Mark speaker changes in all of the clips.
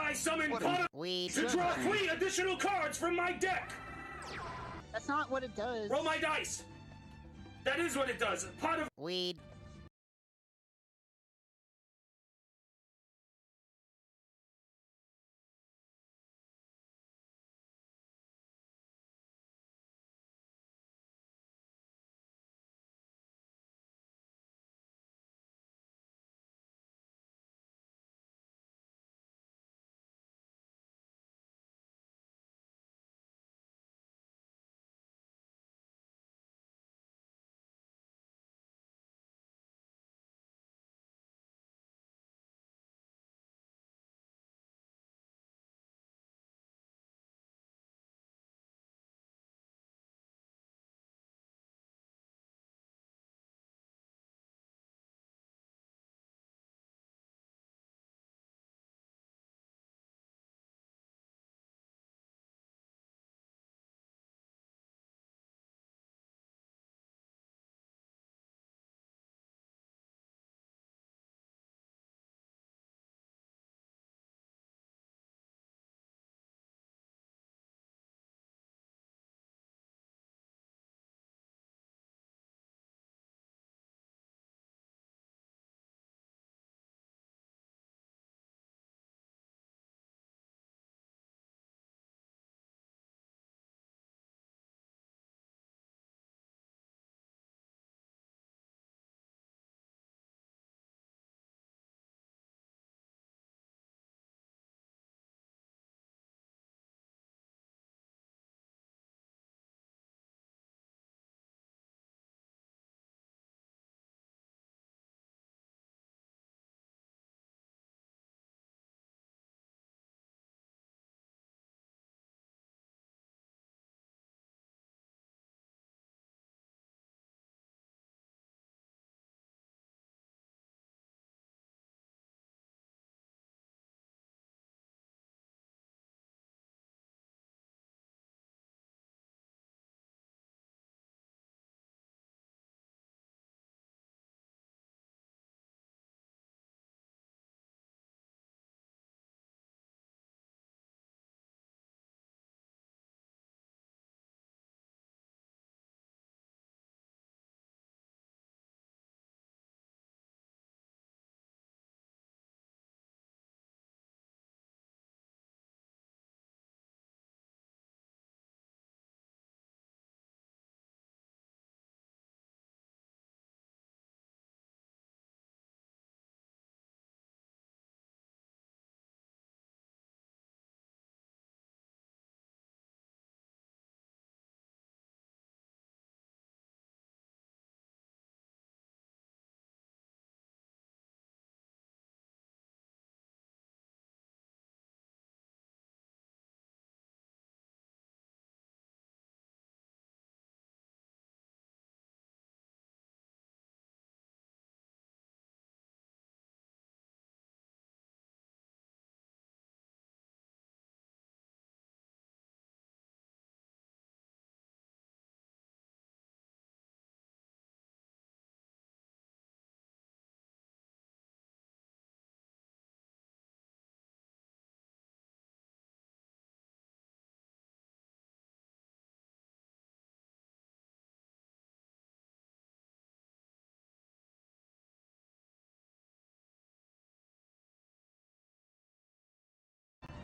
Speaker 1: I summon pot of
Speaker 2: Weed.
Speaker 1: to draw 3 additional cards from my deck.
Speaker 3: That's not what it does.
Speaker 1: Roll my dice. That is what it does. Pot of
Speaker 2: Weed.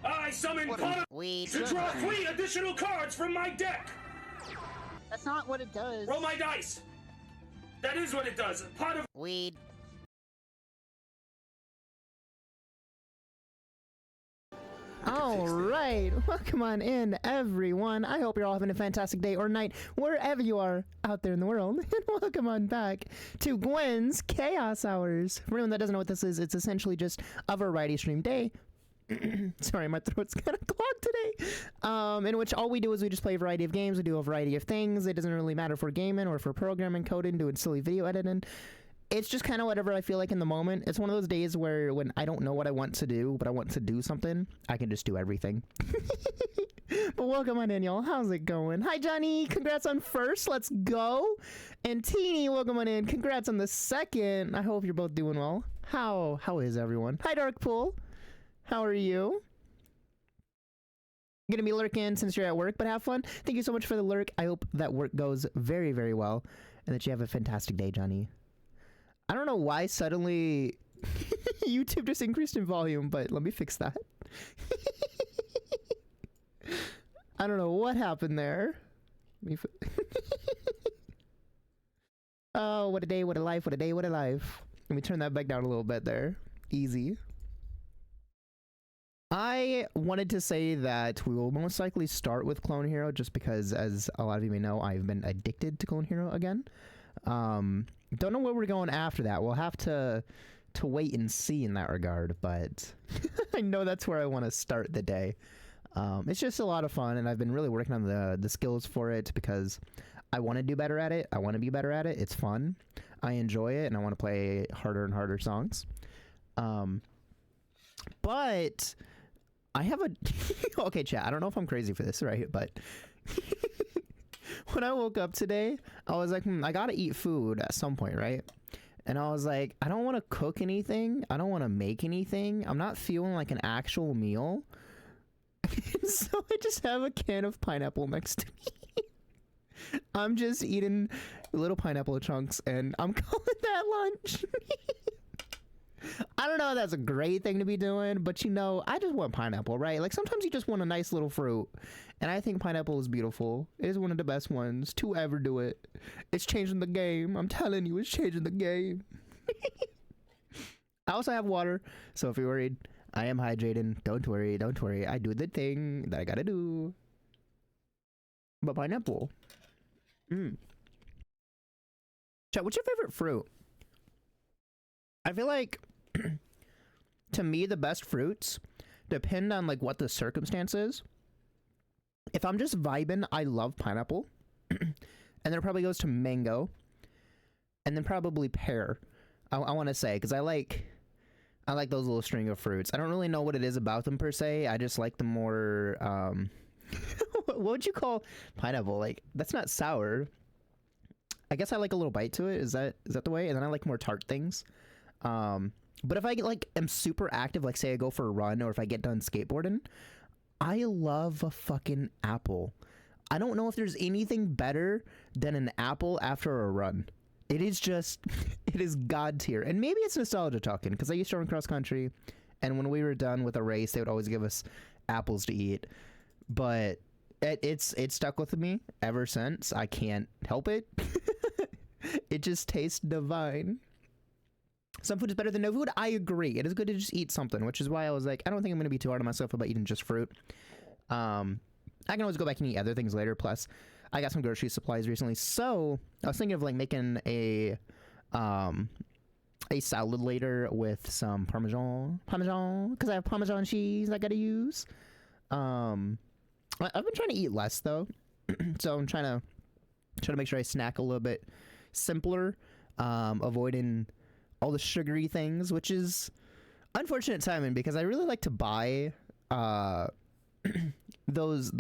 Speaker 1: I summon pot of
Speaker 2: Weed.
Speaker 1: to draw 3 additional cards from my deck.
Speaker 3: That's not what it does.
Speaker 1: Roll my dice. That is what it does. Pot of
Speaker 2: Weed.
Speaker 4: All right, welcome on in, everyone. I hope you're all having a fantastic day or night, wherever you are out there in the world. And welcome on back to Gwens Chaos Hours. For anyone that doesn't know what this is, it's essentially just a variety stream day. Sorry, my throat's kind of clogged today. In which all we do is we just play a variety of games. We do a variety of things. It doesn't really matter if we're gaming or if we're programming, coding, doing silly video editing. It's just kind of whatever I feel like in the moment. It's one of those days where when I don't know what I want to do, but I want to do something, I can just do everything. But welcome on in, y'all. How's it going? Hi, Johnny. Congrats on first. Let's go. And Teeny, welcome on in. Congrats on the second. I hope you're both doing well. How is everyone? Hi, Dark Pool. How are you? gonna be lurking since you're at work, but have fun. Thank you so much for the lurk. I hope that work goes very, very well and that you have a fantastic day, Johnny. I don't know why suddenly YouTube just increased in volume, but let me fix that. I don't know what happened there. Oh, what a day, what a life, what a day, what a life. Let me turn that back down a little bit there. Easy. I wanted to say that we will most likely start with Clone Hero just because, as a lot of you may know, I've been addicted to Clone Hero again. Don't know where we're going after that. We'll have to wait and see in that regard, but I know that's where I want to start the day. It's just a lot of fun, and I've been really working on the skills for it because I want to do better at it. I want to be better at it. It's fun. I enjoy it, and I want to play harder and harder songs. But I have a... Okay, chat, I don't know if I'm crazy for this, right? But when I woke up today, I was like, I gotta eat food at some point, right? And I was like, I don't want to cook anything. I don't want to make anything. I'm not feeling like an actual meal. So I just have a can of pineapple next to me. I'm just eating little pineapple chunks, and I'm calling that lunch. I don't know if that's a great thing to be doing, but you know, I just want pineapple, right? Like sometimes you just want a nice little fruit, and I think pineapple is beautiful. It is one of the best ones to ever do it. It's changing the game. I'm telling you, it's changing the game. I also have water, so if you're worried, I am hydrating. Don't worry, don't worry. I do the thing that I gotta do. But pineapple. Chat, what's your favorite fruit? I feel like, to me, the best fruits depend on like what the circumstance is. If I'm just vibing, I love pineapple. And then it probably goes to mango. And then probably pear. I want to say, because I like those little string of fruits. I don't really know what it is about them per se. I just like the more, what would you call pineapple? Like, that's not sour. I guess I like a little bite to it. Is that the way? And then I like more tart things. But if I get like am super active, like say I go for a run or if I get done skateboarding, I love a fucking apple. I don't know if there's anything better than an apple after a run. It is just, it is God tier. And maybe it's nostalgia talking because I used to run cross country, and when we were done with a race, they would always give us apples to eat. But it's stuck with me ever since. I can't help it. It just tastes divine. Some food is better than no food. I agree. It is good to just eat something, which is why I was like, I don't think I'm going to be too hard on myself about eating just fruit. I can always go back and eat other things later. Plus, I got some grocery supplies recently, so I was thinking of like making a salad later with some parmesan, because I have Parmesan cheese I gotta use. I've been trying to eat less though, so I'm trying to make sure I snack a little bit simpler, avoiding all the sugary things, which is unfortunate timing because I really like to buy those.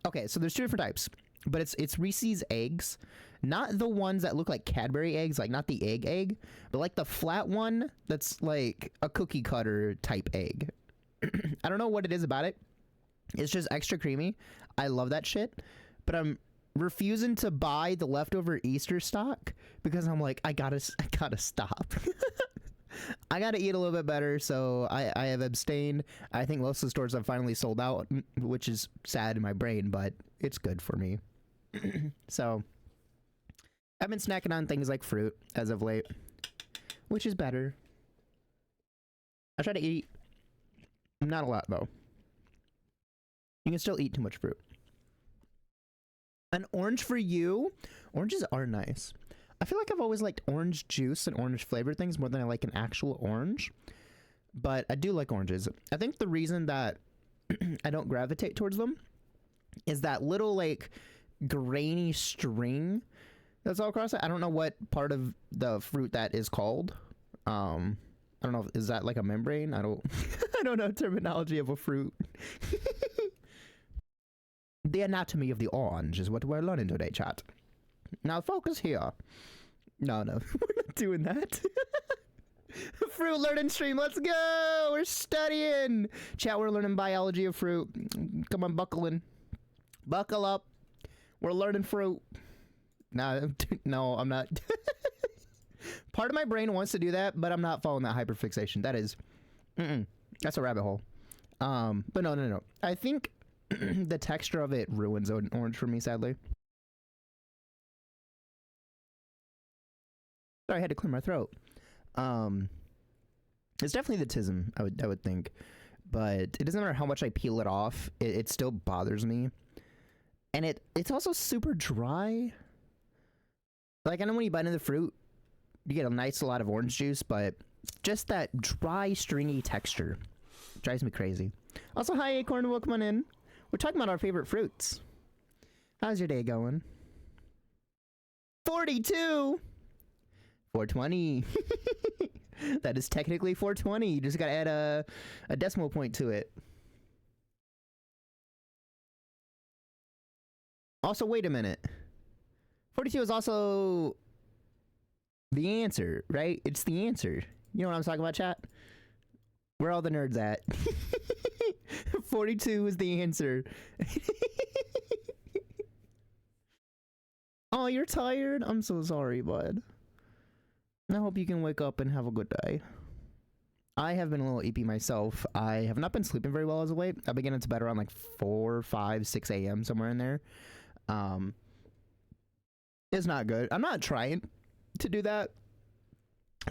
Speaker 4: Okay, so there's two different types, but it's Reese's eggs, not the ones that look like Cadbury eggs, like not the egg, but like the flat one that's like a cookie cutter type egg. I don't know what it is about it. It's just extra creamy. I love that shit, but I'm refusing to buy the leftover Easter stock because I'm like, I gotta stop. I gotta eat a little bit better, so I have abstained. I think most of the stores have finally sold out, which is sad in my brain, but it's good for me. So I've been snacking on things like fruit as of late, which is better. I try to eat not a lot though. You can still eat too much fruit. An orange for you? Oranges are nice. I feel like I've always liked orange juice and orange flavored things more than I like an actual orange. But I do like oranges. I think the reason that I don't gravitate towards them is that little like grainy string that's all across it. I don't know what part of the fruit that is called. I don't know. Is that like a membrane? I don't I don't know terminology of a fruit. The anatomy of the orange is what we're learning today, chat. Now focus here. No, we're not doing that. Fruit learning stream. Let's go. We're studying. Chat, we're learning biology of fruit. Come on, buckle in. Buckle up. We're learning fruit. Nah, no, I'm not. Part of my brain wants to do that, but I'm not following that hyperfixation. That is, that's a rabbit hole. But no. I think the texture of it ruins an orange for me, sadly. Sorry, I had to clear my throat. It's definitely the tism, I would think, but it doesn't matter how much I peel it off, it still bothers me, and it's also super dry. Like, I know when you bite into the fruit, you get a nice lot of orange juice, but just that dry, stringy texture drives me crazy. Also, hi Acorn, welcome on in. We're talking about our favorite fruits. How's your day going? 42. 420. That is technically 420. You just gotta add a decimal point to it. Also, wait a minute. 42 is also the answer, right? It's the answer. You know what I'm talking about, chat? Where all the nerds at? 42 is the answer. Oh, you're tired? I'm so sorry, bud. I hope you can wake up and have a good day. I have been a little EP myself. I have not been sleeping very well as of late. I've been getting to bed around like 4, 5, 6 a.m. somewhere in there. It's not good. I'm not trying to do that.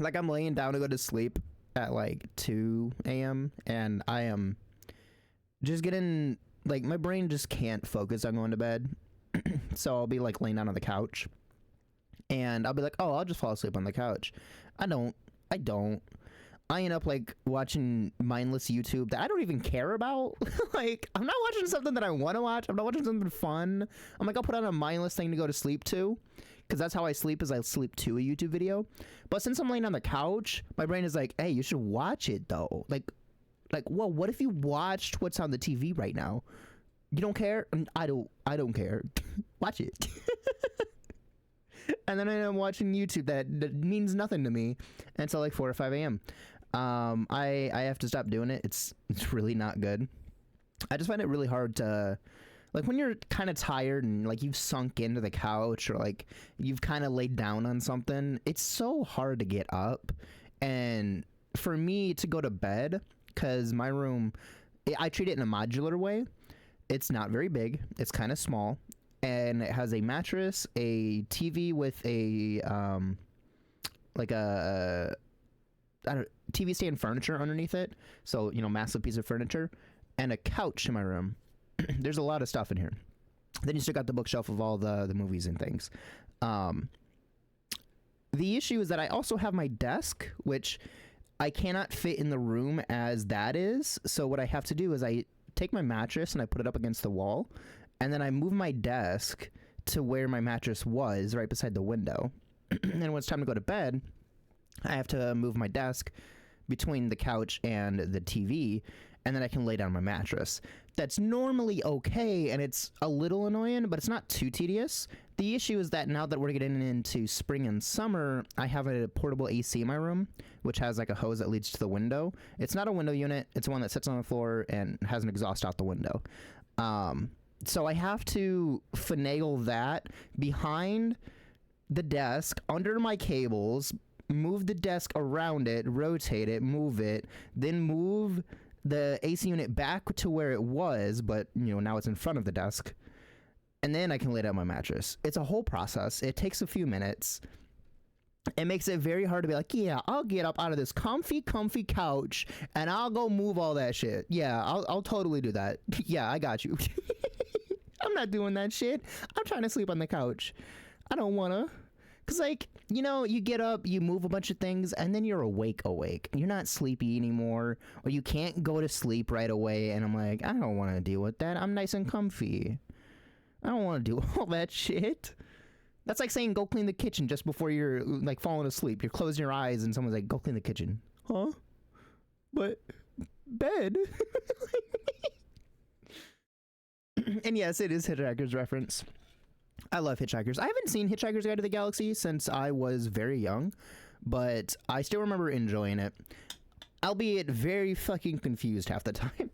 Speaker 4: Like, I'm laying down to go to sleep at like 2 a.m. and I am just getting, like, my brain just can't focus on going to bed. So I'll be like laying down on the couch and I'll be like, oh, I'll just fall asleep on the couch. I don't. I end up like watching mindless YouTube that I don't even care about. Like, I'm not watching something that I want to watch. I'm not watching something fun. I'm like, I'll put on a mindless thing to go to sleep to, because that's how I sleep, is I sleep to a YouTube video. But since I'm laying on the couch, my brain is like, hey, you should watch it though. Like, well, what if you watched what's on the TV right now? You don't care? I don't care. Watch it. And then I end up watching YouTube that means nothing to me until like 4 or 5 a.m. I have to stop doing it. It's really not good. I just find it really hard to, like, when you're kind of tired and like you've sunk into the couch or like you've kind of laid down on something, it's so hard to get up. And for me to go to bed, because my room, I treat it in a modular way. It's not very big. It's kind of small. And it has a mattress, a TV with a, like a TV stand furniture underneath it. So, you know, massive piece of furniture. And a couch in my room. There's a lot of stuff in here. Then you still got the bookshelf of all the movies and things. The issue is that I also have my desk, which I cannot fit in the room as that is. So what I have to do is I take my mattress and I put it up against the wall. And then I move my desk to where my mattress was, right beside the window. And when it's time to go to bed, I have to move my desk between the couch and the TV, and then I can lay down my mattress. That's normally okay, and it's a little annoying, but it's not too tedious. The issue is that now that we're getting into spring and summer, I have a portable AC in my room, which has like a hose that leads to the window. It's not a window unit. It's one that sits on the floor and has an exhaust out the window. So I have to finagle that behind the desk, under my cables, move the desk around it, rotate it, move it, then move the AC unit back to where it was, but, you know, now it's in front of the desk. And then I can lay down my mattress. It's a whole process. It takes a few minutes. It makes it very hard to be like, yeah, I'll get up out of this comfy couch and I'll go move all that shit. Yeah, I'll totally do that. Yeah, I got you. I'm not doing that shit. I'm trying to sleep on the couch. I don't wanna. Cause, like, you know, you get up, you move a bunch of things, and then you're awake. You're not sleepy anymore, or you can't go to sleep right away, and I'm like, I don't want to deal with that. I'm nice and comfy. I don't want to do all that shit. That's like saying go clean the kitchen just before you're, like, falling asleep. You're closing your eyes, and someone's like, go clean the kitchen. Huh? But bed? And yes, it is Hitchhiker's reference. I love Hitchhikers. I haven't seen Hitchhiker's Guide to the Galaxy since I was very young, but I still remember enjoying it, albeit very fucking confused half the time.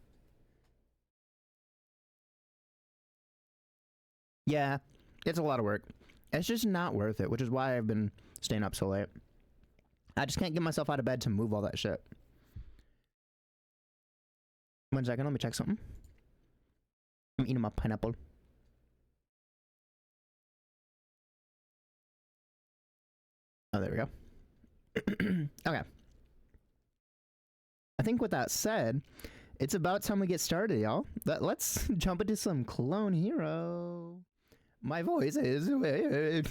Speaker 4: Yeah, it's a lot of work. It's just not worth it, which is why I've been staying up so late. I just can't get myself out of bed to move all that shit. 1 second, let me check something. I'm eating my pineapple. Oh, there we go. Okay. I think with that said, it's about time we get started, y'all. Let's jump into some Clone Hero. My voice is weird.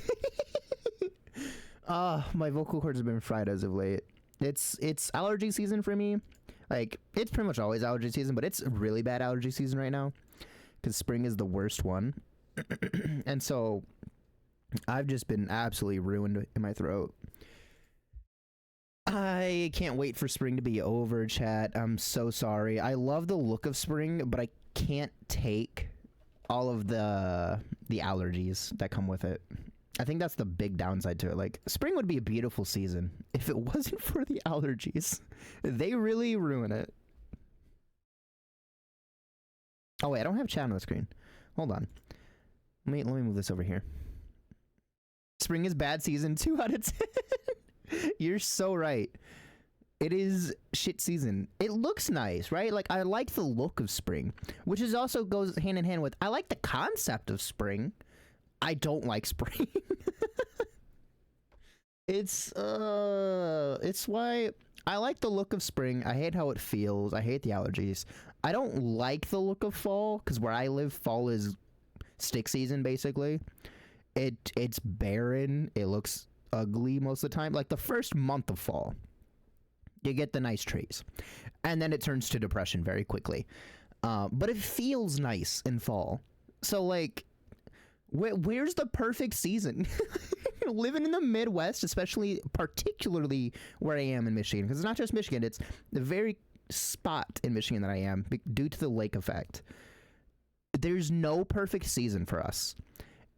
Speaker 4: My vocal cords have been fried as of late. It's allergy season for me. Like, it's pretty much always allergy season, but it's really bad allergy season right now. Because spring is the worst one. And so, I've just been absolutely ruined in my throat. I can't wait for spring to be over, chat. I'm so sorry. I love the look of spring, but I can't take all of the allergies that come with it. I think that's the big downside to it. Like, spring would be a beautiful season if it wasn't for the allergies. They really ruin it. Oh wait, I don't have chat on the screen. Hold on. Let me move this over here. Spring is bad season, 2 out of 10. You're so right. It is shit season. It looks nice, right? Like, I like the look of spring, which is also goes hand in hand with, I like the concept of spring. I don't like spring. It's why I like the look of spring. I hate how it feels. I hate the allergies. I don't like the look of fall, because where I live, fall is stick season, basically. It's barren. It looks ugly most of the time. Like, the first month of fall, you get the nice trees. And then it turns to depression very quickly. But it feels nice in fall. So, like, where's the perfect season? Living in the Midwest, especially, particularly where I am in Michigan, because it's not just Michigan, it's the very spot in Michigan that I am, due to the lake effect. There's no perfect season for us.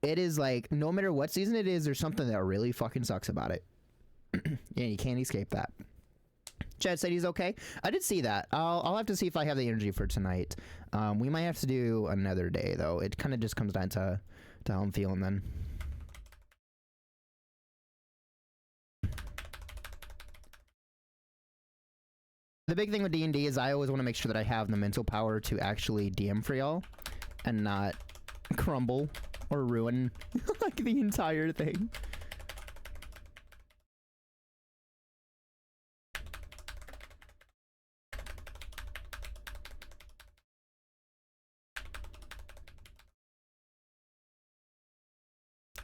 Speaker 4: It is like, no matter what season it is, there's something that really fucking sucks about it. Yeah, you can't escape that. Chad said he's okay. I did see that. I'll have to see if I have the energy for tonight. We might have to do another day, though. It kind of just comes down to how I'm feeling then. The big thing with D&D is I always want to make sure that I have the mental power to actually DM for y'all and not crumble or ruin like the entire thing.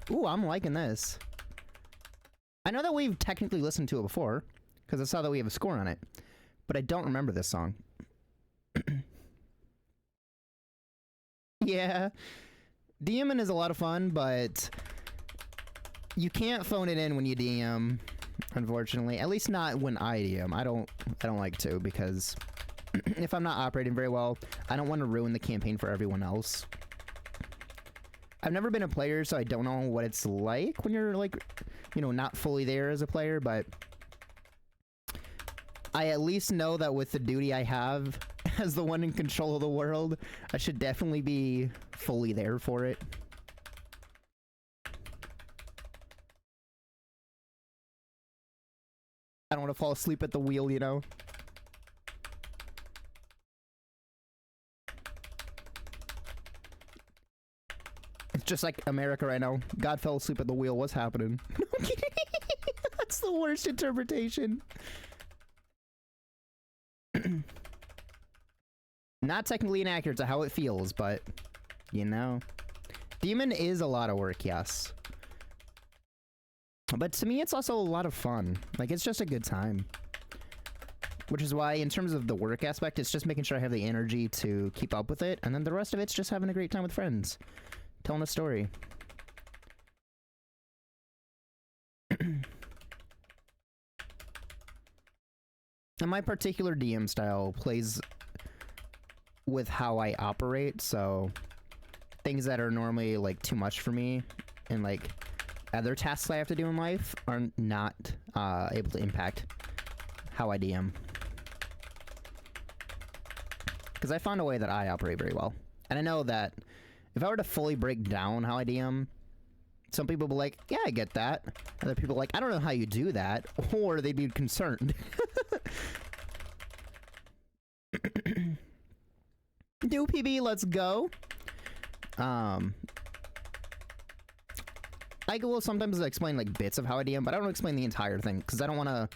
Speaker 4: Ooh, I'm liking this. I know that we've technically listened to it before, because I saw that we have a score on it, but I don't remember this song. Yeah, DMing is a lot of fun, but you can't phone it in when you DM, unfortunately. At least not when I DM. I don't like to, because if I'm not operating very well, I don't want to ruin the campaign for everyone else. I've never been a player, so I don't know what it's like when you're, like, you know, not fully there as a player, but I at least know that with the duty I have as the one in control of the world, I should definitely be fully there for it. I don't want to fall asleep at the wheel, you know? It's just like America right now. God fell asleep at the wheel. What's happening? No, I'm kidding. That's the worst interpretation. Not technically inaccurate to how it feels, but, you know. Demon is a lot of work, yes. But to me, it's also a lot of fun. Like, it's just a good time. Which is why, in terms of the work aspect, it's just making sure I have the energy to keep up with it, and then the rest of it's just having a great time with friends. Telling a story. And my particular DM style plays with how I operate, so things that are normally like too much for me and like other tasks I have to do in life are not able to impact how I DM. Because I found a way that I operate very well. And I know that if I were to fully break down how I DM, some people will be like, yeah, I get that. Other people are like, I don't know how you do that. Or they'd be concerned. Do PB, let's go. I will sometimes explain like bits of how I DM, but I don't explain the entire thing because I don't want to,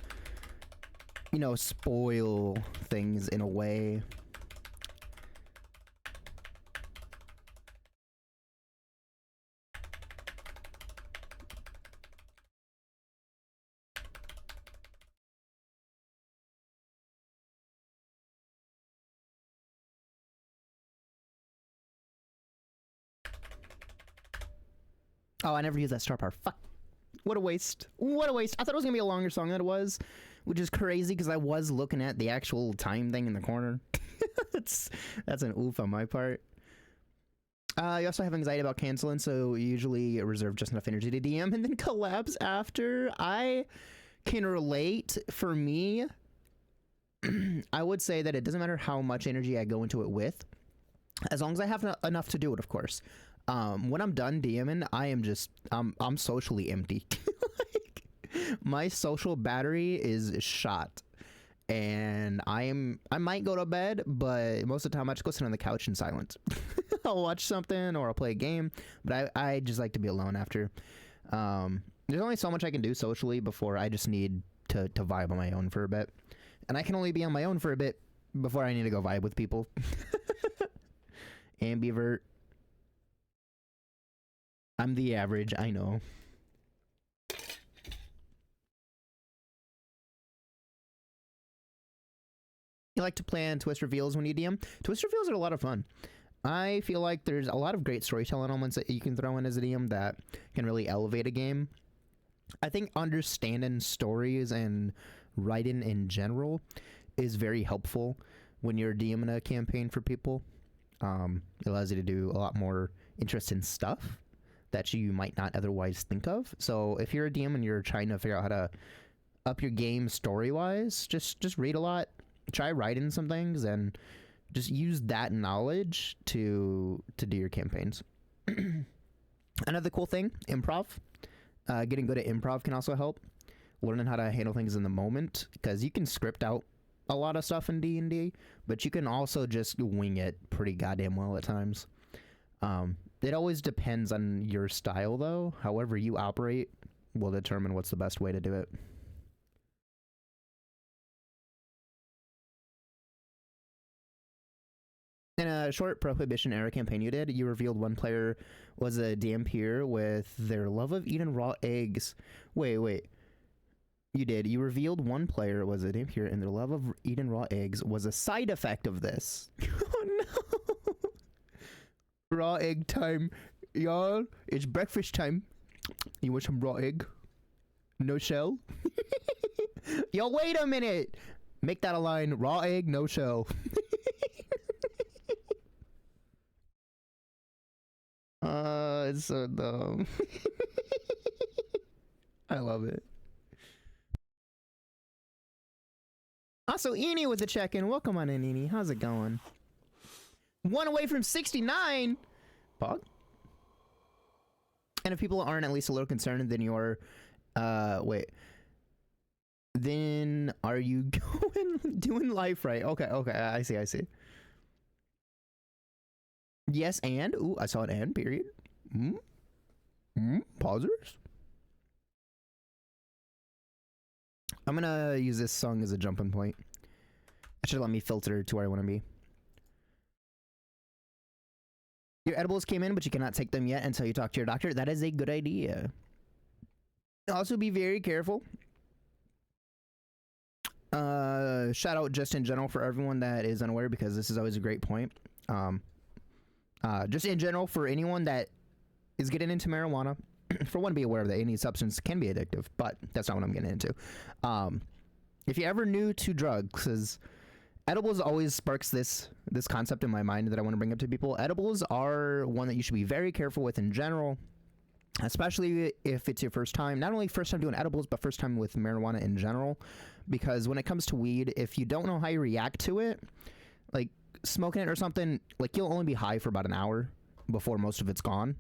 Speaker 4: you know, spoil things in a way. Oh, I never used that star power. Fuck. What a waste. What a waste. I thought it was going to be a longer song than it was, which is crazy because I was looking at the actual time thing in the corner. that's an oof on my part. You also have anxiety about canceling, so you usually reserve just enough energy to DM and then collapse after. I can relate. For me, I would say that it doesn't matter how much energy I go into it with, as long as I have enough to do it, of course. When I'm done DMing, I'm socially empty. Like, my social battery is shot, and I might go to bed, but most of the time I just go sit on the couch in silence. I'll watch something or I'll play a game, but I just like to be alone after. There's only so much I can do socially before I just need to vibe on my own for a bit, and I can only be on my own for a bit before I need to go vibe with people. Ambivert. I'm the average, I know. You like to plan twist reveals when you DM? Twist reveals are a lot of fun. I feel like there's a lot of great storytelling elements that you can throw in as a DM that can really elevate a game. I think understanding stories and writing in general is very helpful when you're DMing a campaign for people. It allows you to do a lot more interesting stuff that you might not otherwise think of. So if you're a DM and you're trying to figure out how to up your game story-wise, just read a lot, try writing some things, and just use that knowledge to do your campaigns. Another cool thing, improv. Getting good at improv can also help. Learning how to handle things in the moment, because you can script out a lot of stuff in D&D, but you can also just wing it pretty goddamn well at times. It always depends on your style, though. However you operate will determine what's the best way to do it. In a short Prohibition era campaign you did, you revealed one player was a DMPer with their love of eating raw eggs. Wait. You did. You revealed one player was a DMPer and their love of eating raw eggs was a side effect of this. Oh no! Raw egg time. Y'all, it's breakfast time. You want some raw egg? No shell? Yo, wait a minute! Make that a line. Raw egg, no shell. It's so dumb. I love it. Also, Eni with the check-in. Welcome on in, Eni. How's it going? One away from 69! Pog? And if people aren't at least a little concerned, then you're... wait. Then are you doing life right? Okay, I see. Yes, and? Ooh, I saw an and, period. Pausers? I'm gonna use this song as a jumping point. It should let me filter to where I want to be. Your edibles came in, but you cannot take them yet until you talk to your doctor. That is a good idea. Also, be very careful. Shout out just in general for everyone that is unaware, because this is always a great point. Just in general for anyone that is getting into marijuana, for one, be aware that any substance can be addictive, but that's not what I'm getting into. If you're ever new to drugs, because edibles always sparks this concept in my mind that I want to bring up to people. Edibles are one that you should be very careful with in general. especially if it's your first time, not only first time doing edibles, but first time with marijuana in general. Because when it comes to weed, if you don't know how you react to it, like smoking it or something, like you'll only be high for about an hour before most of it's gone.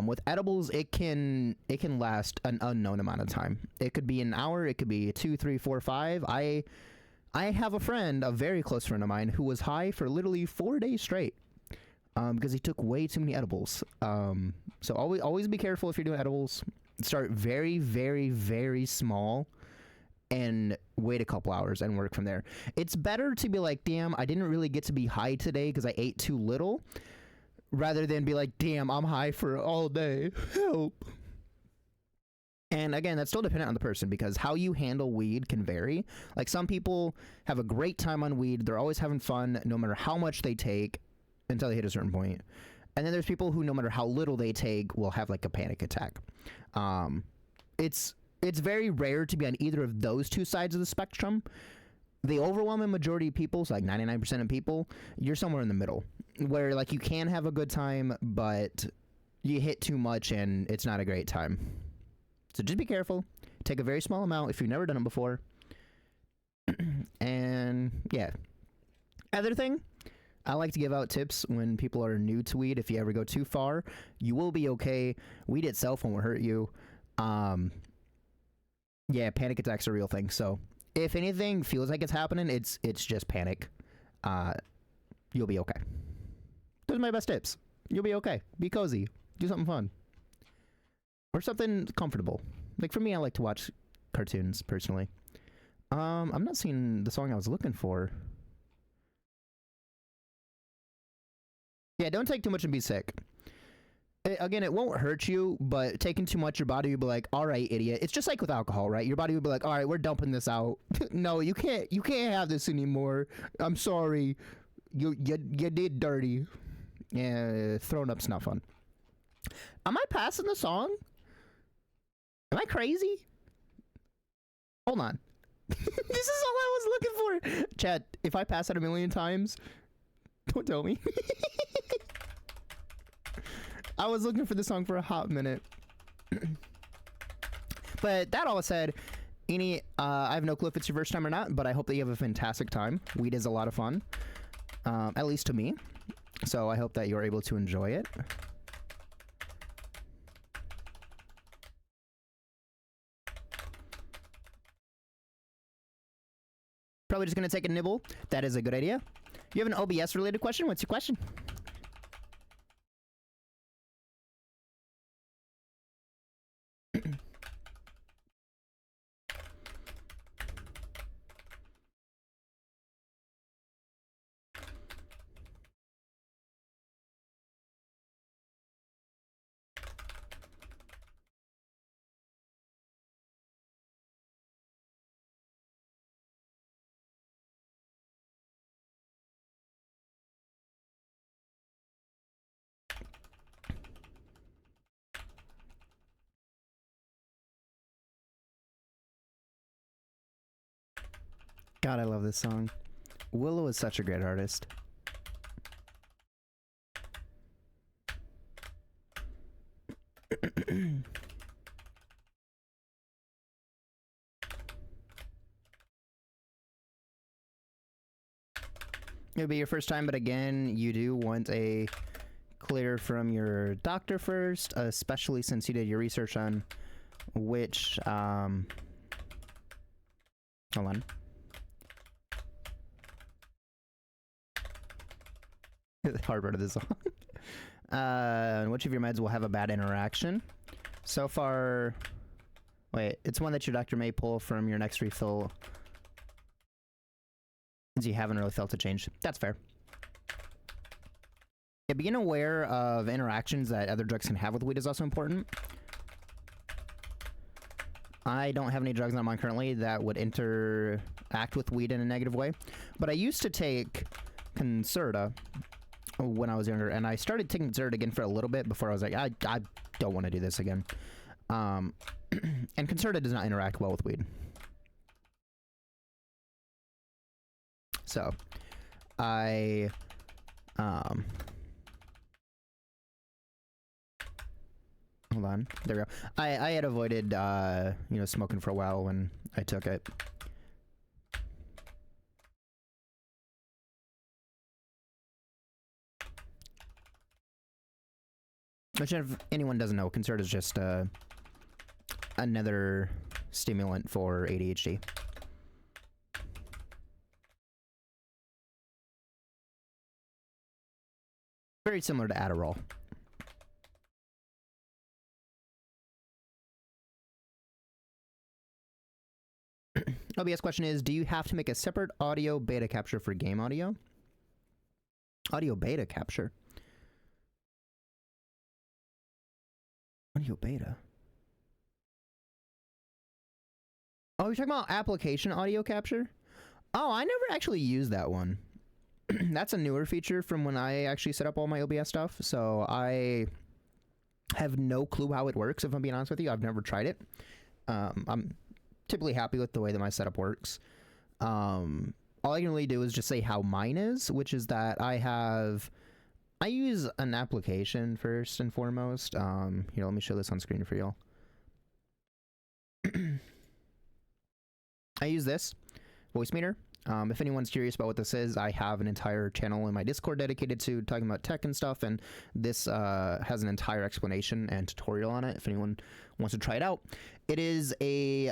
Speaker 4: With edibles, it can last an unknown amount of time. It could be an hour, it could be 2, 3, 4, 5. I have a friend, a very close friend of mine, who was high for literally 4 days straight. Because he took way too many edibles. So always be careful if you're doing edibles. Start very, very, very small and wait a couple hours and work from there. It's better to be like, damn, I didn't really get to be high today because I ate too little, rather than be like, damn, I'm high for all day. Help. And again, that's still dependent on the person, because how you handle weed can vary. Like, some people have a great time on weed. They're always having fun no matter how much they take until they hit a certain point. And then there's people who, no matter how little they take, will have like a panic attack. It's very rare to be on either of those two sides of the spectrum. The overwhelming majority of people, so like 99% of people, you're somewhere in the middle, where like you can have a good time, but you hit too much and it's not a great time. So just be careful. Take a very small amount if you've never done it before. And yeah. Other thing, I like to give out tips when people are new to weed. If you ever go too far, you will be okay. Weed itself won't hurt you. Yeah, panic attacks are a real thing. So if anything feels like it's happening, it's just panic. You'll be okay. Those are my best tips. You'll be okay. Be cozy. Do something fun. Or something comfortable. Like for me, I like to watch cartoons personally. I'm not seeing the song I was looking for. Yeah, don't take too much and be sick. Again, it won't hurt you, but taking too much, your body will be like, all right, idiot. It's just like with alcohol, right? Your body will be like, all right, we're dumping this out. No, you can't have this anymore. I'm sorry. You did dirty. Yeah, throwing up's not fun. Am I passing the song? Am I crazy? Hold on. This is all I was looking for. Chat, if I pass it a million times, don't tell me. I was looking for the song for a hot minute. But that all said, I have no clue if it's your first time or not, but I hope that you have a fantastic time. Weed is a lot of fun, at least to me. So I hope that you're able to enjoy it. Probably just gonna take a nibble. That is a good idea. You have an OBS related question? What's your question? God, I love this song. Willow is such a great artist. It'll be your first time, but again, you do want a clear from your doctor first, especially since you did your research on which, hold on. The hard part of this song. Which of your meds will have a bad interaction? So far, wait, it's one that your doctor may pull from your next refill, since you haven't really felt a change. That's fair. Yeah, being aware of interactions that other drugs can have with weed is also important. I don't have any drugs I'm on currently that would interact with weed in a negative way, but I used to take Concerta when I was younger, and I started taking Concerta again for a little bit before I was like, I don't want to do this again. And Concerta does not interact well with weed. So, Hold on. There we go. I had avoided, you know, smoking for a while when I took it. Which, if anyone doesn't know, Concert is just another stimulant for ADHD. Very similar to Adderall. OBS question is, do you have to make a separate audio beta capture for game audio? Audio beta capture? Audio beta? Oh, you're talking about application audio capture? Oh, I never actually used that one. That's a newer feature from when I actually set up all my OBS stuff, so I have no clue how it works, if I'm being honest with you. I've never tried it. I'm typically happy with the way that my setup works. All I can really do is just say how mine is, which is that I use an application first and foremost. Here, let me show this on screen for y'all. I use this Voicemeeter. If anyone's curious about what this is, I have an entire channel in my Discord dedicated to talking about tech and stuff, and this has an entire explanation and tutorial on it if anyone wants to try it out. It is a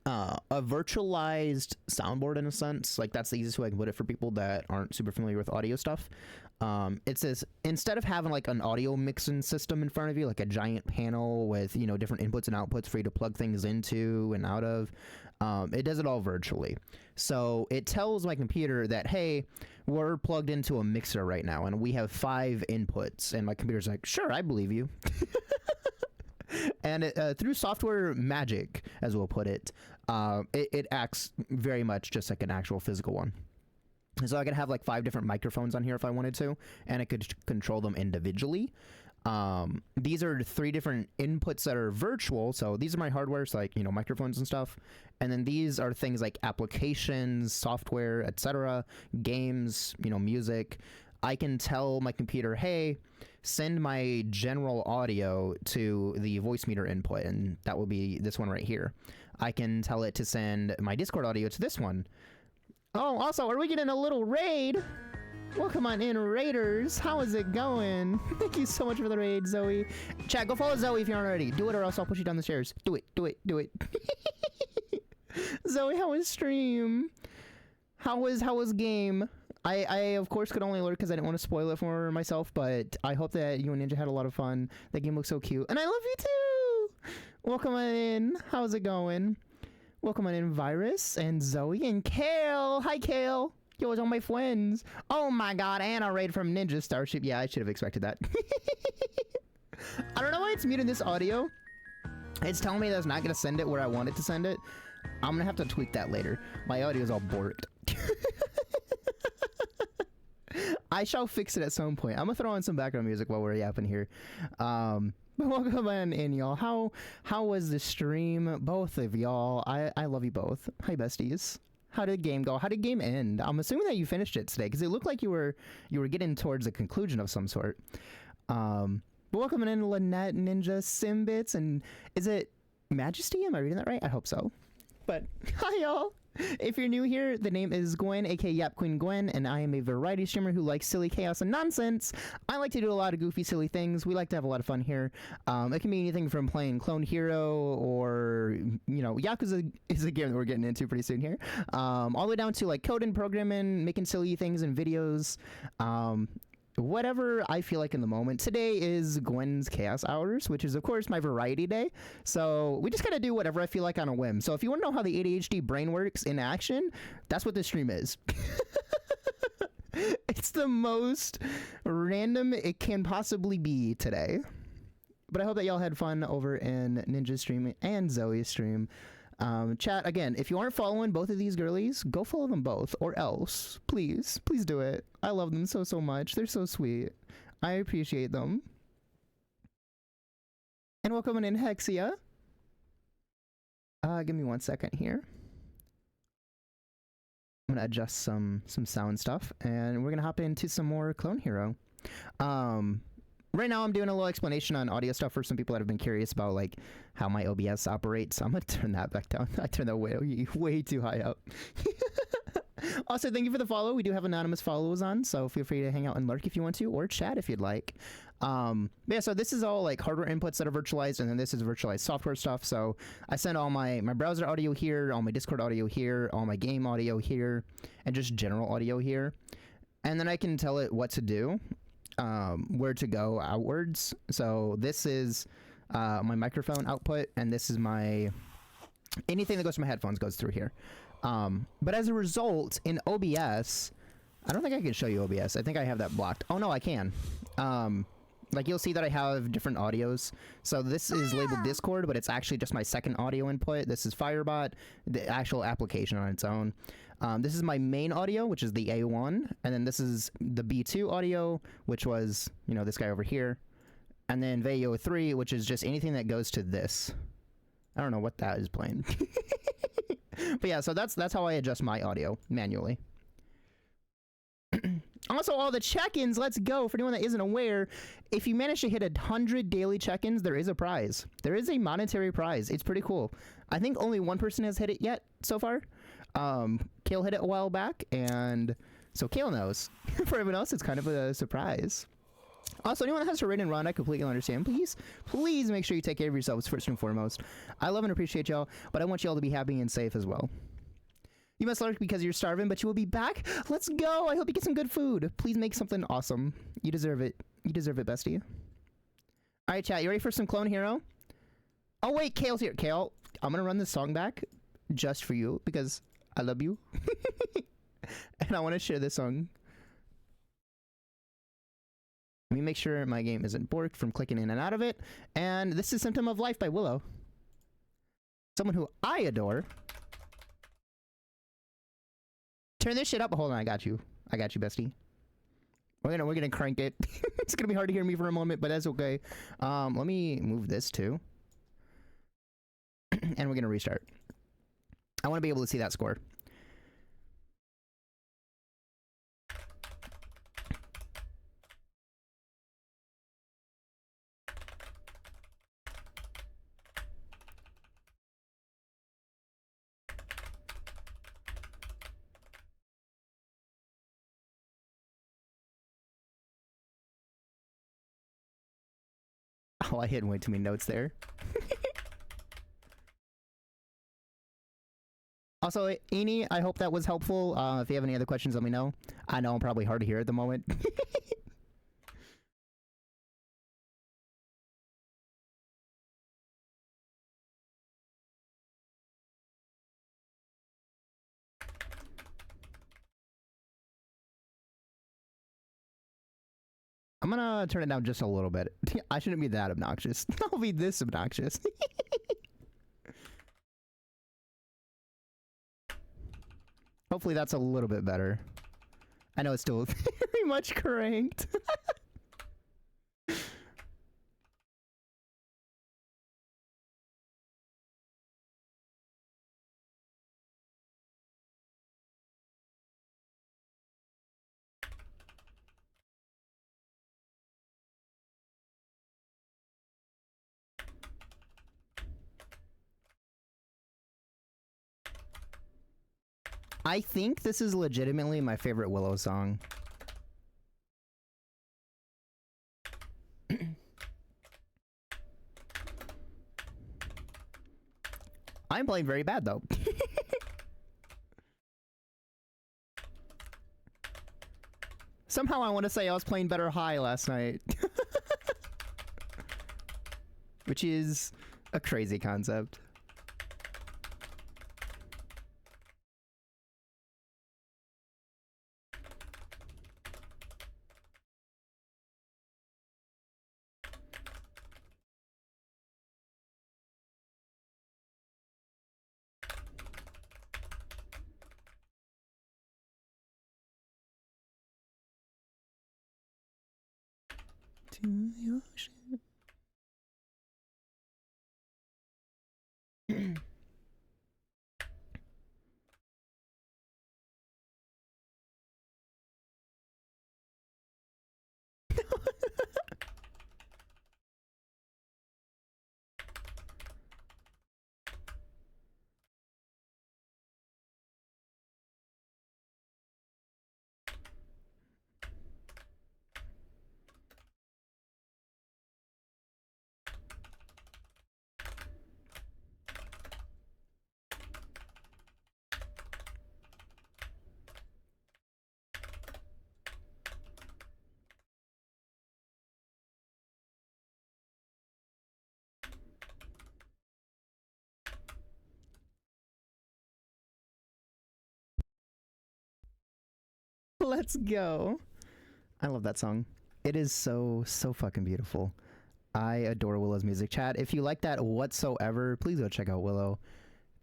Speaker 4: virtualized soundboard in a sense. Like, that's the easiest way I can put it for people that aren't super familiar with audio stuff. It says, instead of having like an audio mixing system in front of you, like a giant panel with, you know, different inputs and outputs for you to plug things into and out of, it does it all virtually. So it tells my computer that, hey, we're plugged into a mixer right now and we have 5 inputs, and my computer's like, sure, I believe you. And through software magic, as we'll put it, it acts very much just like an actual physical one. So I could have like 5 different microphones on here if I wanted to, and I could control them individually. These are 3 different inputs that are virtual. So these are my hardwares, like, you know, microphones and stuff. And then these are things like applications, software, etc., games, you know, music. I can tell my computer, hey, send my general audio to the Voicemeeter input, and that will be this one right here. I can tell it to send my Discord audio to this one. Oh, also, are we getting a little raid? Welcome on in, Raiders. How is it going? Thank you so much for the raid, Zoe. Chat, go follow Zoe if you aren't already. Do it or else I'll push you down the stairs. Do it, do it, do it. Zoe, how was stream? How was game? I of course could only alert because I didn't want to spoil it for myself, but I hope that you and Ninja had a lot of fun. That game looks so cute. And I love you too! Welcome on in. How's it going? Welcome on in, Virus and Zoe and Kale. Hi, Kale. Yo, it's all my friends. Oh my god, and a raid from Ninja Starship. Yeah, I should have expected that. I don't know why it's muting this audio. It's telling me that it's not going to send it where I want it to send it. I'm going to have to tweak that later. My audio is all borked. I shall fix it at some point. I'm going to throw on some background music while we're yapping here. But welcome on in, y'all. How was the stream? Both of y'all. I love you both. Hi, besties. How did the game go? How did the game end? I'm assuming that you finished it today because it looked like you were getting towards a conclusion of some sort. But welcome in, Lynette, Ninja, Simbits, and is it Majesty? Am I reading that right? I hope so. But hi, y'all. If you're new here, the name is Gwen, aka Yap Queen Gwen, and I am a variety streamer who likes silly chaos and nonsense. I like to do a lot of goofy, silly things. We like to have a lot of fun here. It can be anything from playing Clone Hero or, you know, Yakuza is a game that we're getting into pretty soon here. All the way down to like coding, programming, making silly things in videos. Whatever I feel like in the moment. Today is Gwens Chaos Hours, which is, of course, my variety day. So we just kind of do whatever I feel like on a whim. So if you want to know how the ADHD brain works in action, that's what this stream is. It's the most random it can possibly be today. But I hope that y'all had fun over in Ninja's stream and Zoe's stream. Chat, again, if you aren't following both of these girlies, go follow them both, or else. Please do it. I love them so much. They're so sweet. I appreciate them. And welcome in, Hexia. Give me 1 second here. I'm gonna adjust some sound stuff, and we're gonna hop into some more Clone Hero. Right now I'm doing a little explanation on audio stuff for some people that have been curious about like how my OBS operates. So I'm gonna turn that back down. I turned that way too high up. Also, thank you for the follow. We do have anonymous follows on, so feel free to hang out and lurk if you want to, or chat if you'd like. But yeah, so this is all like hardware inputs that are virtualized, and then this is virtualized software stuff. So I send all my browser audio here, all my Discord audio here, all my game audio here, and just general audio here. And then I can tell it what to do, where to go outwards. So this is my microphone output, and this is my anything that goes to my headphones goes through here. But as a result, in OBS, I don't think I can show you OBS. I think I have that blocked. Oh no, I can. Like you'll see that I have different audios. So this is labeled Discord, but it's actually just my second audio input. This is Firebot, the actual application on its own. This is my main audio, which is the A1, and then this is the B2 audio, which was, you know, this guy over here, and then Vayo 3, which is just anything that goes to this. I don't know what that is playing. But yeah, so that's how I adjust my audio manually. Also, all the check-ins, let's go. For anyone that isn't aware, if you manage to hit 100 daily check-ins, there is a prize. There is a monetary prize. It's pretty cool. I think only one person has hit it yet so far. Kale hit it a while back, and so Kale knows. For everyone else, it's kind of a surprise. Also, anyone that has to raid and run, I completely understand. Please make sure you take care of yourselves first and foremost. I love and appreciate y'all, but I want y'all to be happy and safe as well. You must lurk because you're starving, but you will be back. Let's go. I hope you get some good food. Please make something awesome. You deserve it. You deserve it, bestie. All right, chat. You ready for some Clone Hero? Oh, wait. Kale's here. Kale, I'm going to run this song back just for you because I love you. And I want to share this song. Let me make sure my game isn't borked from clicking in and out of it. And this is Symptom of Life by Willow. Someone who I adore. Turn this shit up. Hold on, I got you. I got you, bestie. We're gonna crank it. It's gonna be hard to hear me for a moment, but that's okay. Let me move this too. And we're gonna restart. I want to be able to see that score. Oh, I hit way too many notes there. Also, Eni, I hope that was helpful. If you have any other questions, let me know. I know I'm probably hard to hear at the moment. I'm gonna turn it down just a little bit. I shouldn't be that obnoxious. I'll be this obnoxious. Hopefully that's a little bit better. I know it's still very much cranked. I think this is legitimately my favorite Willow song. I'm playing very bad though. Somehow I want to say I was playing better high last night. Which is a crazy concept. To the ocean. Let's go. I love that song. It is so fucking beautiful. I adore Willow's music. Chat, if you like that whatsoever, please go check out Willow.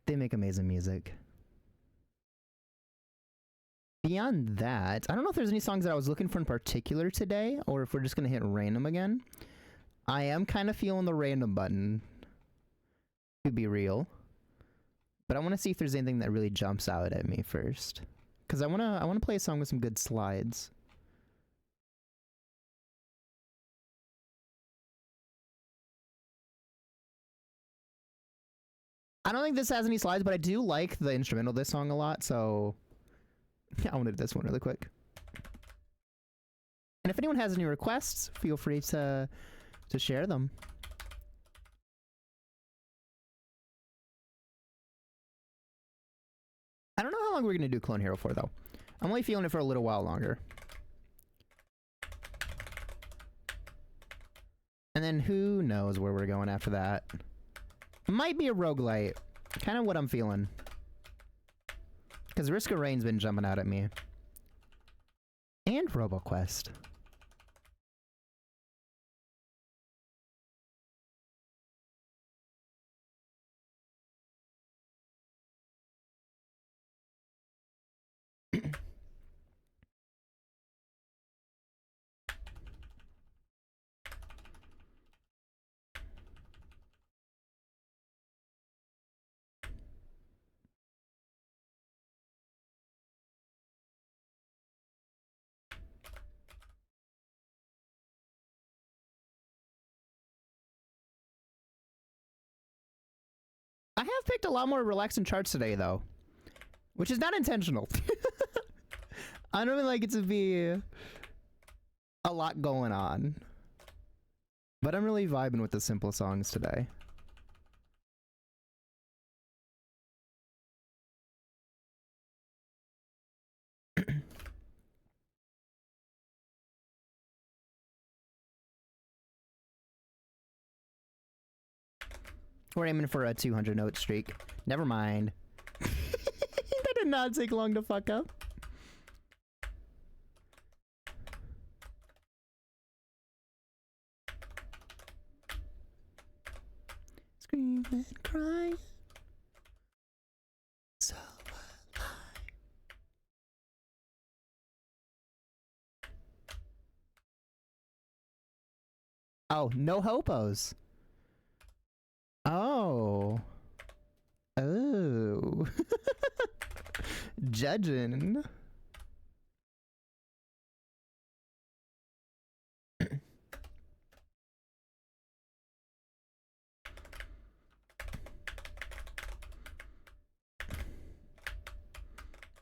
Speaker 4: They make amazing music. Beyond that, I don't know if there's any songs that I was looking for in particular today, or if we're just gonna hit random again. I am kind of feeling the random button, to be real. But I want to see if there's anything that really jumps out at me first. Because I wanna play a song with some good slides. I don't think this has any slides, but I do like the instrumental of this song a lot, so I want to do this one really quick. And if anyone has any requests, feel free to share them. I don't know how long we're going to do Clone Hero for, though. I'm only feeling it for a little while longer. And then who knows where we're going after that. Might be a roguelite. Kind of what I'm feeling. Because Risk of Rain's been jumping out at me. And RoboQuest. I have picked a lot more relaxing charts today, though. Which is not intentional. I don't really like it to be a lot going on. But I'm really vibing with the simple songs today. We're aiming for a 200 note streak. Never mind. That did not take long to fuck up. Scream and cry. So alive. Oh, no hopos. Oh. Oh. Judging.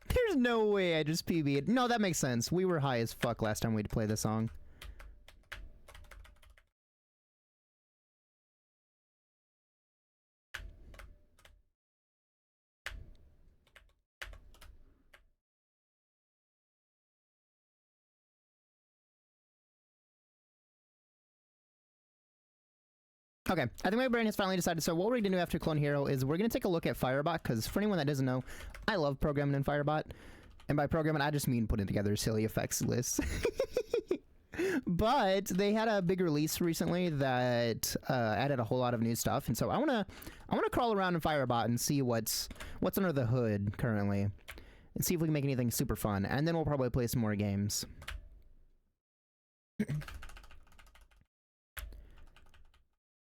Speaker 4: There's no way I just PB'd. No, that makes sense. We were high as fuck last time we'd play this song. Okay, I think my brain has finally decided. So what we're going to do after Clone Hero is we're going to take a look at Firebot, because for anyone that doesn't know, I love programming in Firebot. And by programming, I just mean putting together silly effects lists. But they had a big release recently that added a whole lot of new stuff, and so I wanna crawl around in Firebot and see what's under the hood currently, and see if we can make anything super fun, and then we'll probably play some more games.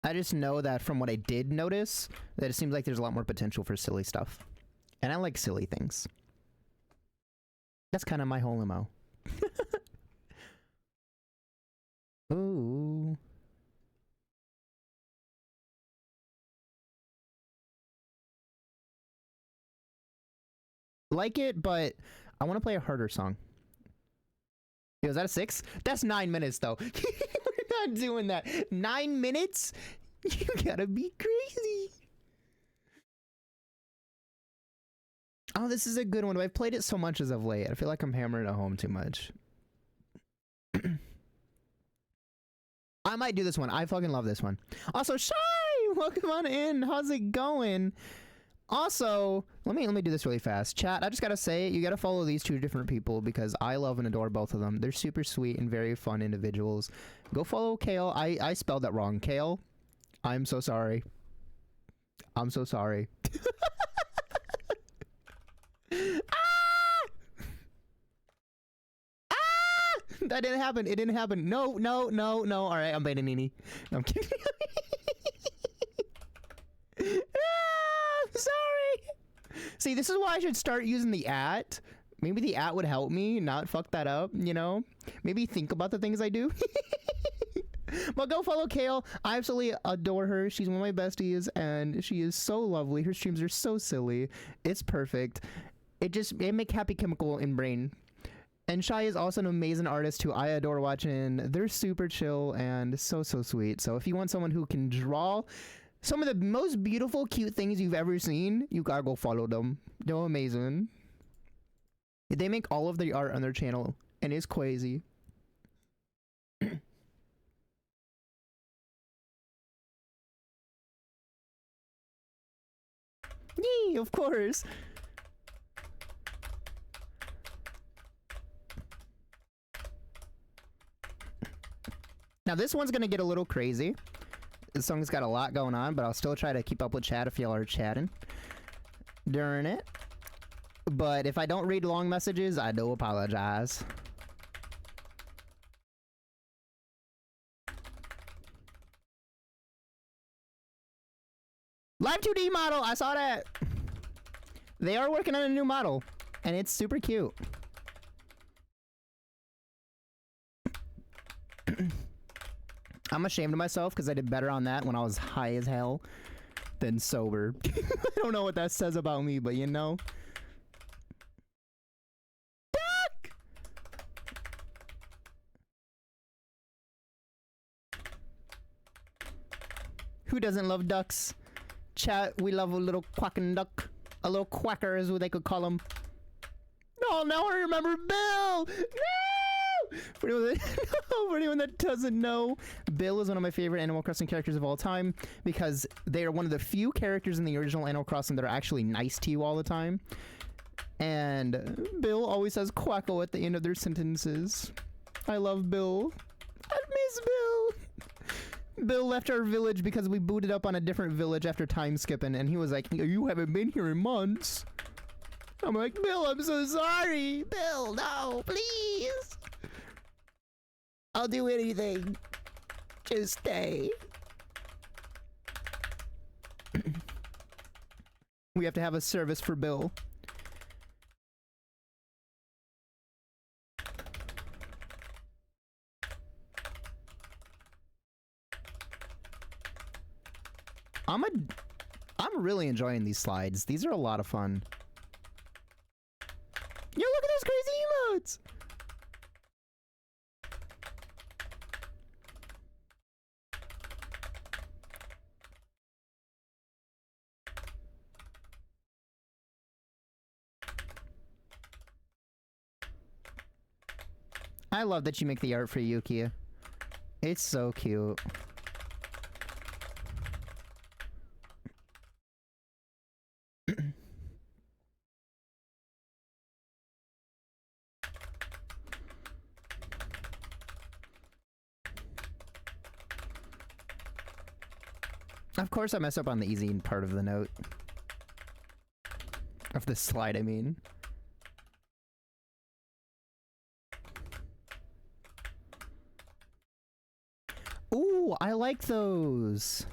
Speaker 4: I just know that from what I did notice, that it seems like there's a lot more potential for silly stuff. And I like silly things. That's kind of my whole MO. Ooh. Like it, but I want to play a harder song. Yo, is that a 6? That's 9 minutes, though. We're not doing that. 9 minutes? You gotta be crazy. Oh, this is a good one. I've played it so much as of late. I feel like I'm hammering it home too much. I might do this one. I fucking love this one. Also, Shy! Welcome on in. How's it going? Also, let me do this really fast. Chat, I just gotta say, you gotta follow these two different people because I love and adore both of them. They're super sweet and very fun individuals. Go follow Kale. I spelled that wrong. Kale, I'm so sorry. I'm so sorry. Ah! Ah! That didn't happen. It didn't happen. No, no, no, no. All right, I'm baiting Nini. No, I'm kidding. Ah, sorry. See, this is why I should start using the @ Maybe the @ would help me not fuck that up, you know? Maybe think about the things I do. But go follow Kale. I absolutely adore her. She's one of my besties, and she is so lovely. Her streams are so silly. It's perfect. It make happy chemical in brain. And Shai is also an amazing artist who I adore watching. They're super chill and so sweet. So if you want someone who can draw some of the most beautiful, cute things you've ever seen, you gotta go follow them. They're amazing. They make all of the art on their channel, and it's crazy. Yee, of course. Now this one's gonna get a little crazy. This song's got a lot going on, but I'll still try to keep up with chat if y'all are chatting during it. But if I don't read long messages, I do apologize. Live 2D model, I saw that. They are working on a new model, and it's super cute. I'm ashamed of myself because I did better on that when I was high as hell than sober. I don't know what that says about me, but you know. Duck! Who doesn't love ducks? Chat, we love a little quacking duck. A little quacker is what they could call him. Oh, now I remember Bill! No! For anyone that doesn't know, Bill is one of my favorite Animal Crossing characters of all time because they are one of the few characters in the original Animal Crossing that are actually nice to you all the time. And Bill always says quackle at the end of their sentences. I love Bill. I miss Bill. Bill left our village because we booted up on a different village after time skipping, and he was like, you haven't been here in months. I'm like, Bill, I'm so sorry. Bill, no, please. I'll do anything. Just stay. We have to have a service for Bill. I'm really enjoying these slides. These are a lot of fun. Yo, look at those crazy emotes! I love that you make the art for Yuki. It's so cute. Of course I mess up on the easy part of the note. Of the slide, I mean. Ooh, I like those.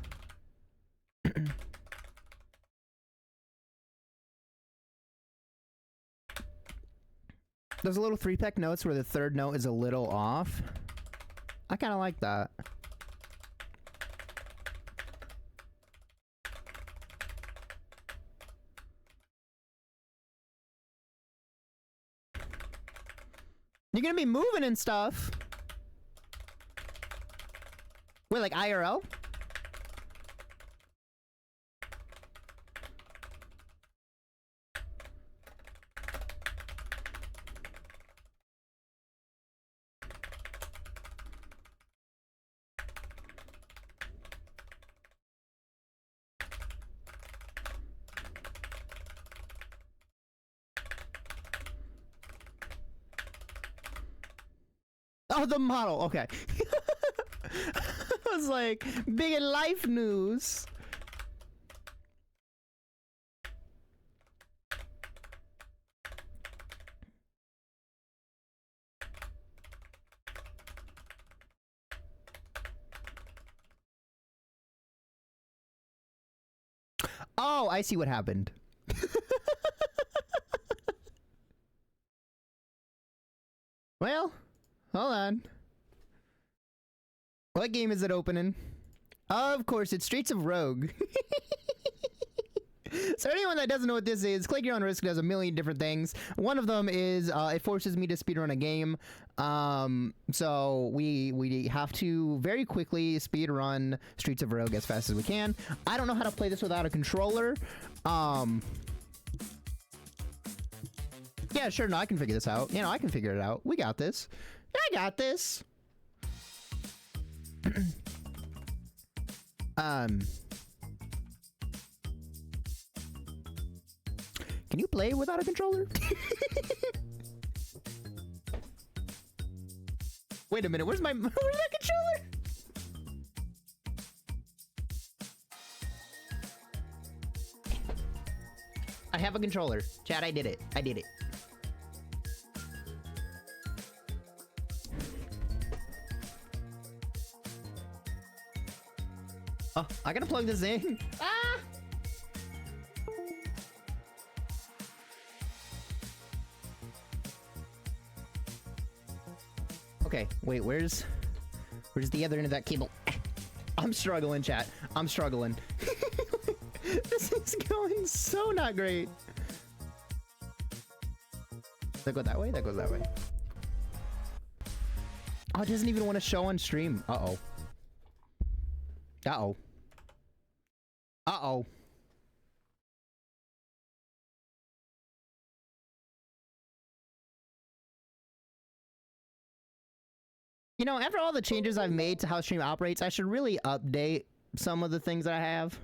Speaker 4: Those little 3-peck notes where the third note is a little off. I kind of like that. You're gonna be moving and stuff. Wait, like IRL? Oh, the model. Okay. I was like, big in life news. Oh, I see what happened. Well, hold on. What game is it opening? Of course, it's Streets of Rogue. So anyone that doesn't know what this is, Click Your Own Risk does a million different things. One of them is it forces me to speedrun a game. So we have to very quickly speedrun Streets of Rogue as fast as we can. I don't know how to play this without a controller. Yeah, sure, no, I can figure this out. You know, I can figure it out. We got this. I got this. Can you play without a controller? Wait a minute, where's my controller? I have a controller. Chat, I did it. I did it. Oh, I gotta plug this in. Ah! Okay, wait, where's the other end of that cable? I'm struggling, chat. I'm struggling. This is going so not great. Does that go that way? That goes that way. Oh, it doesn't even want to show on stream. Uh-oh. Uh-oh. Uh-oh. You know, after all the changes I've made to how stream operates, I should really update some of the things that I have.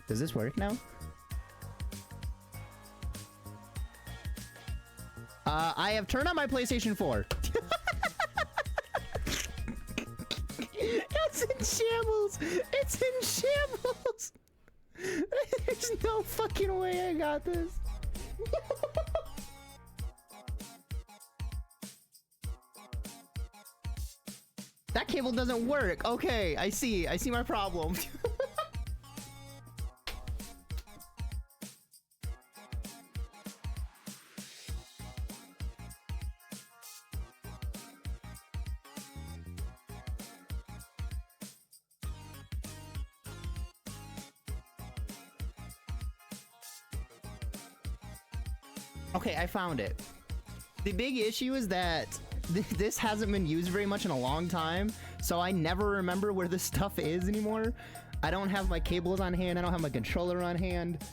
Speaker 4: Does this work now? I have turned on my PlayStation 4. It's in shambles! It's in shambles! There's no fucking way I got this. That cable doesn't work. Okay, I see my problem. Okay, I found it. The big issue is that this hasn't been used very much in a long time, so I never remember where this stuff is anymore. I don't have my cables on hand, I don't have my controller on hand.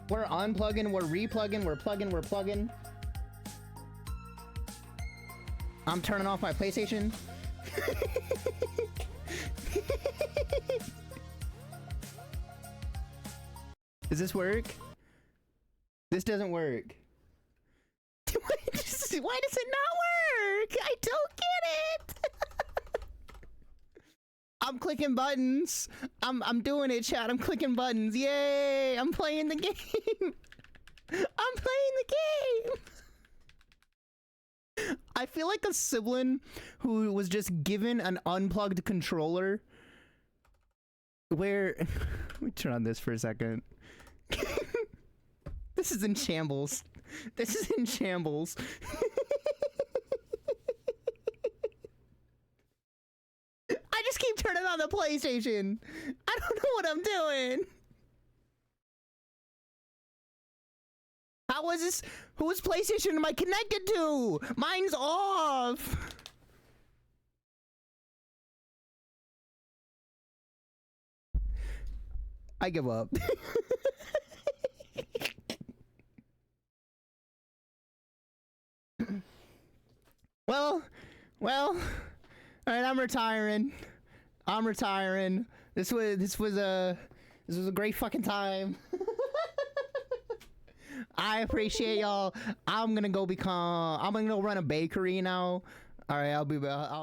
Speaker 4: We're unplugging, we're replugging, we're plugging, we're plugging. I'm turning off my PlayStation. Does this work? This doesn't work. Why does it not work? I don't get it. I'm clicking buttons. I'm doing it, chat. I'm clicking buttons. Yay! I'm playing the game. I'm playing the game. I feel like a sibling who was just given an unplugged controller. Where? Let me turn on this for a second. This is in shambles. This is in shambles. I just keep turning on the PlayStation. I don't know what I'm doing. How is this? Whose PlayStation am I connected to? Mine's off. I give up. Well, all right, I'm retiring. This was This was a great fucking time. I appreciate y'all. I'm gonna go run a bakery now. All right, I'll be back. I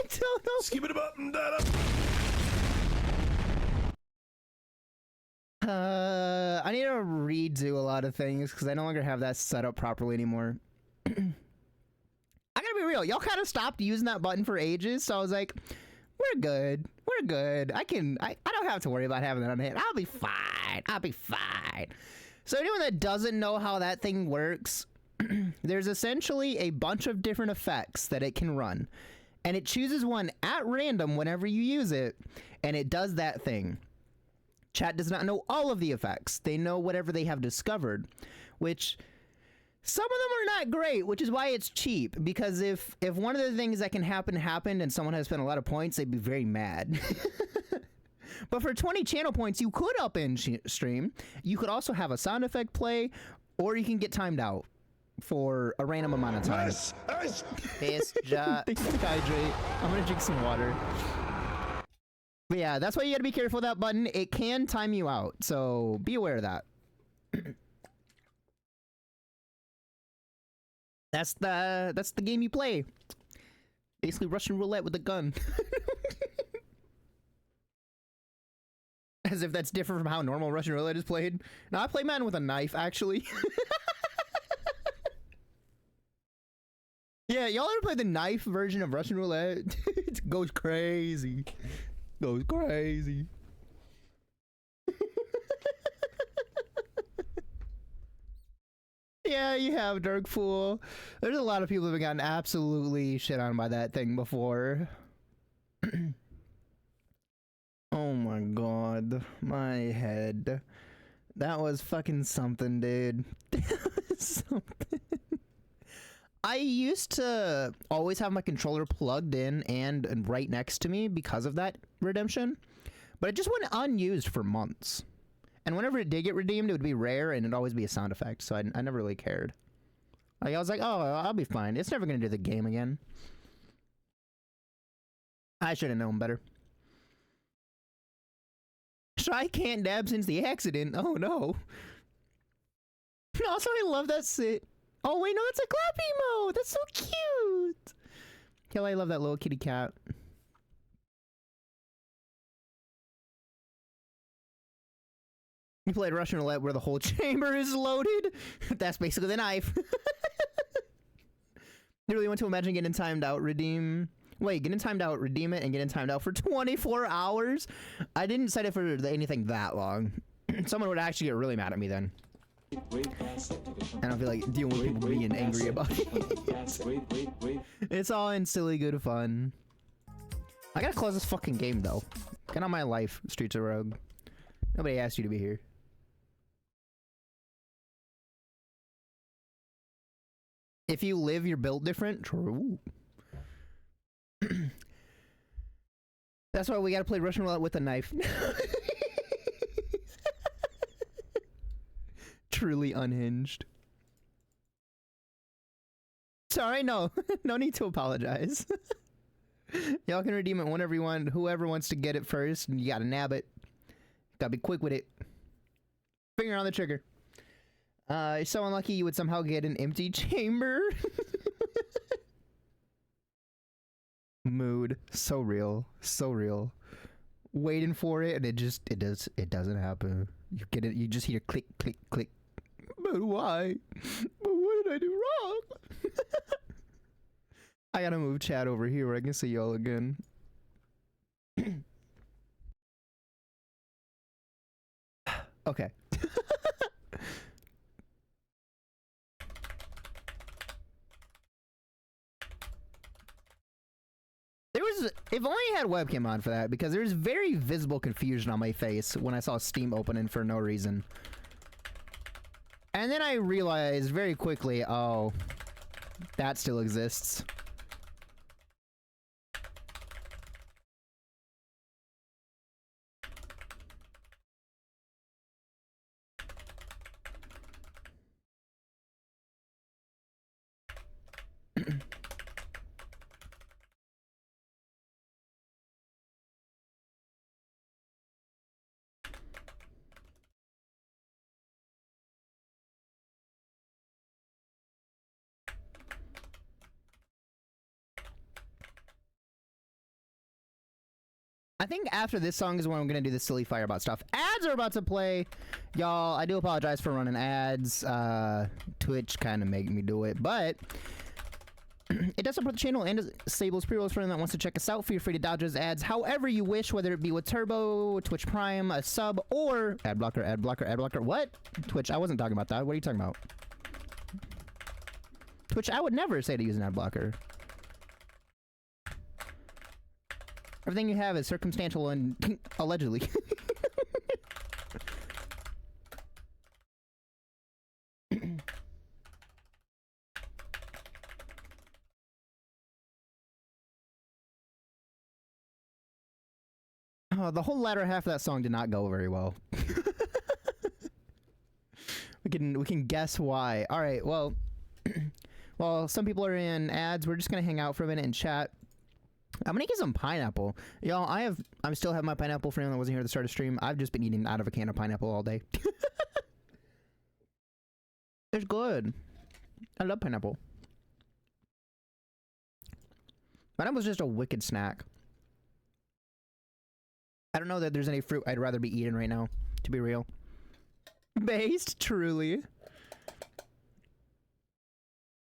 Speaker 4: don't know.
Speaker 1: Skip it up and that up.
Speaker 4: I need to redo a lot of things because I no longer have that set up properly anymore. I gotta be real. Y'all kind of stopped using that button for ages, so I was like, we're good. We're good. I don't have to worry about having that on hit. I'll be fine. I'll be fine. So anyone that doesn't know how that thing works, there's essentially a bunch of different effects that it can run. And it chooses one at random whenever you use it, and it does that thing. Chat does not know all of the effects. They know whatever they have discovered, which some of them are not great, which is why it's cheap. Because if one of the things that can happen happened and someone has spent a lot of points, they'd be very mad. But for 20 channel points, you could up in stream. You could also have a sound effect play, or you can get timed out for a random amount of time. It's just hydrate. I'm gonna drink some water. But yeah, that's why you gotta be careful with that button. It can time you out, so be aware of that. That's the game you play. Basically Russian roulette with a gun. As if that's different from how normal Russian roulette is played. No, I play man with a knife, actually. Yeah, y'all ever play the knife version of Russian roulette? It goes crazy. Goes crazy. Yeah, you have, Dark Fool. There's a lot of people who have gotten absolutely shit on by that thing before. Oh my god. My head. That was fucking something, dude. That was something. I used to always have my controller plugged in and right next to me because of that redemption, but it just went unused for months. And whenever it did get redeemed, it would be rare and it'd always be a sound effect, so I never really cared. Like, I was like, oh, I'll be fine. It's never gonna do the game again. I should have known better. Shy can't dab since the accident. Oh no. Also, I love that sit. Oh wait, no, that's a clap emote. That's so cute. Hell, I love that little kitty cat. You played Russian roulette where the whole chamber is loaded. That's basically the knife. You really want to imagine getting timed out, redeem. Wait, getting timed out, redeem it, and getting timed out for 24 hours? I didn't set it for anything that long. Someone would actually get really mad at me then. I don't feel like dealing with people being angry about it. It's all in silly good fun. I gotta close this fucking game though. Get on my life, Streets of Rogue. Nobody asked you to be here. If you live, you're built different. True. That's why we gotta play Russian roulette with a knife. Truly unhinged. Sorry, no. No need to apologize. Y'all can redeem it whenever you want. Whoever wants to get it first, and you gotta nab it. Gotta be quick with it. Finger on the trigger. You're so unlucky you would somehow get an empty chamber. Mood. So real. So real. Waiting for it, and it doesn't happen. You get it, you just hear click, click, click. But why? But what did I do wrong? I gotta move chat over here where I can see y'all again. Okay. If only I had webcam on for that, because there's very visible confusion on my face when I saw Steam opening for no reason. And then I realized very quickly, oh, that still exists. I think after this song is when I'm gonna do the silly firebot stuff. Ads are about to play. Y'all, I do apologize for running ads. Twitch kind of made me do it, but it does support the channel and disables pre-rolls for anyone that wants to check us out. Feel free to dodge those ads however you wish, whether it be with Turbo, Twitch Prime, a sub, or ad blocker, ad blocker, ad blocker. What? Twitch, I wasn't talking about that. What are you talking about? Twitch, I would never say to use an ad blocker. Everything you have is circumstantial and allegedly. Oh, the whole latter half of that song did not go very well. we can guess why. All right, well, well, some people are in ads. We're just gonna hang out for a minute and chat. I'm gonna get some pineapple, y'all. I still have my pineapple for anyone that wasn't here at the start of stream. I've just been eating out of a can of pineapple all day. It's good. I love pineapple. Pineapple's just a wicked snack. I don't know that there's any fruit I'd rather be eating right now, to be real. Based, truly.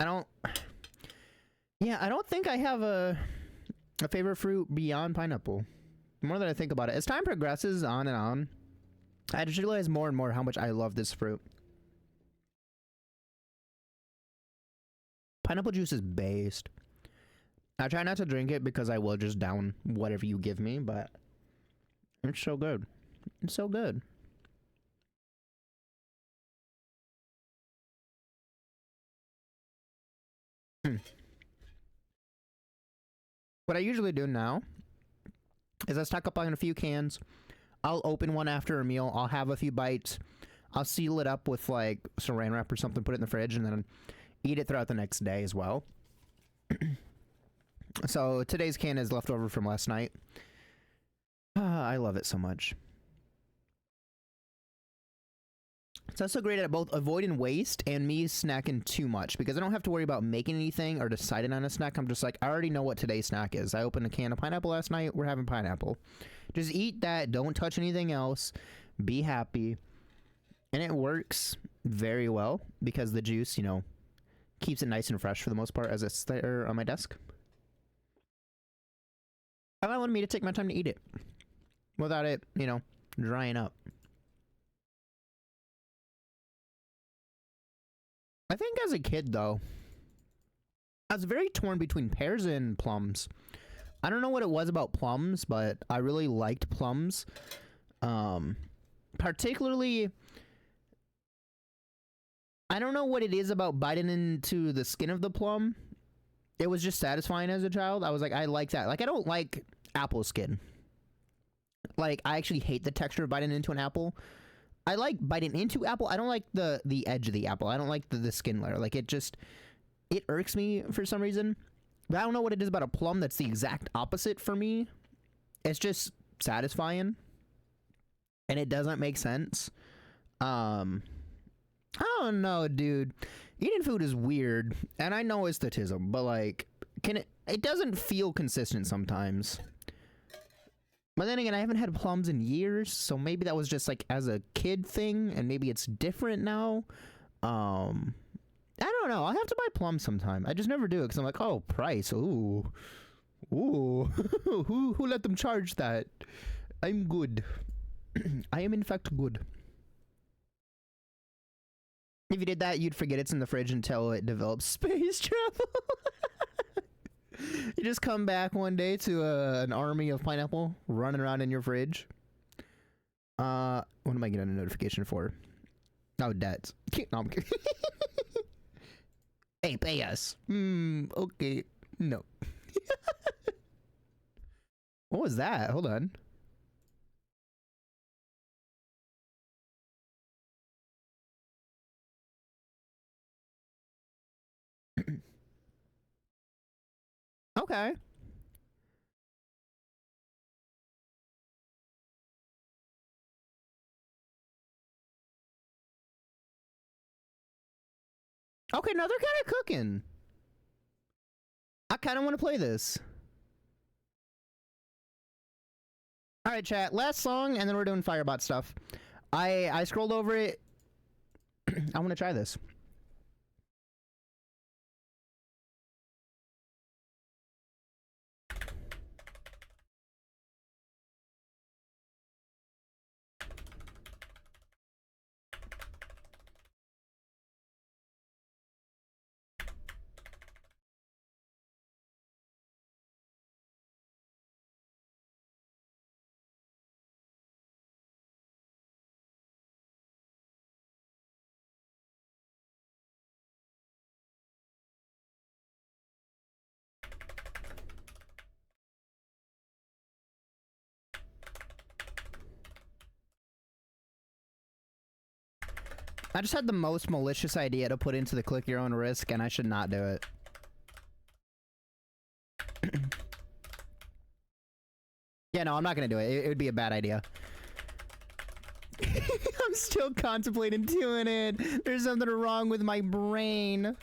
Speaker 4: I don't think I have a favorite fruit beyond pineapple. The more that I think about it, as time progresses on and on, I just realize more and more how much I love this fruit. Pineapple juice is based. I try not to drink it because I will just down whatever you give me, but it's so good. It's so good. What I usually do now is I stock up on a few cans. I'll open one after a meal. I'll have a few bites. I'll seal it up with like saran wrap or something, put it in the fridge, and then eat it throughout the next day as well. So today's can is leftover from last night. I love it so much. It's also great at both avoiding waste and me snacking too much, because I don't have to worry about making anything or deciding on a snack. I'm just like, I already know what today's snack is. I opened a can of pineapple last night. We're having pineapple. Just eat that. Don't touch anything else. Be happy. And it works very well because the juice, you know, keeps it nice and fresh for the most part as it's there on my desk. Allowing me to take my time to eat it without it, you know, drying up. I think as a kid, though, I was very torn between pears and plums. I don't know what it was about plums, but I really liked plums. Particularly, I don't know what it is about biting into the skin of the plum. It was just satisfying as a child. I was like, I like that. Like, I don't like apple skin. Like, I actually hate the texture of biting into an apple. I like biting into apple. I don't like the edge of the apple. I don't like the skin layer. Like, it irks me for some reason. But I don't know what it is about a plum that's the exact opposite for me. It's just satisfying. And it doesn't make sense. I don't know, dude. Eating food is weird. And I know it's statism, but like, it doesn't feel consistent sometimes. But then again, I haven't had plums in years, so maybe that was just like as a kid thing, and maybe it's different now. I don't know. I'll have to buy plums sometime. I just never do it because I'm like, oh, price. Ooh. who let them charge that? I'm good. I am in fact good. If you did that, you'd forget it's in the fridge until it develops space travel. You just come back one day to an army of pineapple running around in your fridge. What am I getting a notification for? Oh, debts. No, I'm kidding. Hey, pay us. Okay. No. What was that? Hold on. Okay. Okay, now they're kind of cooking. I kind of want to play this. All right, chat. Last song, and then we're doing Firebot stuff. I scrolled over it. I want to try this. I just had the most malicious idea to put into the click your own risk, and I should not do it. Yeah, no, I'm not gonna do it. It would be a bad idea. I'm still contemplating doing it. There's something wrong with my brain.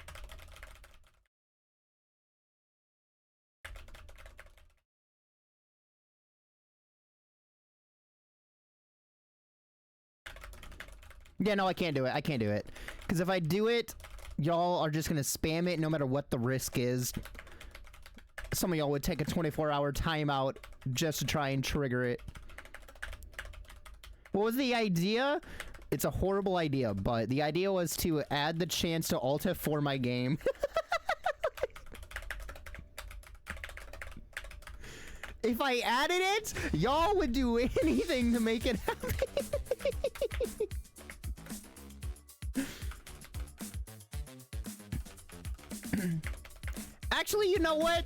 Speaker 4: Yeah, no, I can't do it. I can't do it. Because if I do it, y'all are just gonna spam it no matter what the risk is. Some of y'all would take a 24-hour timeout just to try and trigger it. What was the idea? It's a horrible idea, but the idea was to add the chance to Alt F4 my game. If I added it, y'all would do anything to make it happen. Actually, you know what?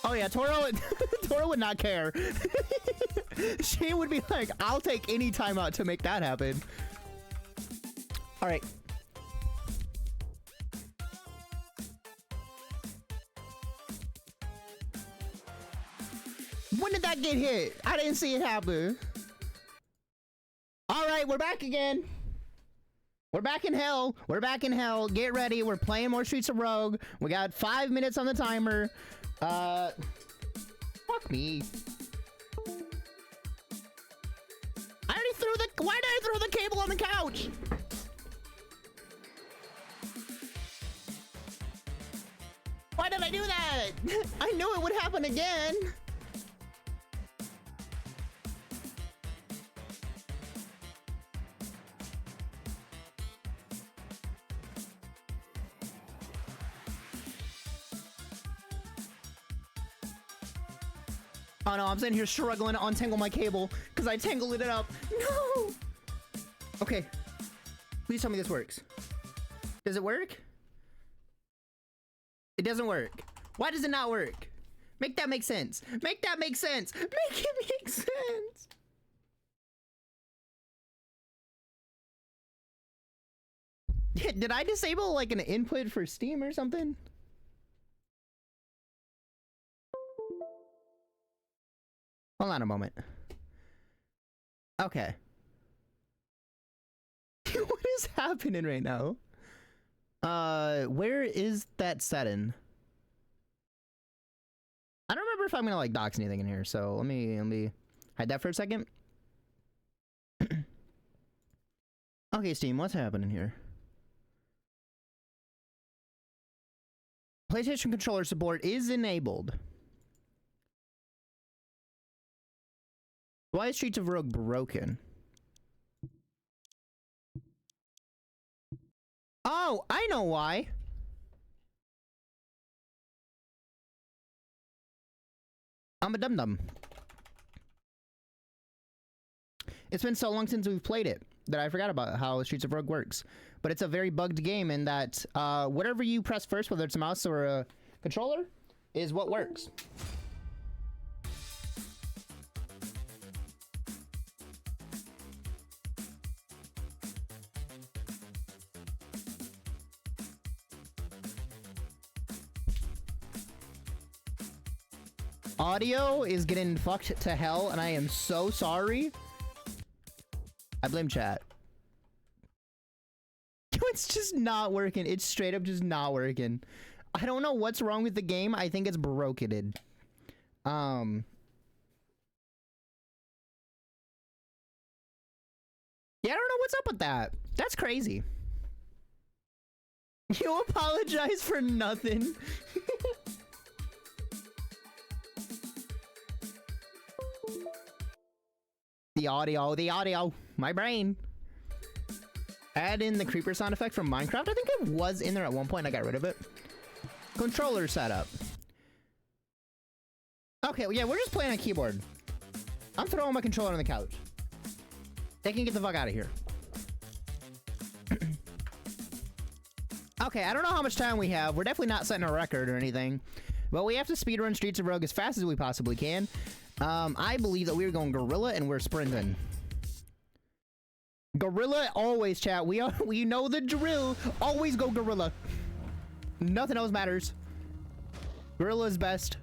Speaker 4: Oh yeah, Toro would not care. She would be like, I'll take any time out to make that happen. All right. When did that get hit? I didn't see it happen. All right, we're back again. We're back in hell. We're back in hell. Get ready. We're playing more Streets of Rogue. We got 5 minutes on the timer. Fuck me. I already threw the. Why did I throw the cable on the couch? Why did I do that? I knew it would happen again. Oh no, I'm sitting here struggling to untangle my cable because I tangled it up. No! Okay. Please tell me this works. Does it work? It doesn't work. Why does it not work? Make that make sense. Make that make sense. Make it make sense. Did I disable like an input for Steam or something? Hold on a moment. Okay. What is happening right now? Where is that setting? I don't remember if I'm gonna like dox anything in here, so let me hide that for a second. Okay, Steam, what's happening here? PlayStation controller support is enabled. Why is Streets of Rogue broken? Oh, I know why. I'm a dum-dum. It's been so long since we've played it that I forgot about how Streets of Rogue works. But it's a very bugged game in that whatever you press first, whether it's a mouse or a controller, is what works. Audio is getting fucked to hell, and I am so sorry. I blame chat. It's just not working. It's straight up just not working. I don't know what's wrong with the game. I think it's broken. Yeah, I don't know what's up with that. That's crazy. You apologize for nothing. The audio, my brain. Add in the creeper sound effect from Minecraft. I think it was in there at one point. I got rid of it. Controller setup. Okay, well, yeah, we're just playing on keyboard. I'm throwing my controller on the couch. They can get the fuck out of here. Okay, I don't know how much time we have. We're definitely not setting a record or anything. But we have to speedrun Streets of Rogue as fast as we possibly can. I believe that we're going gorilla and we're sprinting. Gorilla always, chat. We know the drill. Always go gorilla. Nothing else matters. Gorilla is best.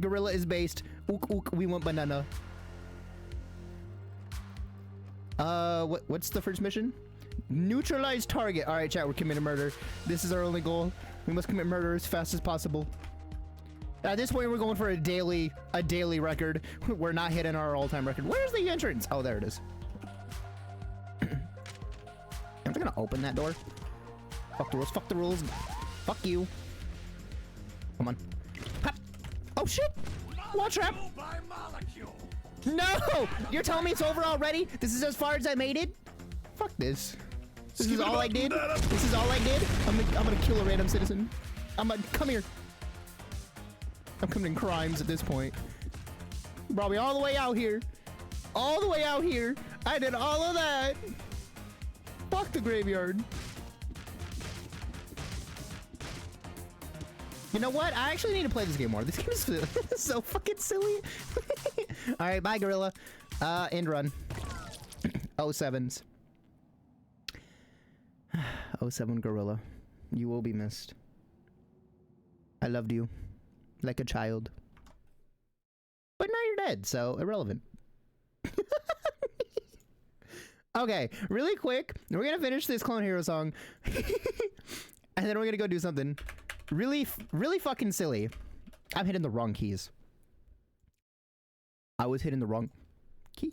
Speaker 4: Gorilla is based. Ook ook, we want banana. What's the first mission? Neutralize target. All right, chat. We're committing murder. This is our only goal. We must commit murder as fast as possible. At this point, we're going for a daily record. We're not hitting our all-time record. Where's the entrance? Oh, there it is. I'm just gonna open that door. Fuck the rules. Fuck the rules. Fuck you. Come on. Hop. Oh shit! Wall trap. No! You're telling me it's over already? This is as far as I made it? Fuck this. This is all I did? This is all I did? I'm gonna kill a random citizen. Come here. I'm committing crimes at this point. Brought me all the way out here. All the way out here. I did all of that. Fuck the graveyard. You know what? I actually need to play this game more. This game is so fucking silly. Alright, bye, gorilla. End run. 07s. 07 gorilla. You will be missed. I loved you. Like a child. But now you're dead, so irrelevant. Okay, really quick, we're gonna finish this Clone Hero song. And then we're gonna go do something really fucking silly. I'm hitting the wrong keys. I was hitting the wrong key.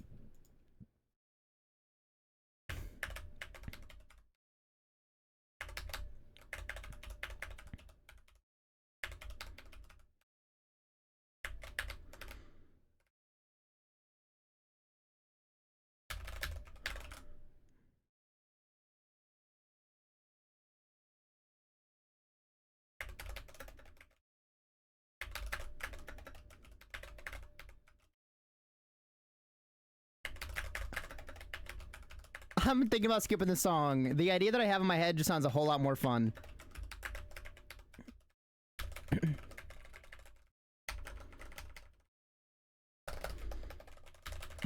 Speaker 4: I'm thinking about skipping the song. The idea that I have in my head just sounds a whole lot more fun.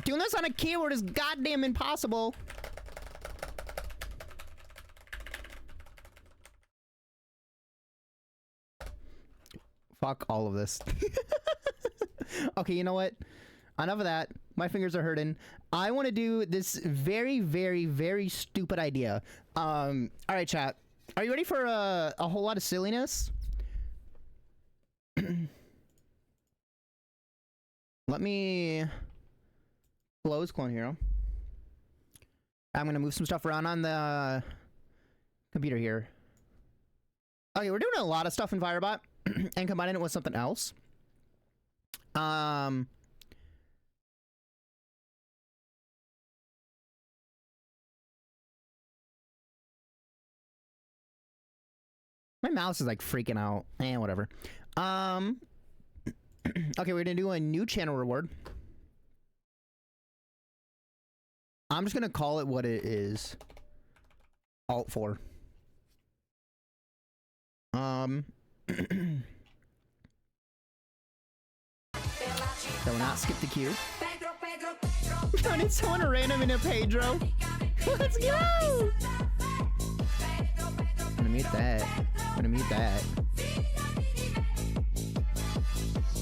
Speaker 4: Doing this on a keyboard is goddamn impossible. Fuck all of this. Okay, you know what? Enough of that. My fingers are hurting. I want to do this very stupid idea. All right, chat. Are you ready for a whole lot of silliness? Let me close Clone Hero. I'm gonna move some stuff around on the computer here. Okay, we're doing a lot of stuff in Firebot and combining it with something else. My mouse is like freaking out. Whatever. Okay, we're gonna do a new channel reward. I'm just gonna call it what it is. Alt 4. That will not skip the queue. I need someone random in a Pedro. Let's go! I'm gonna mute that. I'm gonna mute that.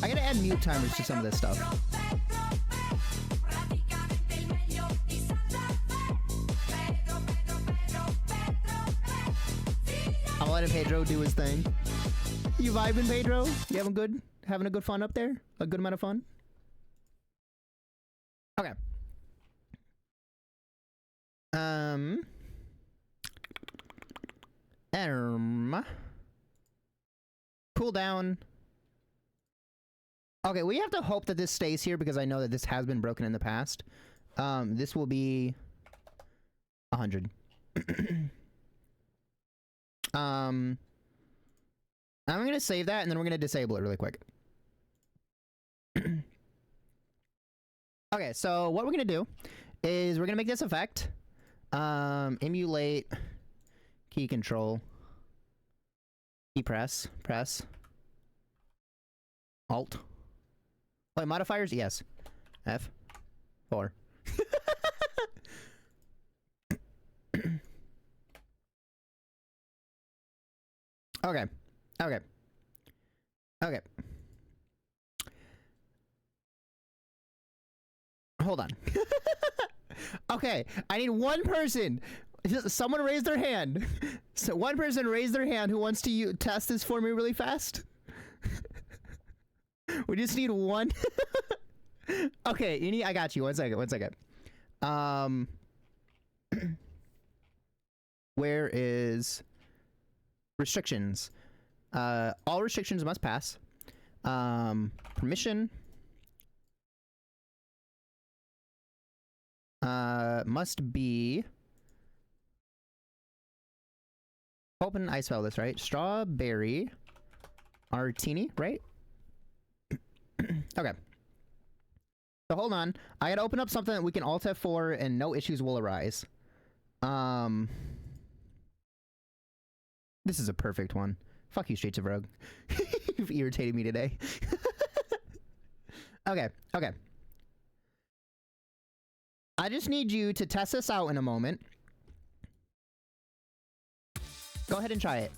Speaker 4: I gotta add mute timers to some of this stuff. I'm letting Pedro do his thing. You vibing, Pedro? You having good? Having a good fun up there? A good amount of fun? Okay. Cool down. Okay, we have to hope that this stays here because I know that this has been broken in the past. This will be 100. I'm gonna save that and then we're gonna disable it really quick. Okay, so what we're gonna do is we're gonna make this effect. Emulate key control. Key press. Alt. Wait, modifiers? Yes. F4. Okay. Hold on. Okay, I need one person. Someone raise their hand. So one person raise their hand who wants to test this for me really fast. We just need one. Okay, I got you. One second. Where is restrictions? All restrictions must pass. Permission. Must be. Open, I spell this right. Strawberry Martini, right? Okay. So hold on. I gotta open up something that we can Alt F4 and no issues will arise. This is a perfect one. Fuck you, Streets of Rogue. You've irritated me today. Okay. I just need you to test this out in a moment. Go ahead and try it.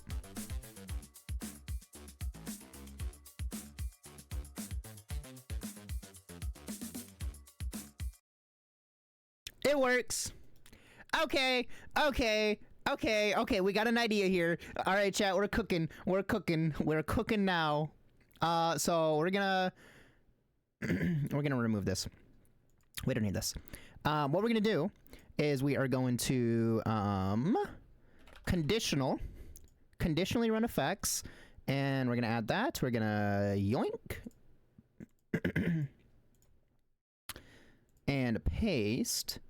Speaker 4: It works. Okay. We got an idea here. All right, chat. We're cooking now. So we're gonna remove this. We don't need this. What we're gonna do is we are going to conditionally run effects, and we're gonna add that. We're gonna yoink and paste,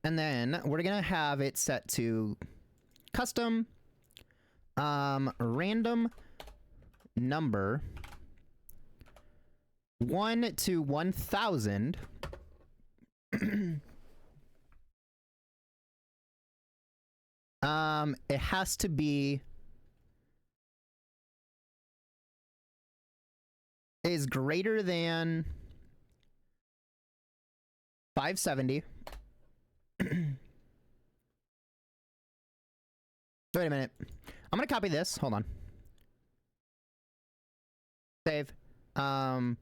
Speaker 4: and then we're gonna have it set to custom random number 1 to 1000. It has to be is greater than 570. Wait a minute. I'm gonna copy this. Hold on. Save. Custom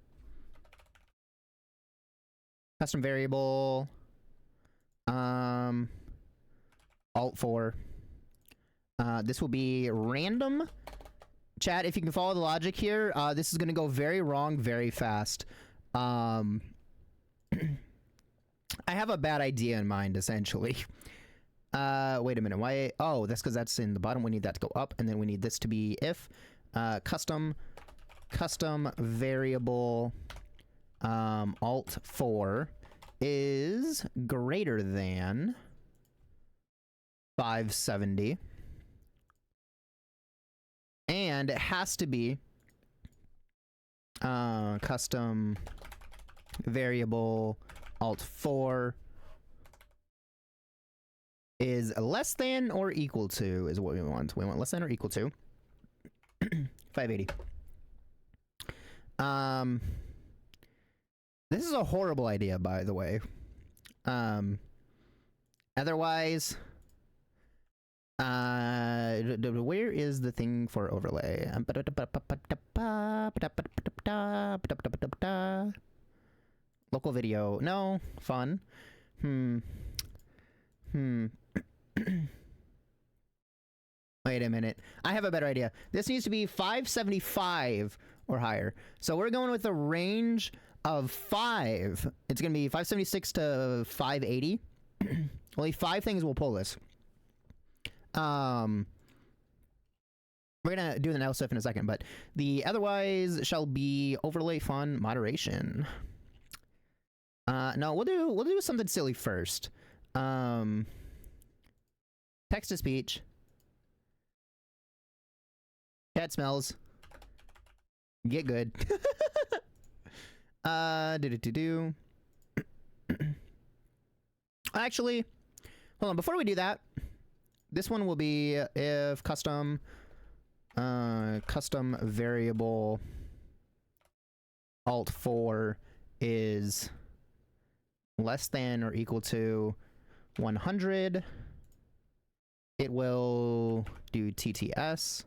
Speaker 4: variable. Alt 4. This will be random. Chat, if you can follow the logic here, this is gonna go very wrong very fast. I have a bad idea in mind, essentially. Wait a minute. Why? Oh, that's because that's in the bottom. We need that to go up, and then we need this to be if custom variable alt 4 is greater than 570, and it has to be custom variable alt 4 is less than or equal to is what we want. We want less than or equal to 580. This is a horrible idea, by the way. Otherwise, where is the thing for overlay? Local video. No. Fun. Wait a minute. I have a better idea. This needs to be 575 or higher. So we're going with a range of 5. It's going to be 576 to 580. Only 5 things will pull this. We're going to do the now stuff in a second, but the otherwise shall be overlay fun moderation. No, we'll do something silly first. Text to speech. Cat smells. Get good. Actually, hold on. Before we do that, this one will be if custom variable alt 4 is less than or equal to 100. It will do TTS.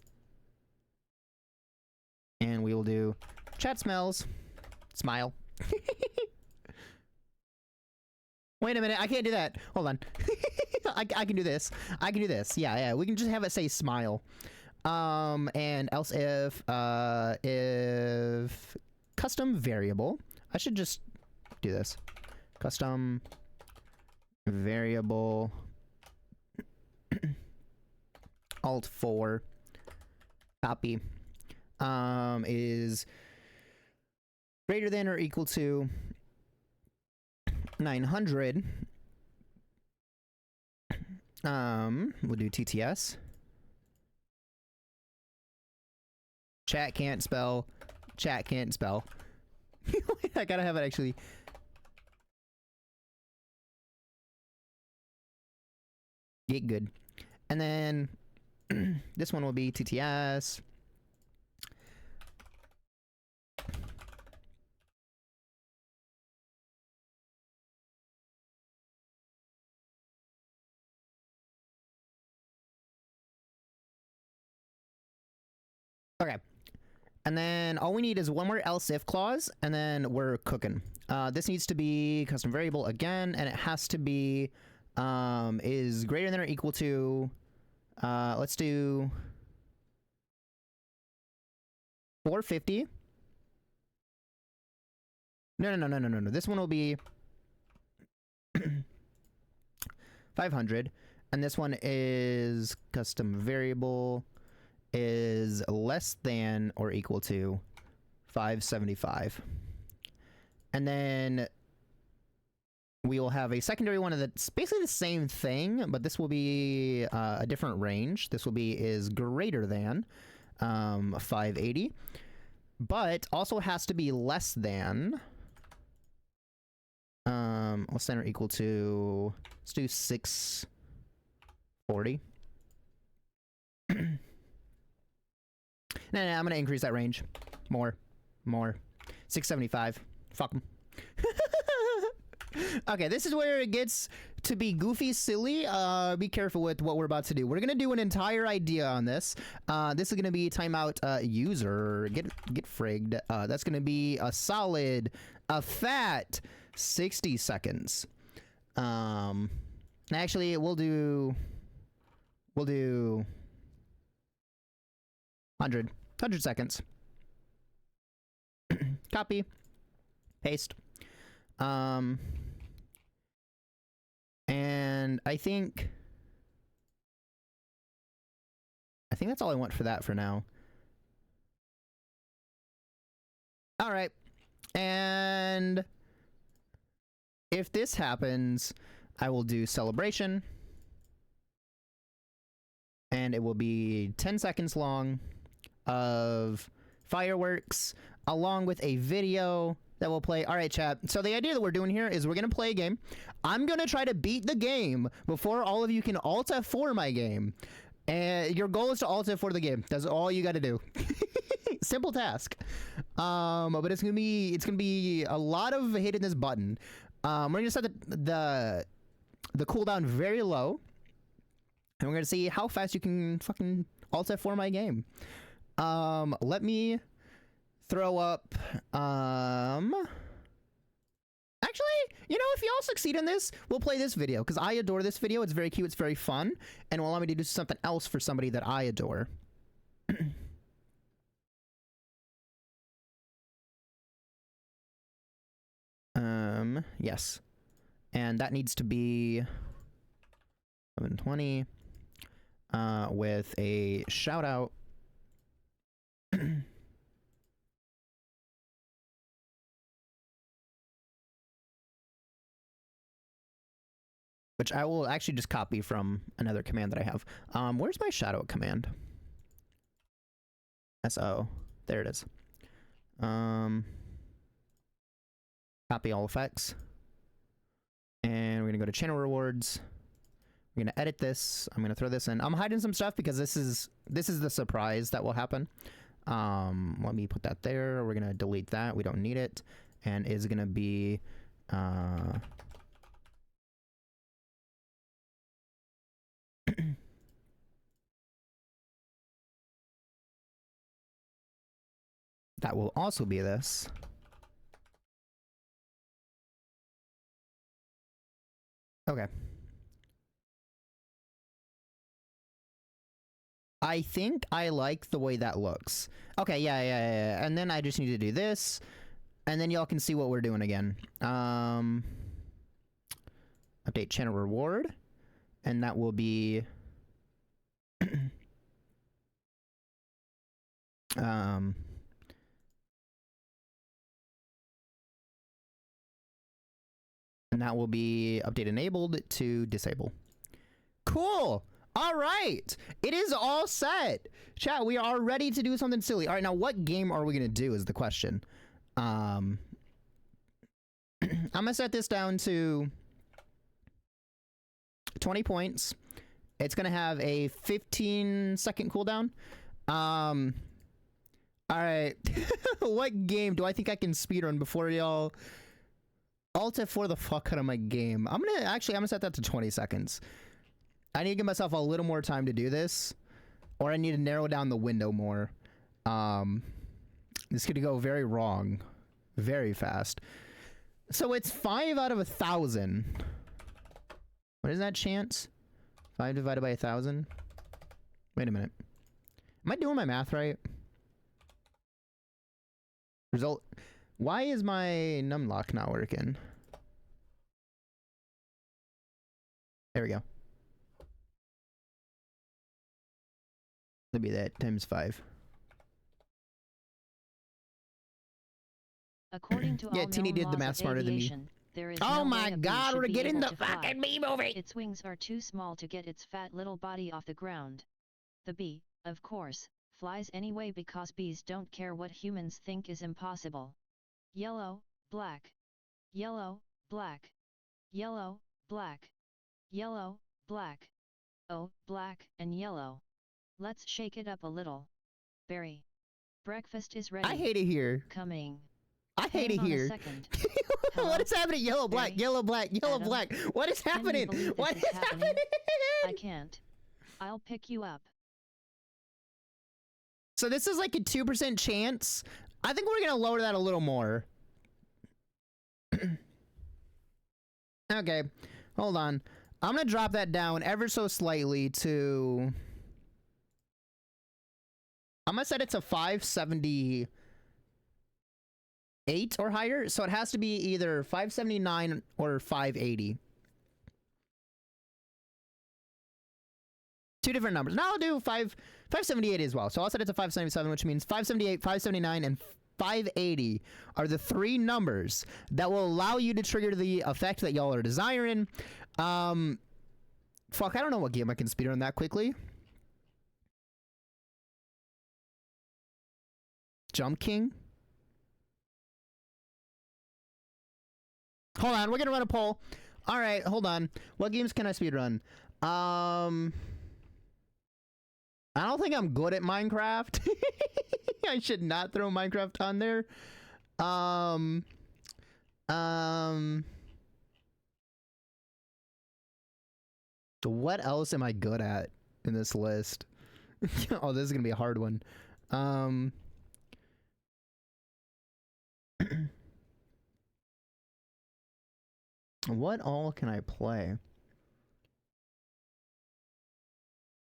Speaker 4: And we will do chat smells. Smile. Wait a minute, I can't do that. Hold on. I can do this. I can do this. Yeah, we can just have it say smile. And else if custom variable, I should just do this. Custom variable alt 4 copy is greater than or equal to 900. We'll do TTS. Chat can't spell. Chat can't spell. I gotta have it actually. Get good. And then this one will be TTS. Okay. And then all we need is one more else if clause, and then we're cooking. This needs to be custom variable again, and it has to be is greater than or equal to let's do 450. No. This one will be 500, and this one is custom variable is less than or equal to 575. And then we will have a secondary one that's basically the same thing, but this will be a different range. This will be is greater than 580, but also has to be less than less than or equal to, let's do 640. No, I'm gonna increase that range. More. 675. Fuck them. Okay, this is where it gets to be goofy, silly. Be careful with what we're about to do. We're gonna do an entire idea on this. This is gonna be timeout user. Get frigged. That's gonna be a solid, a fat 60 seconds. Actually, we'll do 100 seconds. Copy, paste. And I think that's all I want for that for now. All right. And if this happens, I will do celebration. And it will be 10 seconds long of fireworks along with a video that will play. All right, chat. So the idea that we're doing here is we're going to play a game. I'm going to try to beat the game before all of you can Alt F4 my game. And your goal is to Alt F4 the game. That's all you got to do. Simple task. But it's going to be a lot of hitting this button. We're going to set the cooldown very low. And we're going to see how fast you can fucking Alt F4 my game. Let me throw up, actually, you know, if y'all succeed in this, we'll play this video, because I adore this video. It's very cute, it's very fun, and will allow me to do something else for somebody that I adore. Yes. And that needs to be 720, with a shout out. Which I will actually just copy from another command that I have. Where's my shout out command? SO. There it is. Copy all effects. And we're gonna go to channel rewards. We're gonna edit this. I'm gonna throw this in. I'm hiding some stuff because this is the surprise that will happen. Let me put that there. We're gonna delete that. We don't need it. And is gonna be that will also be this. Okay. I think I like the way that looks. Okay, yeah. And then I just need to do this. And then y'all can see what we're doing again. Update channel reward. And that will be... and that will be update enabled to disable. Cool! All right, it is all set. Chat, we are ready to do something silly. All right, now what game are we gonna do is the question. I'm gonna set this down to 20 points. It's gonna have a 15-second cooldown. All right, what game do I think I can speedrun before y'all Alt F4 the fuck out of my game? I'm gonna set that to 20 seconds. I need to give myself a little more time to do this, or I need to narrow down the window more. This could go very wrong, very fast. So it's 5 out of 1,000. What is that chance? 5 divided by 1,000? Wait a minute. Am I doing my math right? Result. Why is my numlock not working? There we go. That'd be that times 5.
Speaker 2: According to
Speaker 4: Yeah,
Speaker 2: all
Speaker 4: Teeny
Speaker 2: known
Speaker 4: did the
Speaker 2: laws
Speaker 4: math
Speaker 2: of
Speaker 4: smarter than me.
Speaker 2: aviation, there is
Speaker 4: Oh
Speaker 2: no
Speaker 4: my
Speaker 2: way a bee
Speaker 4: god,
Speaker 2: should
Speaker 4: we're
Speaker 2: be
Speaker 4: getting
Speaker 2: able
Speaker 4: the
Speaker 2: to fly.
Speaker 4: fucking bee movie!
Speaker 2: Its wings are too small to get its fat little body off the ground. The bee, of course, flies anyway because bees don't care what humans think is impossible. Yellow, black. Yellow, black. Yellow, black. Yellow, black. Oh, black and yellow. Let's shake it up a little. Berry. Breakfast is ready.
Speaker 4: I hate it here.
Speaker 2: Coming.
Speaker 4: I hate it here. What is happening? Yellow, black, yellow, black, yellow,
Speaker 2: Adam,
Speaker 4: black. What is happening? What is happening?
Speaker 2: I can't. I'll pick you up.
Speaker 4: So this is like a 2% chance. I think we're gonna lower that a little more. Okay, hold on. I'm gonna drop that down ever so slightly to... I'm gonna set it to 578 or higher, so it has to be either 579 or 580. Two different numbers. Now I'll do 578 as well. So I'll set it to 577, which means 578, 579, and 580 are the 3 numbers that will allow you to trigger the effect that y'all are desiring. Fuck, I don't know what game I can speedrun that quickly. Jump King? Hold on, we're gonna run a poll. Alright, hold on. What games can I speedrun? I don't think I'm good at Minecraft. I should not throw Minecraft on there. What else am I good at in this list? Oh, this is gonna be a hard one. What all can I play?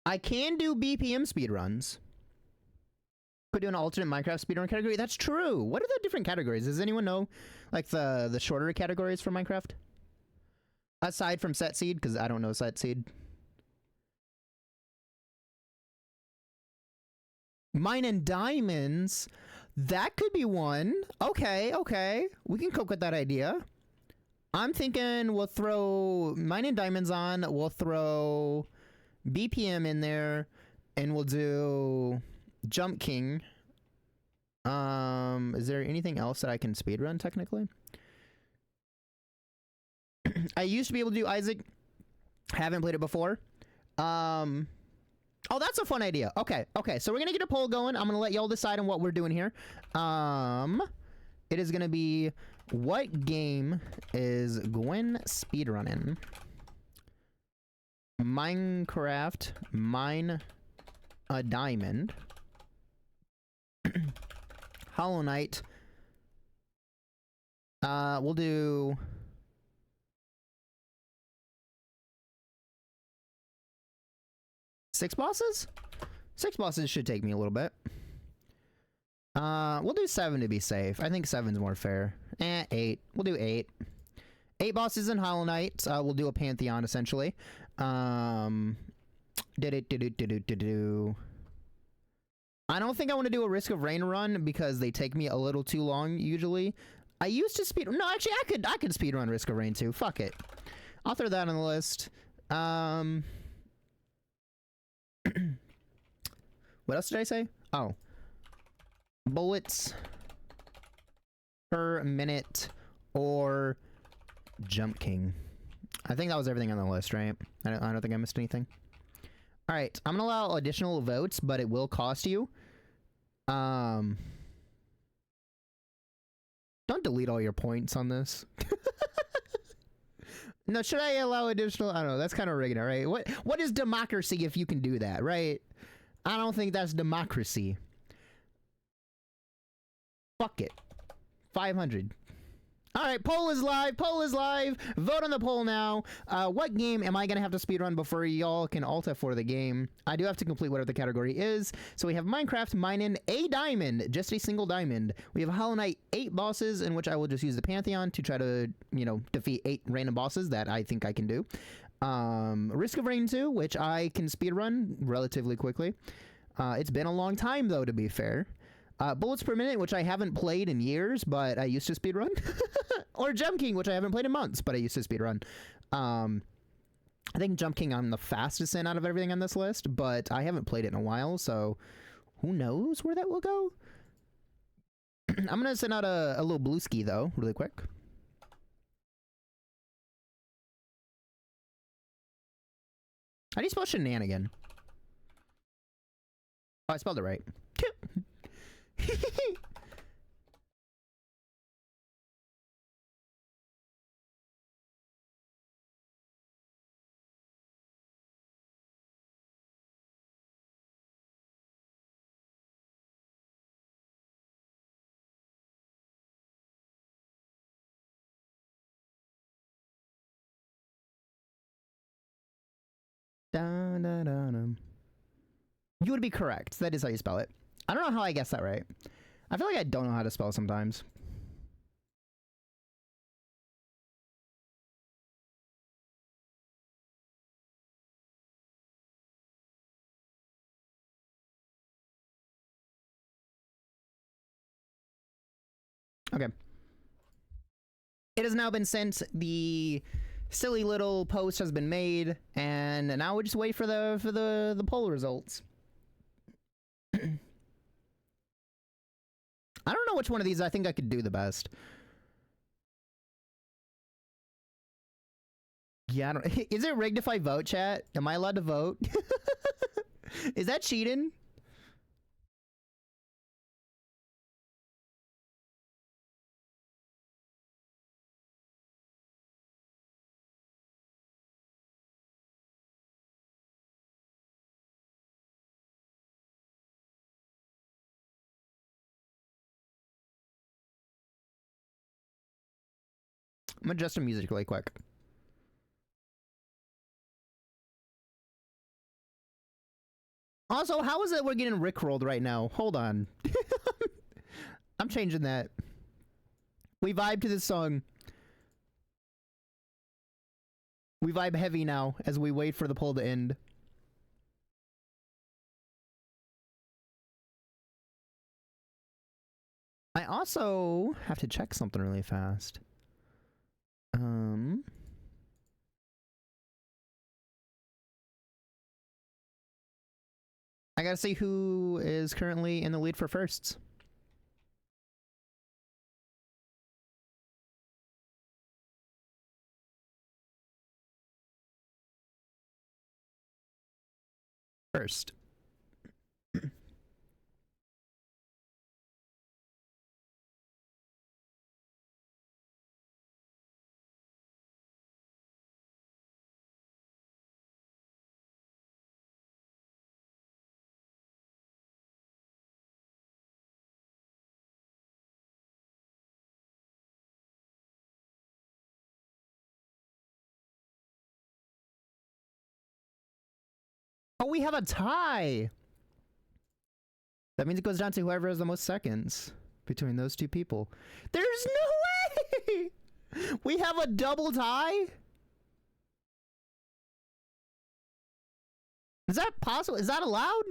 Speaker 4: I can do BPM speedruns. Could do an alternate Minecraft speedrun category. That's true. What are the different categories? Does anyone know, like the shorter categories for Minecraft? Aside from set seed, because I don't know set seed. Mine and diamonds. That could be one. Okay, okay. We can cope with that idea. I'm thinking we'll throw mine and diamonds on. We'll throw BPM in there, and we'll do Jump King. Is there anything else that I can speedrun technically? I used to be able to do Isaac. Haven't played it before. Oh, that's a fun idea. Okay, okay. So we're gonna get a poll going. I'm gonna let y'all decide on what we're doing here. It is gonna be, what game is Gwen speedrunning? Minecraft, mine a diamond, Hollow Knight. We'll do six bosses? Six bosses should take me a little bit. We'll do 7 to be safe. I think 7's more fair. 8. We'll do 8. 8 bosses in Hollow Knight. We'll do a Pantheon, essentially. I don't think I want to do a Risk of Rain run because they take me a little too long, usually. I used to speed... No, actually, I could speedrun Risk of Rain, too. Fuck it. I'll throw that on the list. What else did I say? Oh. Bullets per minute or Jump King. I think that was everything on the list, right? I don't think I missed anything. All right, I'm gonna allow additional votes, but it will cost you. Don't delete all your points on this. No, should I allow additional? I don't know. That's kind of rigging it, right? What is democracy if you can do that, right? I don't think that's democracy. Fuck it. 500. All right, poll is live. Poll is live. Vote on the poll now. What game am I going to have to speedrun before y'all can alta for the game? I do have to complete whatever the category is. So we have Minecraft, mining a diamond, just a single diamond. We have Hollow Knight, 8 bosses, in which I will just use the Pantheon to try to, you know, defeat 8 random bosses that I think I can do. Risk of Rain 2, which I can speedrun relatively quickly. It's been a long time, though, to be fair. Bullets per minute, which I haven't played in years, but I used to speedrun. Or Jump King, which I haven't played in months, but I used to speedrun. I think Jump King I'm the fastest in out of everything on this list, but I haven't played it in a while, so who knows where that will go? I'm going to send out a little blue ski, though, really quick. How do you spell shenanigan? Oh, I spelled it right. You would be correct. That is how you spell it. I don't know how I guessed that right. I feel like I don't know how to spell sometimes. Okay. It has now been sent. The silly little post has been made, and now we just wait for the poll results. I don't know which one of these I think I could do the best. Yeah, I don't, is it rigged if I vote, chat? Am I allowed to vote? Is that cheating? I'm gonna adjust the music really quick. Also, how is it we're getting rickrolled right now? Hold on. I'm changing that. We vibe to this song. We vibe heavy now as we wait for the poll to end. I also have to check something really fast. I gotta see who is currently in the lead for firsts. First. Oh, we have a tie! That means it goes down to whoever has the most seconds between those two people. There's no way! We have a double tie? Is that possible? Is that allowed?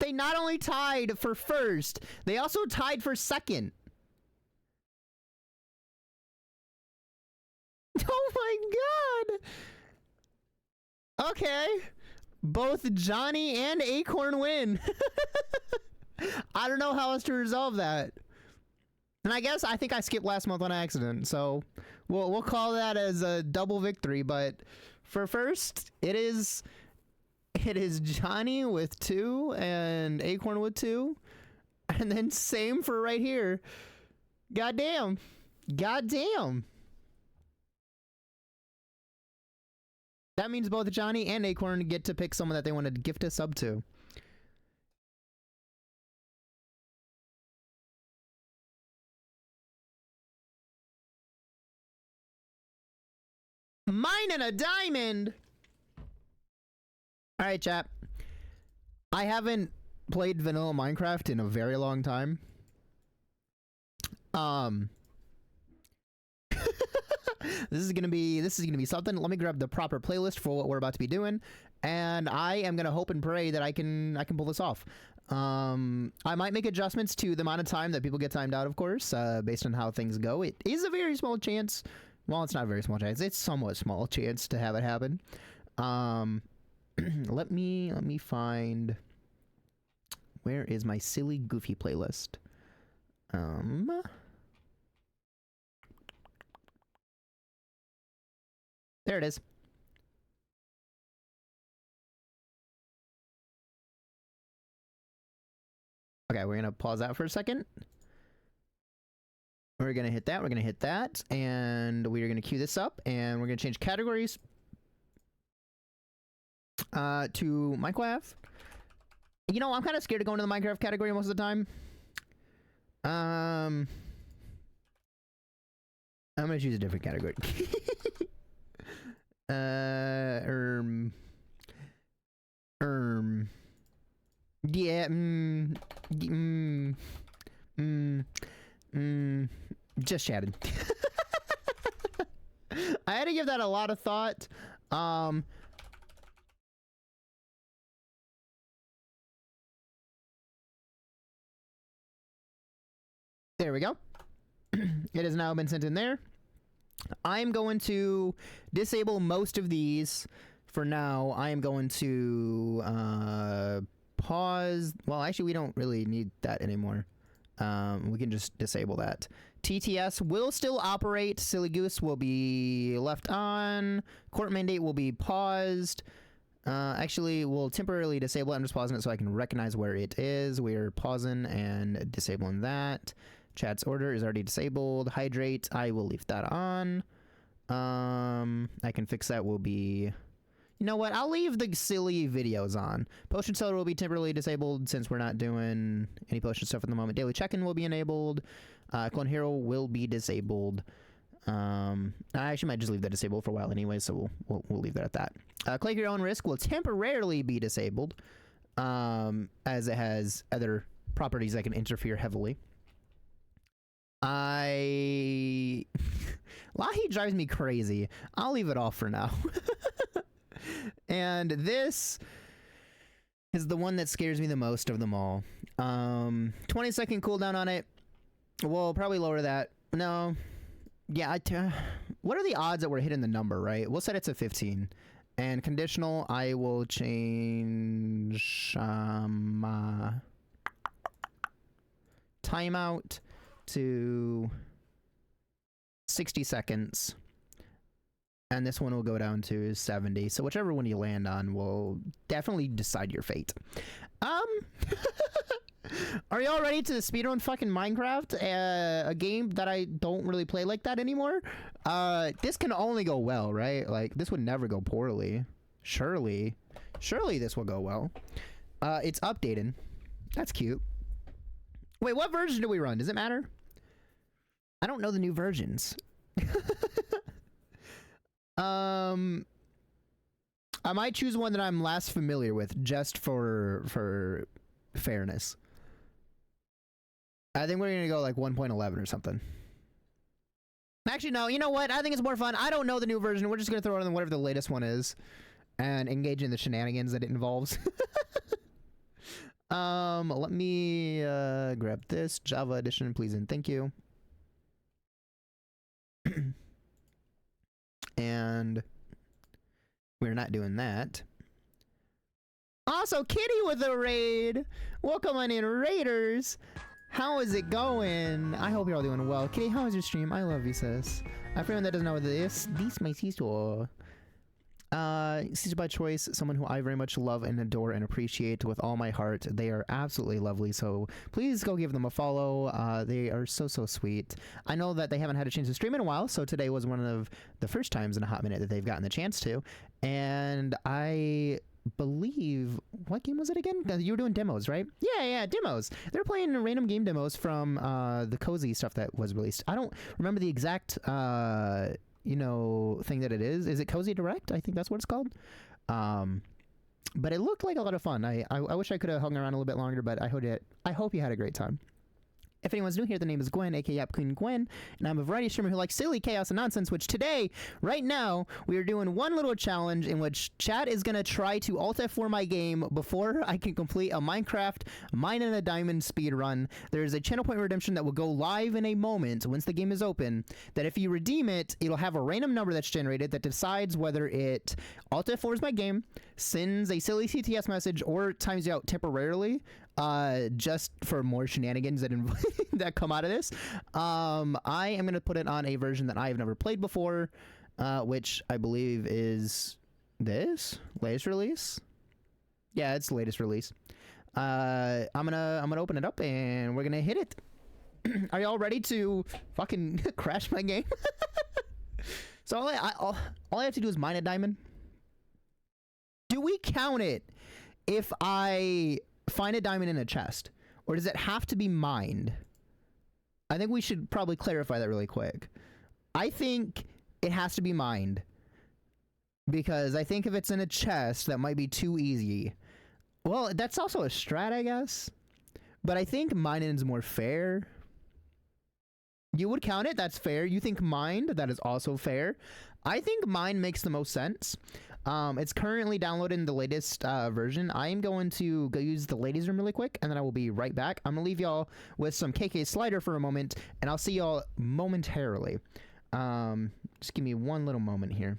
Speaker 4: They not only tied for first, they also tied for second. Oh my god! Okay. Both Johnny and Acorn win. I don't know how else to resolve that. And I think I skipped last month on accident, so we'll call that as a double victory, but for first, it is Johnny with 2 and Acorn with 2. And then same for right here. Goddamn. Goddamn. That means both Johnny and Acorn get to pick someone that they want to gift a sub to. Mine and a diamond! Alright, chat. I haven't played vanilla Minecraft in a very long time. This is gonna be something. Let me grab the proper playlist for what we're about to be doing, and I am gonna hope and pray that I can pull this off. I might make adjustments to the amount of time that people get timed out, of course, based on how things go. It is a very small chance. Well, it's not a very small chance. It's somewhat small chance to have it happen. Let me find. Where is my silly goofy playlist? There it is. Okay, we're gonna pause that for a second. We're gonna hit that, we're gonna hit that, and we're gonna queue this up, and we're gonna change categories to Minecraft. You know, I'm kind of scared to go into the Minecraft category most of the time. I'm gonna choose a different category. Yeah, just chatting. I had to give that a lot of thought. There we go. It has now been sent in there. I'm going to disable most of these for now. I am going to pause. Well, actually, we don't really need that anymore. We can just disable that. TTS will still operate. Silly Goose will be left on. Court Mandate will be paused. Actually, we'll temporarily disable it. I'm just pausing it so I can recognize where it is. We're pausing and disabling that. Chat's order is already disabled. Hydrate, I will leave that on. I can fix that. Will be... You know what? I'll leave the silly videos on. Potion Seller will be temporarily disabled since we're not doing any potion stuff at the moment. Daily check-in will be enabled. Clone Hero will be disabled. I actually might just leave that disabled for a while anyway, so we'll leave that at that. Click your own risk will temporarily be disabled, as it has other properties that can interfere heavily. Lahi drives me crazy. I'll leave it off for now. And this is the one that scares me the most of them all. 20-second cooldown on it. We'll probably lower that. No. Yeah, what are the odds that we're hitting the number, right? We'll set it to 15. And conditional, I will change timeout to 60 seconds. And this one will go down to 70. So whichever one you land on will definitely decide your fate. Are y'all ready to speedrun fucking Minecraft? A game that I don't really play like that anymore? This can only go well, right? Like, this would never go poorly. Surely this will go well. It's updated. That's cute. Wait, what version do we run? Does it matter? I don't know the new versions. I might choose one that I'm less familiar with, just for fairness. I think we're gonna go like 1.11 or something. Actually, no, you know what? I think it's more fun. I don't know the new version. We're just gonna throw it on whatever the latest one is and engage in the shenanigans that it involves. Let me grab this Java edition, please and thank you. And we're not doing that. Also, Kitty with a raid. Welcome on in, Raiders. How is it going? I hope you're all doing well. Kitty, how was your stream? I love you, sis. For anyone that doesn't know what this my sister. Sister by choice, someone who I very much love and adore and appreciate with all my heart. They are absolutely lovely, so please go give them a follow. They are so sweet. I know that they haven't had a chance to stream in a while, so today was one of the first times in a hot minute that they've gotten the chance to. And I believe, what game was it again? You were doing demos, right? Yeah, demos. They're playing random game demos from the Cozy stuff that was released. I don't remember the exact you know, thing that it is. Is it Cozy Direct? I think that's what it's called. But it looked like a lot of fun. I wish I could have hung around a little bit longer, but I hope you had a great time. If anyone's new here, the name is Gwen, aka Yap Queen Gwen, and I'm a variety streamer who likes silly chaos and nonsense, which today, right now, we are doing one little challenge in which chat is going to try to alt F4 my game before I can complete a Minecraft Mine and a Diamond speed run. There's a channel point redemption that will go live in a moment once the game is open, that if you redeem it, it'll have a random number that's generated that decides whether it alt F4s my game, sends a silly CTS message, or times you out temporarily, just for more shenanigans that that come out of this. I am going to put it on a version that I have never played before, which I believe is this latest release. Yeah, it's the latest release. I'm gonna open it up and we're gonna hit it. Are y'all ready to fucking crash my game? So all I have to do is mine a diamond. Do we count it if I find a diamond in a chest, or does it have to be mined? I think we should probably clarify that really quick. I think it has to be mined, because I think if it's in a chest, that might be too easy. Well, that's also a strat, I guess, but I think mining is more fair. You would count it, that's fair. You think mined, that is also fair. I think mine makes the most sense. It's currently downloading the latest version. I am going to go use the ladies room really quick, and then I will be right back. I'm gonna leave y'all with some KK Slider for a moment, and I'll see y'all momentarily. Just give me one little moment here.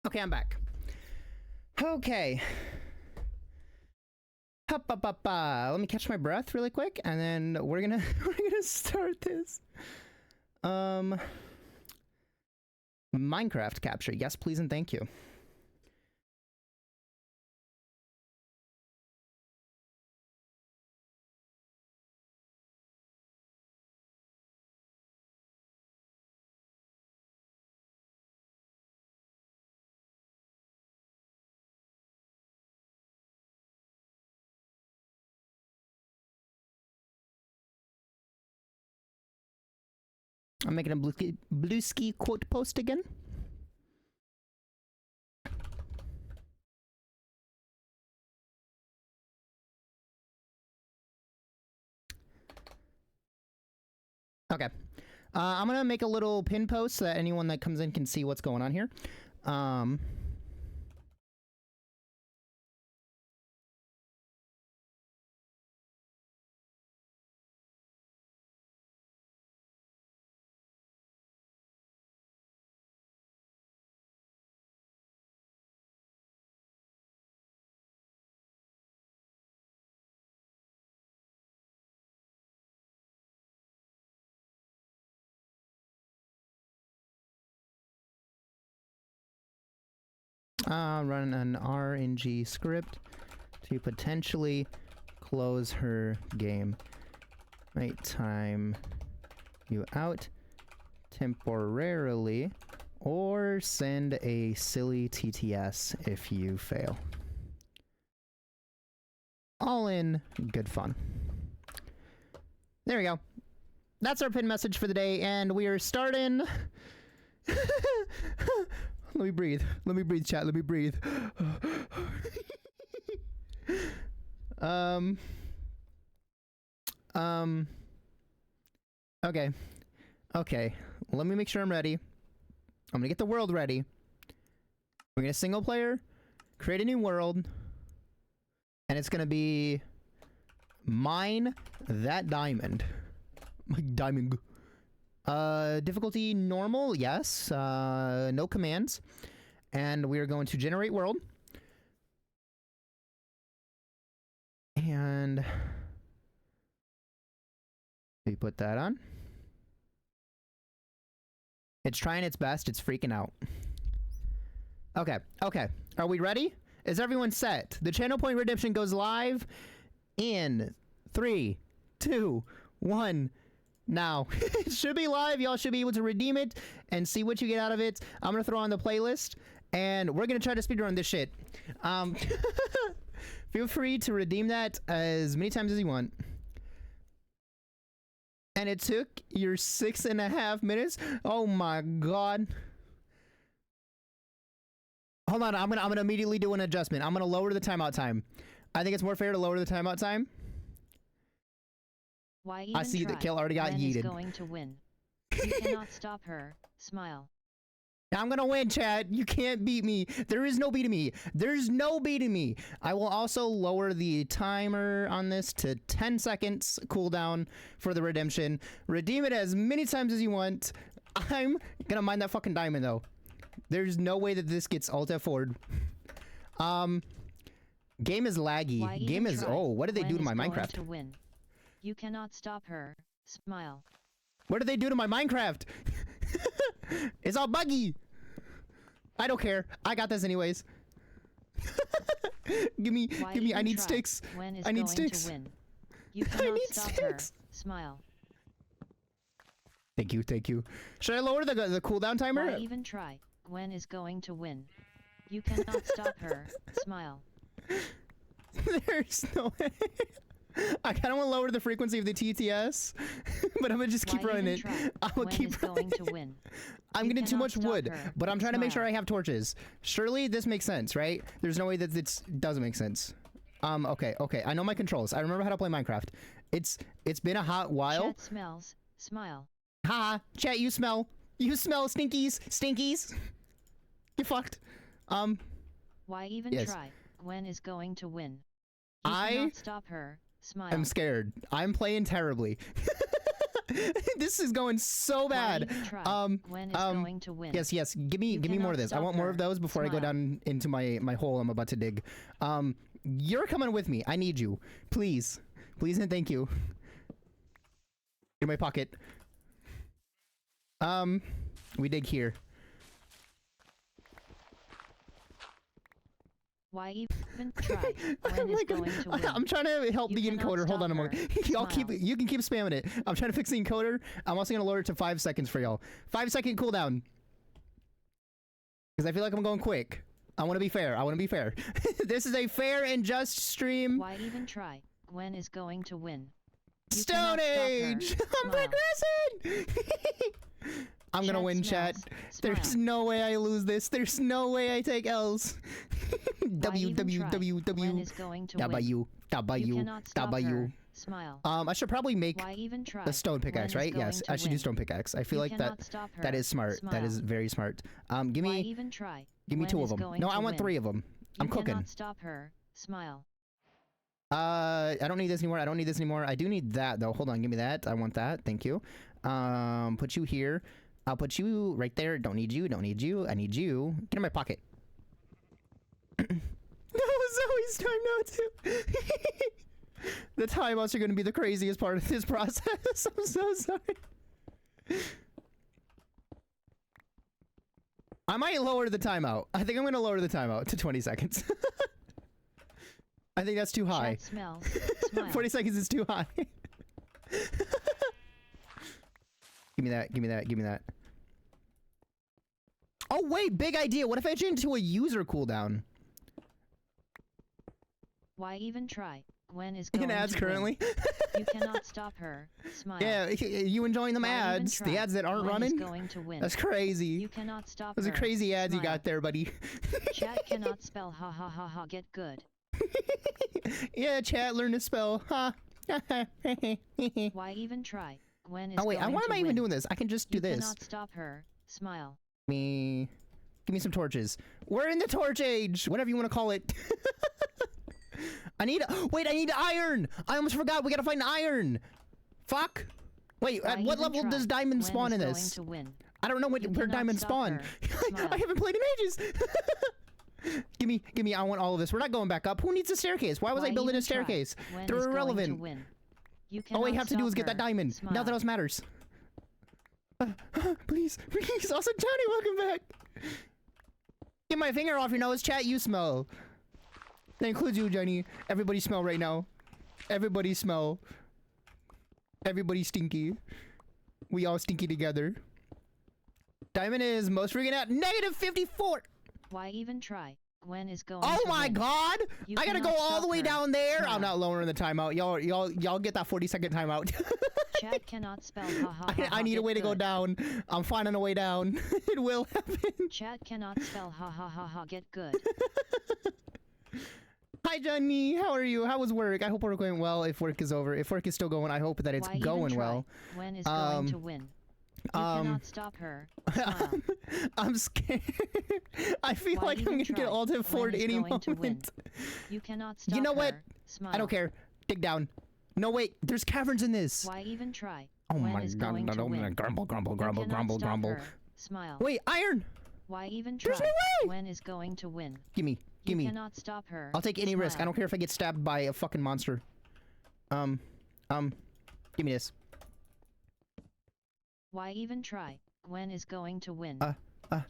Speaker 4: Okay, I'm back. Okay. Let me catch my breath really quick, and then we're gonna start this. Minecraft capture. Yes, please and thank you. I'm making a blue ski quote post again. Okay. I'm gonna make a little pin post so that anyone that comes in can see what's going on here. Run an RNG script to potentially close her game. Might time you out temporarily, or send a silly TTS if you fail. All in good fun. There we go. That's our pin message for the day, and we are starting. Let me breathe. Let me breathe, chat. Let me breathe. Okay. Okay. Let me make sure I'm ready. I'm gonna get the world ready. We're gonna single player, create a new world, and it's gonna be mine that diamond. Diamond. Difficulty normal, yes. No commands. And we are going to generate world. And we put that on. It's trying its best. It's freaking out. Okay. Okay. Are we ready? Is everyone set? The channel point redemption goes live in 3, 2, 1. Now, it should be live. Y'all should be able to redeem it and see what you get out of it. I'm gonna throw on the playlist, and we're gonna try to speedrun this shit. Feel free to redeem that as many times as you want. And it took your 6.5 minutes. Oh my god. Hold on, I'm gonna immediately do an adjustment. I'm gonna lower the timeout time. I think it's more fair to lower the timeout time.
Speaker 2: Why even
Speaker 4: I see
Speaker 2: try?
Speaker 4: that Kill already got
Speaker 2: Gwen is
Speaker 4: yeeted.
Speaker 2: going to win. You cannot stop her. Smile.
Speaker 4: I'm gonna win, Chad. You can't beat me. There is no beating me. There's no beating me. I will also lower the timer on this to 10 seconds cooldown for the redemption. Redeem it as many times as you want. I'm gonna mine that fucking diamond, though. There's no way that this gets alt F4'd. Game is laggy. Game is... Oh, what did they do to my Minecraft?
Speaker 2: To win. You cannot stop her. Smile.
Speaker 4: What did they do to my Minecraft? It's all buggy. I don't care. I got this anyways. give me. I need sticks. I need sticks.
Speaker 2: To win. You cannot stop her. Smile.
Speaker 4: Thank you. Thank you. Should I lower the cooldown timer?
Speaker 2: Why even try? Gwen is going to win. You cannot stop her. Smile.
Speaker 4: There's no way. I kind of want to lower the frequency of the TTS, but I'm gonna just keep running it. I'm gonna keep running it. I'm getting too much wood, but I'm trying to make sure I have torches. Surely this makes sense, right? There's no way that this doesn't make sense. Okay. I know my controls. I remember how to play Minecraft. It's been a hot while.
Speaker 2: Chat smells. Smile.
Speaker 4: Ha! Chat, you smell. You smell stinkies. Get fucked.
Speaker 2: Why even try? Gwen is going to win. You cannot stop her. Smile.
Speaker 4: I'm scared. I'm playing terribly. This is going so bad.
Speaker 2: Gwen is going to win.
Speaker 4: Yes, yes. Give me more of this. I want more of those before I go down into my hole I'm about to dig. You're coming with me. I need you. Please. Please and thank you. In my pocket. We dig here.
Speaker 2: Why even try? Gwen is going to win.
Speaker 4: I'm trying to help the encoder. Hold on a moment. Y'all you can keep spamming it. I'm trying to fix the encoder. I'm also gonna lower it to 5 seconds for y'all. 5-second cooldown. Because I feel like I'm going quick. I want to be fair. I want to be fair. This is a fair and just stream.
Speaker 2: Why even try? Gwen is going to win.
Speaker 4: Stone Age! I'm progressing! I'm gonna win, chat. There's no way I lose this. There's no way I take L's. W.
Speaker 2: Smile.
Speaker 4: I should probably make a stone pickaxe, right? Yes, I should do stone pickaxe. I feel like that is smart. That is very smart. Give me 2 of them. No, I want 3 of them. I'm cooking.
Speaker 2: Stop her. Smile.
Speaker 4: I don't need this anymore. I don't need this anymore. I do need that though. Hold on, give me that. I want that. Thank you. Put you here. I'll put you right there. Don't need you. Don't need you. I need you. Get in my pocket. No, Zoe's time now too. The timeouts are going to be the craziest part of this process. I'm so sorry. I might lower the timeout. I think I'm going to lower the timeout to 20 seconds. I think that's too high. 40 seconds is too high. Give me that. Give me that. Give me that. Oh wait, big idea. What if I change into a user cooldown?
Speaker 2: Why even try? Gwen is going
Speaker 4: in ads
Speaker 2: to
Speaker 4: currently.
Speaker 2: You cannot stop her. Smile.
Speaker 4: Yeah, you enjoying them ads? The ads that aren't running?
Speaker 2: Going to win.
Speaker 4: That's crazy.
Speaker 2: You cannot stop
Speaker 4: Those are crazy ads you got there, buddy.
Speaker 2: Chat cannot spell ha ha ha ha. Get good.
Speaker 4: Yeah, chat, learn to spell. Ha.
Speaker 2: Why even try? Gwen is
Speaker 4: oh wait, why am I even doing this? I can just do this.
Speaker 2: You cannot stop her. Smile.
Speaker 4: Give me some torches. We're in the torch age, whatever you want to call it. I need iron. I almost forgot. We gotta find iron. Fuck. Wait, at what level does diamond spawn in this? I don't know where diamonds spawn. I haven't played in ages. Give me. I want all of this. We're not going back up. Who needs a staircase? Why was I building a staircase? They're irrelevant. All we have to do is get that diamond. Smile. Nothing else matters. Please. Also, Johnny, welcome back. Get my finger off your nose, chat. You smell. That includes you, Johnny. Everybody smell right now. Everybody smell. Everybody stinky. We all stinky together. Diamond is most freaking out. -54.
Speaker 2: Why even try? Gwen is going.
Speaker 4: Oh my god! I gotta go all the way down there. I'm not lowering the timeout. Y'all get that 40-second timeout.
Speaker 2: Chat cannot spell ha ha ha.
Speaker 4: I need a way to go down. I'm finding a way down. It will happen.
Speaker 2: Chat cannot spell ha ha ha ha. Get good.
Speaker 4: Hi Johnny, how are you? How was work? I hope we're going well. If work is over, if work is still going, I hope that it's going well.
Speaker 2: Gwen is going to win. You cannot stop her.
Speaker 4: I'm scared. I feel like I'm gonna get ulted for any moment.
Speaker 2: You cannot stop her.
Speaker 4: You know what? I don't care. Dig down. No wait, there's caverns in this.
Speaker 2: Why even try?
Speaker 4: Oh my god, grumble.
Speaker 2: Smile.
Speaker 4: Wait, iron!
Speaker 2: Why even try?
Speaker 4: There's no way!
Speaker 2: Gwen is going to win.
Speaker 4: Gimme.
Speaker 2: You cannot stop her.
Speaker 4: I'll take any risk. I don't care if I get stabbed by a fucking monster. Give me this.
Speaker 2: Why even try? Gwen is going to win.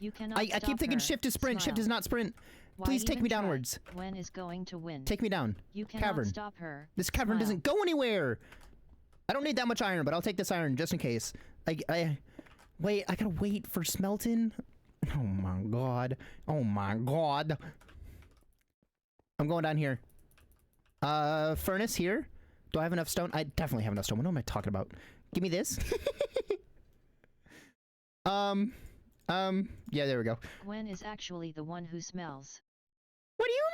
Speaker 2: You cannot
Speaker 4: I keep thinking shift is sprint. Shift is not sprint. Please take me downwards.
Speaker 2: Gwen is going to win.
Speaker 4: Take me down.
Speaker 2: You cannot stop her.
Speaker 4: This cavern doesn't go anywhere. I don't need that much iron, but I'll take this iron just in case. Wait, I gotta wait for smelting. Oh my god. Oh my god. I'm going down here. Furnace here. Do I have enough stone? I definitely have enough stone. What am I talking about? Give me this. Yeah, there we go.
Speaker 2: Gwen is actually the one who smells.
Speaker 4: What do you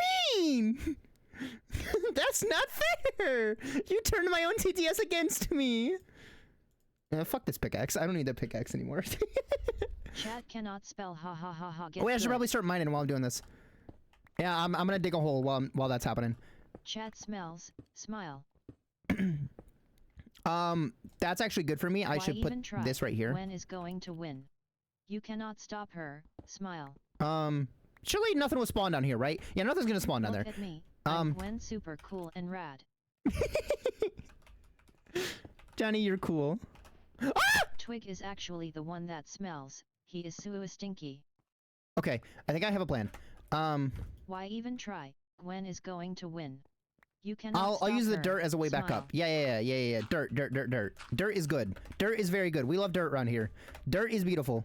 Speaker 4: mean? That's not fair! You turned my own TTS against me! Fuck this pickaxe. I don't need that pickaxe anymore.
Speaker 2: Chat cannot spell ha ha ha ha.
Speaker 4: Wait, I should probably start mining while I'm doing this. Yeah, I'm gonna dig a hole while that's happening.
Speaker 2: Chat smells. Smile.
Speaker 4: That's actually good for me. I
Speaker 2: Why
Speaker 4: should put
Speaker 2: even try?
Speaker 4: this right here.
Speaker 2: Gwen is going to win. You cannot stop her. Smile.
Speaker 4: Surely nothing will spawn down here, right? Yeah, nothing's gonna spawn down
Speaker 2: Look
Speaker 4: there.
Speaker 2: at me. I'm Gwen, super cool and rad.
Speaker 4: Johnny, you're cool. Ah!
Speaker 2: Twig is actually the one that smells. He is so stinky.
Speaker 4: Okay, I think I have a plan.
Speaker 2: Why even try? Gwen is going to win. You cannot
Speaker 4: I'll use the
Speaker 2: her.
Speaker 4: dirt as a way back
Speaker 2: Smile.
Speaker 4: up. Yeah. Dirt. Dirt is good. Dirt is very good. We love dirt around here. Dirt is beautiful.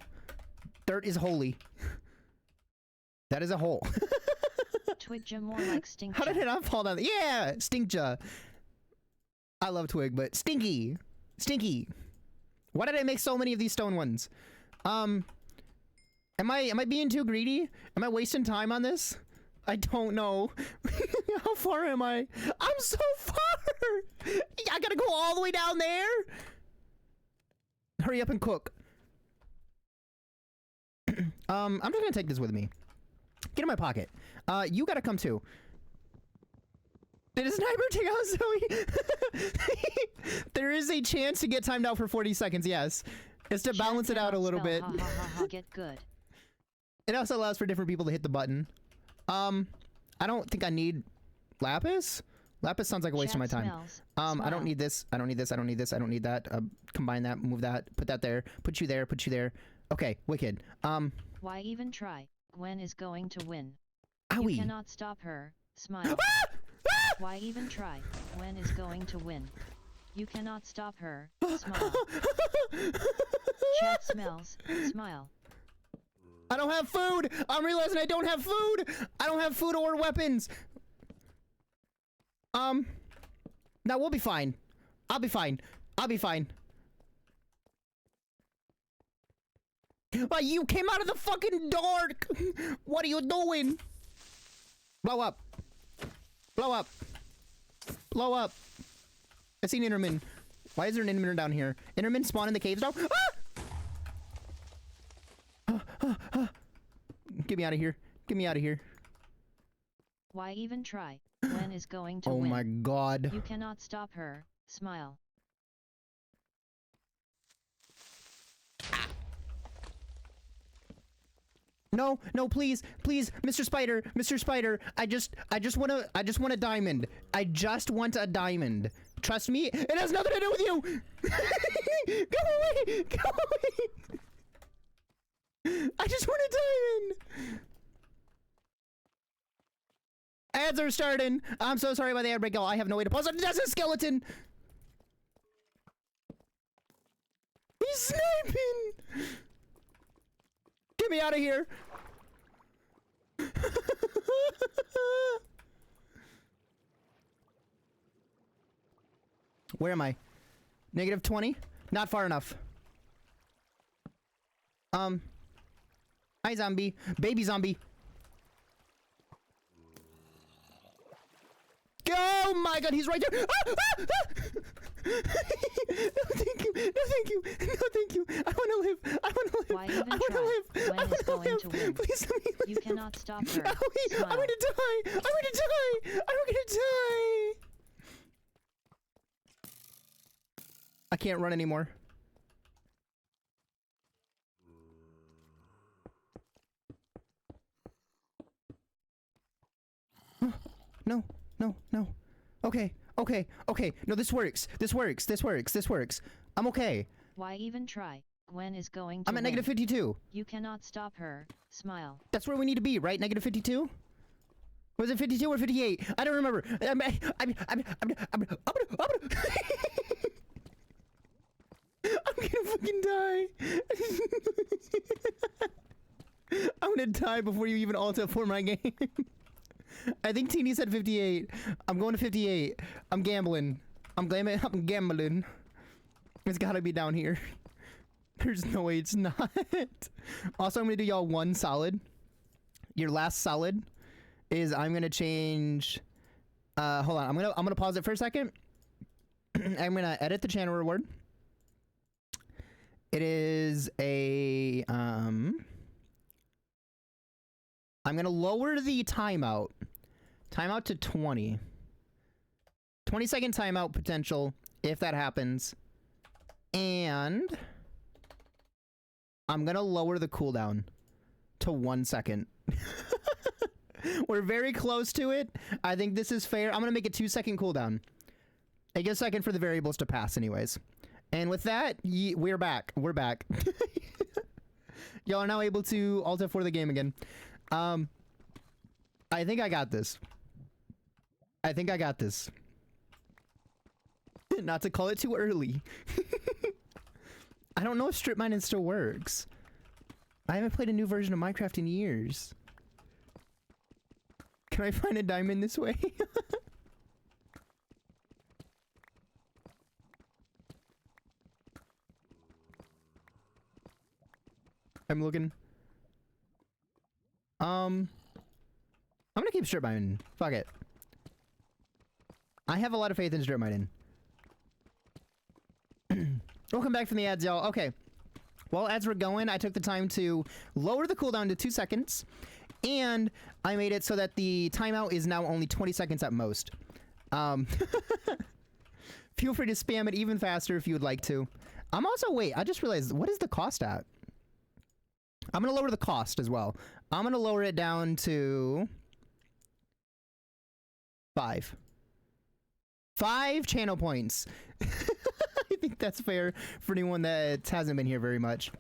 Speaker 4: Dirt is holy. That is a hole.
Speaker 2: Twigja more like Stinkja.
Speaker 4: How did it not fall down? Yeah, Stinkja. I love Twig, but Stinky. Stinky. Why did I make so many of these stone ones? Am I being too greedy? Am I wasting time on this? I don't know. How far am I? I'm so far! I gotta go all the way down there? Hurry up and cook. I'm just gonna take this with me. Get in my pocket. You gotta come too. Did a sniper take out Zoe? There is a chance to get timed out for 40 seconds, yes. It's to balance it out a little bit.
Speaker 2: Get good.
Speaker 4: It also allows for different people to hit the button. I don't think I need lapis. Lapis sounds like a waste of my time. I don't need this. I don't need this. I don't need this. I don't need that. Combine that, move that, put that there, put you there, put you there. Okay, wicked.
Speaker 2: Why even try? Gwen is going to win.
Speaker 4: Owie.
Speaker 2: You cannot stop her. Smile. Why even try? Gwen is going to win. You cannot stop her. Smile. Chat smells. Smile.
Speaker 4: I don't have food! I'm realizing I don't have food! I don't have food or weapons! Now we'll be fine. I'll be fine. I'll be fine. But you came out of the fucking dark! What are you doing? Blow up. Blow up. Blow up. I see an Enderman. Why is there an Enderman down here? Enderman spawn in the caves now? Ah! Get me out of here. Get me out of here.
Speaker 2: Why even try? Gwen is going to win.
Speaker 4: Oh my god.
Speaker 2: You cannot stop her. Smile.
Speaker 4: No, no, please, please, Mr. Spider, Mr. Spider, I just want a diamond. I just want a diamond. Trust me, it has nothing to do with you. Go away, go away. I just want a diamond. Ads are starting. I'm so sorry about the ad break. I have no way to pause it. That's a skeleton. He's sniping. Get me out of here. Where am I? Negative 20? Not far enough. Hi zombie. Baby zombie. Oh my god, he's right there. Ah, ah, ah. No thank you. No thank you. No thank you. I wanna live. I wanna live.
Speaker 2: Why even
Speaker 4: I wanna
Speaker 2: try?
Speaker 4: live.
Speaker 2: Gwen
Speaker 4: I
Speaker 2: is
Speaker 4: wanna
Speaker 2: going
Speaker 4: live.
Speaker 2: to win.
Speaker 4: Please let me live.
Speaker 2: You cannot stop her.
Speaker 4: Owie, I'm
Speaker 2: Smile.
Speaker 4: gonna die. I'm gonna die. I'm gonna die. I can't run anymore. No, no, no. Okay, okay, okay. No, this works. This works. This works. This works. I'm okay.
Speaker 2: Why even try? Gwen is going to
Speaker 4: I'm at
Speaker 2: win.
Speaker 4: negative 52.
Speaker 2: You cannot stop her. Smile.
Speaker 4: That's where we need to be, right? Negative 52? Was it 52 or 58? I don't remember. I'm gonna fucking die. I'm gonna die before you even alter for my game. I think Teeny said 58. I'm going to 58. I'm gambling. I'm gambling. It's gotta be down here. There's no way it's not. Also, I'm gonna do y'all one solid. Your last solid is I'm gonna change. Hold on. I'm gonna pause it for a second. I'm gonna edit the channel reward. It is a I'm gonna lower the timeout to 20. 20-second timeout potential if that happens. And I'm gonna lower the cooldown to 1 second. We're very close to it. I think this is fair. I'm gonna make a 2-second cooldown. I guess a second for the variables to pass anyways. And with that, we're back. We're back. Y'all are now able to Alt F4 the game again. I think I got this. I think I got this. Not to call it too early. I don't know if strip mining still works. I haven't played a new version of Minecraft in years. Can I find a diamond this way? I'm looking. I'm gonna keep strip mining. Fuck it. I have a lot of faith in strip mining. Welcome back from the ads, y'all. Okay. While ads were going, I took the time to lower the cooldown to 2 seconds, and I made it so that the timeout is now only 20 seconds at most. Feel free to spam it even faster if you would like to. I'm also, wait, I just realized, what is the cost at? I'm gonna lower the cost as well. I'm gonna lower it down to 5. 5 channel points. I think that's fair for anyone that hasn't been here very much.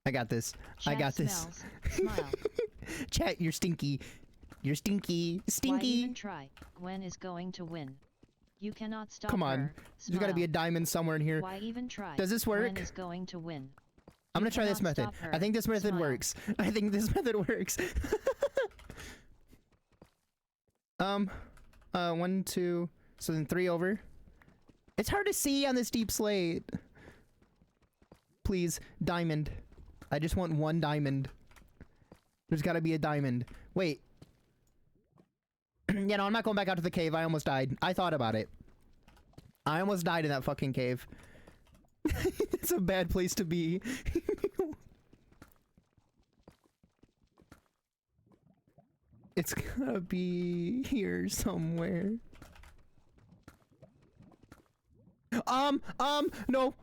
Speaker 4: I got this.
Speaker 2: Chat
Speaker 4: I got this.
Speaker 2: Smile.
Speaker 4: Chat, you're stinky. You're stinky. Stinky.
Speaker 2: Why even try? Gwen is going to win. You cannot stop
Speaker 4: Come on.
Speaker 2: her.
Speaker 4: There's gotta be a diamond somewhere in here.
Speaker 2: Why even try?
Speaker 4: Does this work?
Speaker 2: Gwen is going to win.
Speaker 4: I'm gonna try this method. I think this method works. I think this method works. 1, 2, so then 3 over. It's hard to see on this deep slate. Please, diamond. I just want 1 diamond. There's gotta be a diamond. Wait. Yeah, no, I'm not going back out to the cave. I almost died. I thought about it. I almost died in that fucking cave. It's a bad place to be. It's gotta be here somewhere. No.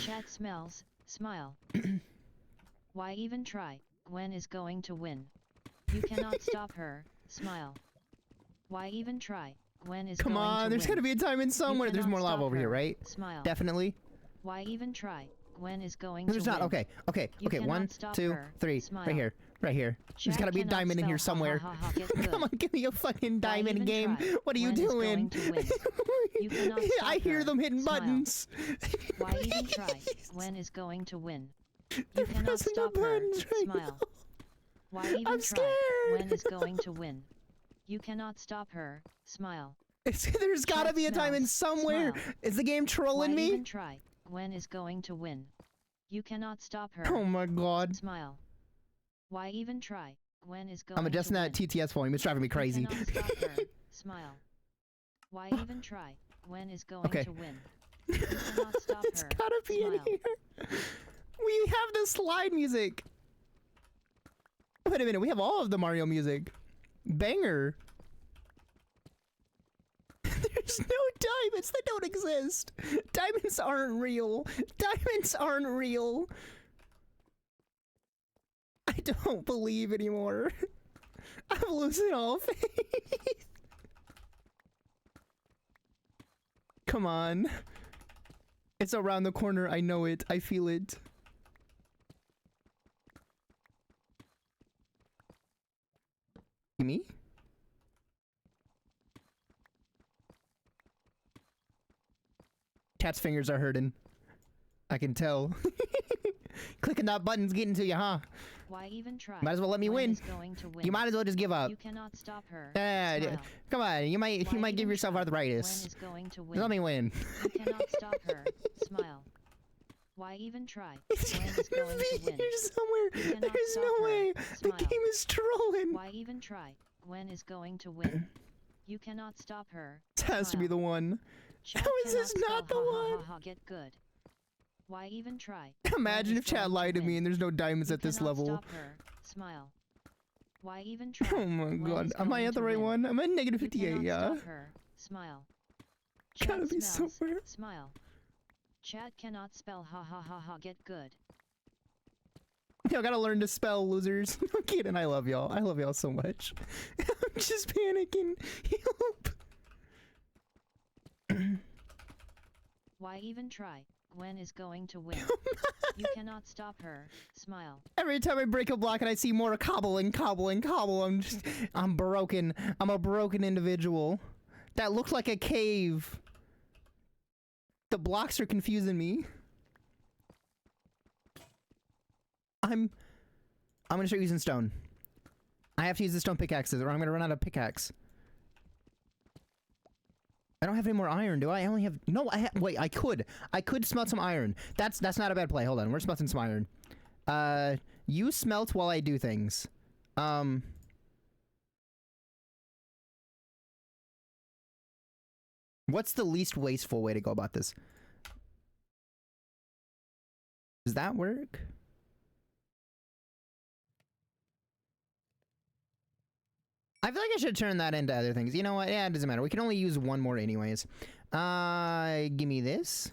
Speaker 2: Chat smells, smile. Why even try? Gwen is going to win. You cannot stop her, smile. Why even try? Gwen is
Speaker 4: Come
Speaker 2: going
Speaker 4: on,
Speaker 2: to
Speaker 4: there's
Speaker 2: win.
Speaker 4: gotta be a diamond somewhere. There's more lava
Speaker 2: stop
Speaker 4: over here,
Speaker 2: her,
Speaker 4: right?
Speaker 2: Smile.
Speaker 4: Definitely.
Speaker 2: Why even try? Gwen is going
Speaker 4: There's
Speaker 2: to
Speaker 4: not.
Speaker 2: win.
Speaker 4: Okay, okay,
Speaker 2: You
Speaker 4: okay.
Speaker 2: cannot
Speaker 4: 1,
Speaker 2: stop
Speaker 4: 2,
Speaker 2: her.
Speaker 4: 3.
Speaker 2: Smile.
Speaker 4: Right here. Right here. There's
Speaker 2: Chat
Speaker 4: gotta be a
Speaker 2: cannot
Speaker 4: diamond in here
Speaker 2: spell,
Speaker 4: somewhere.
Speaker 2: ha, ha, ha, get good.
Speaker 4: Come on, give me a fucking
Speaker 2: Why
Speaker 4: diamond
Speaker 2: even
Speaker 4: game.
Speaker 2: try?
Speaker 4: What are you
Speaker 2: Gwen is
Speaker 4: doing?
Speaker 2: going to win. You cannot stop
Speaker 4: I hear
Speaker 2: her.
Speaker 4: them hitting
Speaker 2: Smile.
Speaker 4: buttons.
Speaker 2: Why even try? Gwen is going to win. You
Speaker 4: They're
Speaker 2: cannot
Speaker 4: pressing the
Speaker 2: stop her.
Speaker 4: buttons right
Speaker 2: Smile.
Speaker 4: now.
Speaker 2: Why even
Speaker 4: I'm
Speaker 2: try?
Speaker 4: scared.
Speaker 2: Gwen is going to win. You cannot stop her. Smile.
Speaker 4: There's gotta
Speaker 2: Chat
Speaker 4: be a diamond
Speaker 2: smells.
Speaker 4: somewhere.
Speaker 2: Smile.
Speaker 4: Is the game trolling
Speaker 2: Why
Speaker 4: me?
Speaker 2: even try? Gwen is going to win. You cannot stop her.
Speaker 4: Oh my god.
Speaker 2: Smile. Why even try? Gwen is going
Speaker 4: I'm adjusting
Speaker 2: to
Speaker 4: that
Speaker 2: win.
Speaker 4: TTS volume. It's driving me crazy.
Speaker 2: You cannot stop her. Smile. Why even try? Gwen is going
Speaker 4: Okay.
Speaker 2: to win. You cannot stop
Speaker 4: It's
Speaker 2: her.
Speaker 4: gotta be in
Speaker 2: Smile.
Speaker 4: here. We have the slide music. Wait a minute. We have all of the Mario music. Banger. There's no diamonds that don't exist. Diamonds aren't real. Diamonds aren't real. I don't believe anymore. I'm losing all faith. Come on. It's around the corner. I know it. I feel it. Me? Cat's fingers are hurting. I can tell. Clicking that button's getting to you, huh?
Speaker 2: Why even try?
Speaker 4: Might as well let me
Speaker 2: Gwen
Speaker 4: win.
Speaker 2: is going to win.
Speaker 4: You might as well just give up.
Speaker 2: You cannot stop her.
Speaker 4: Yeah,
Speaker 2: Smile.
Speaker 4: come on. You might
Speaker 2: Why
Speaker 4: give
Speaker 2: even
Speaker 4: yourself
Speaker 2: try?
Speaker 4: arthritis.
Speaker 2: Gwen is going to win.
Speaker 4: Let me win.
Speaker 2: You cannot stop her. Smile. Why even try?
Speaker 4: It's
Speaker 2: Gwen is
Speaker 4: gonna
Speaker 2: going
Speaker 4: be
Speaker 2: to win.
Speaker 4: here somewhere.
Speaker 2: You cannot
Speaker 4: There's
Speaker 2: stop
Speaker 4: no
Speaker 2: her.
Speaker 4: way. The
Speaker 2: Smile.
Speaker 4: game is trolling.
Speaker 2: Why even try? Gwen is going to win. You cannot stop her.
Speaker 4: This has to be the one.
Speaker 2: Chat
Speaker 4: How is this
Speaker 2: cannot
Speaker 4: not
Speaker 2: spell
Speaker 4: the
Speaker 2: ha, ha,
Speaker 4: one?
Speaker 2: ha, ha, get good. Why even try?
Speaker 4: Imagine
Speaker 2: Gwen
Speaker 4: if
Speaker 2: is
Speaker 4: chat
Speaker 2: going
Speaker 4: lied to me
Speaker 2: win.
Speaker 4: and there's no diamonds
Speaker 2: You
Speaker 4: at this
Speaker 2: cannot
Speaker 4: level.
Speaker 2: Stop her. Smile. Why even try?
Speaker 4: Oh my
Speaker 2: Gwen
Speaker 4: god.
Speaker 2: is
Speaker 4: Am I
Speaker 2: going
Speaker 4: at the
Speaker 2: to
Speaker 4: right
Speaker 2: win.
Speaker 4: one? I'm at negative
Speaker 2: You
Speaker 4: 58,
Speaker 2: cannot
Speaker 4: yeah.
Speaker 2: Stop her. Smile.
Speaker 4: Gotta
Speaker 2: Chat
Speaker 4: be
Speaker 2: smells.
Speaker 4: somewhere.
Speaker 2: Smile. Chat cannot spell ha ha ha ha get good.
Speaker 4: Y'all gotta learn to spell, losers. I'm kidding. I love y'all. I love y'all so much. I'm just panicking. Help.
Speaker 2: Why even try? Gwen is going to win. You cannot stop her. Smile.
Speaker 4: Every time I break a block and I see more cobble, I'm broken. I'm a broken individual. That looks like a cave. The blocks are confusing me. I'm gonna start using stone. I have to use the stone pickaxes or I'm gonna run out of pickaxe. I don't have any more iron, do I? I only have no. Wait. I could smelt some iron. That's not a bad play. Hold on, we're smelting some iron. You smelt while I do things. What's the least wasteful way to go about this? Does that work? I feel like I should turn that into other things. You know what? Yeah, it doesn't matter. We can only use one more anyways. Give me this.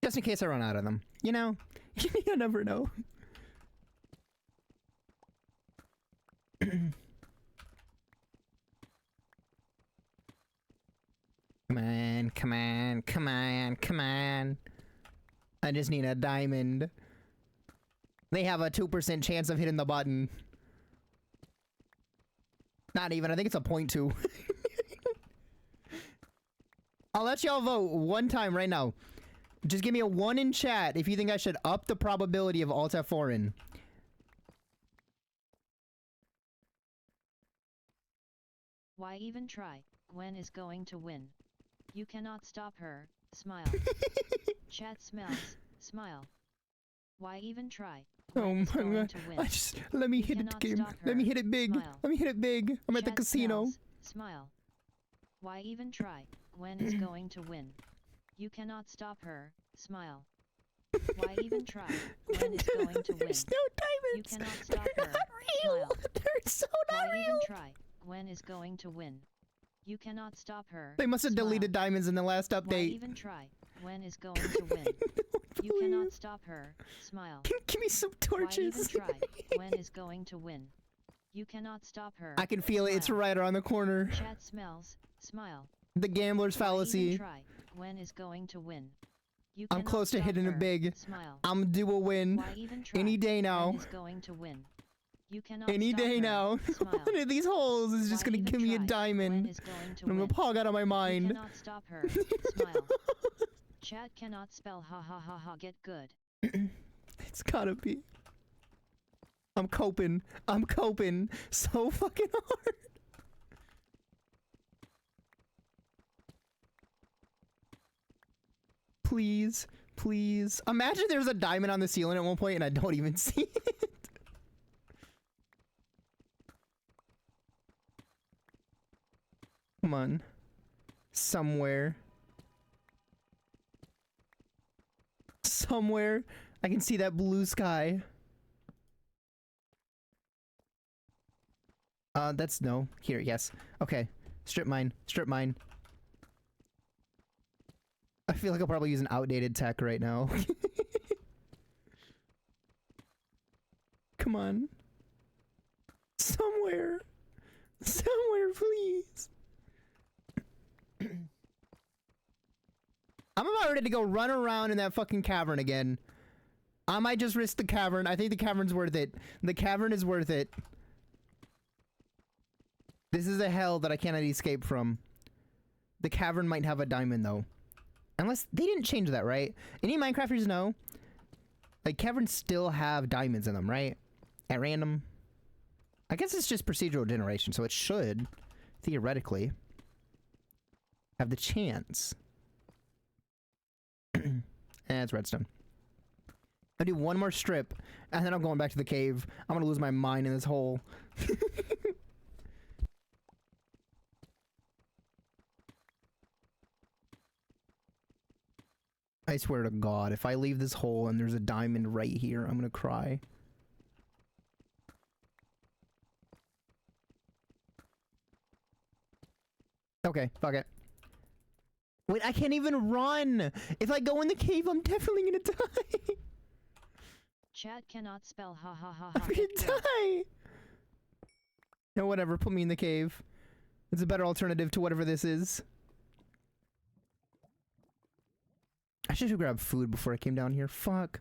Speaker 4: Just in case I run out of them. You know? You never know. Come on, come on, come on, come on. I just need a diamond. They have a 2% chance of hitting the button. Not even, I think it's a 0.2. I'll let y'all vote one time right now. Just give me a 1 in chat if you think I should up the probability of Alt F4 in.
Speaker 2: Why even try? Gwen is going to win. You cannot stop her. Smile. Chat smells. Smile. Why even try? Gwen is going to win.
Speaker 4: I just let me hit it game. Let me hit it big.
Speaker 2: Smile.
Speaker 4: Let me hit it big. I'm at the
Speaker 2: Chat
Speaker 4: casino.
Speaker 2: smells. Smile. Why even try? Gwen is going to win. You cannot stop her. Smile. Why even try? Gwen is going to win.
Speaker 4: There's no
Speaker 2: You
Speaker 4: diamonds.
Speaker 2: cannot stop
Speaker 4: They're
Speaker 2: her.
Speaker 4: not real.
Speaker 2: Smile.
Speaker 4: They're so not
Speaker 2: Why
Speaker 4: real.
Speaker 2: even try? Gwen is going to win. You cannot stop her.
Speaker 4: They must have
Speaker 2: Smile.
Speaker 4: deleted diamonds in the last
Speaker 2: Why
Speaker 4: update.
Speaker 2: even try? Gwen is going to win. You cannot stop her. Smile.
Speaker 4: Give me some
Speaker 2: Why even
Speaker 4: torches.
Speaker 2: try? Gwen is going to win. You cannot stop her.
Speaker 4: I can feel it. It's
Speaker 2: Smile.
Speaker 4: right around the corner.
Speaker 2: Chat smells. Smile.
Speaker 4: The gambler's
Speaker 2: Why even
Speaker 4: fallacy.
Speaker 2: try? Gwen is going to win. You
Speaker 4: I'm
Speaker 2: cannot
Speaker 4: close to
Speaker 2: stop
Speaker 4: hitting
Speaker 2: her.
Speaker 4: it big.
Speaker 2: Smile.
Speaker 4: I'm due a win.
Speaker 2: Why even try?
Speaker 4: Any day now.
Speaker 2: Gwen is going to win. You cannot
Speaker 4: Any
Speaker 2: stop
Speaker 4: day
Speaker 2: her.
Speaker 4: now.
Speaker 2: Smile.
Speaker 4: One of these holes is just
Speaker 2: Why
Speaker 4: gonna
Speaker 2: even
Speaker 4: give me a
Speaker 2: try?
Speaker 4: diamond.
Speaker 2: Gwen is going to
Speaker 4: And I'm
Speaker 2: win.
Speaker 4: gonna pog out of my
Speaker 2: You
Speaker 4: mind.
Speaker 2: cannot stop her. Smile. Chat cannot spell ha ha ha ha get good.
Speaker 4: It's gotta be. I'm coping. I'm coping so fucking hard. Please, please. Imagine there's a diamond on the ceiling at one point and I don't even see it. Come on. Somewhere. Somewhere. I can see that blue sky. That's no. Here, yes. Okay. Strip mine. Strip mine. I feel like I'll probably use an outdated tech right now. Come on. Somewhere. Somewhere, please. I'm about ready to go run around in that fucking cavern again. I might just risk the cavern. I think the cavern's worth it. The cavern is worth it. This is a hell that I cannot escape from. The cavern might have a diamond though. Unless they didn't change that, right? Any Minecrafters know? Like caverns still have diamonds in them, right? At random. I guess it's just procedural generation, so it should, theoretically, have the chance. It's redstone. I'll do one more strip, and then I'm going back to the cave. I'm gonna lose my mind in this hole. I swear to God, if I leave this hole and there's a diamond right here, I'm gonna cry. Okay, fuck it. Wait, I can't even run! If I go in the cave, I'm definitely gonna die!
Speaker 2: Chat cannot spell ha ha ha ha.
Speaker 4: I'm gonna die! No, whatever, put me in the cave. It's a better alternative to whatever this is. I should have grabbed food before I came down here. Fuck.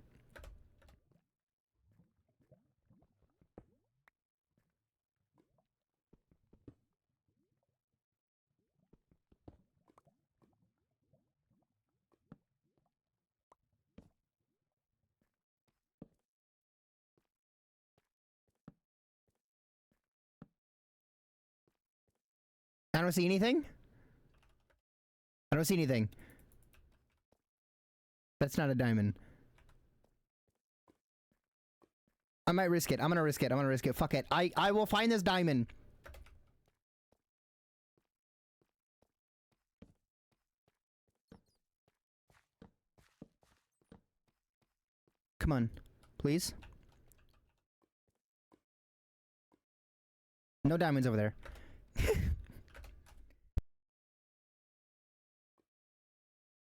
Speaker 4: I don't see anything. I don't see anything. That's not a diamond. I might risk it. I'm gonna risk it. I'm gonna risk it. Fuck it. I will find this diamond. Come on. Please. No diamonds over there.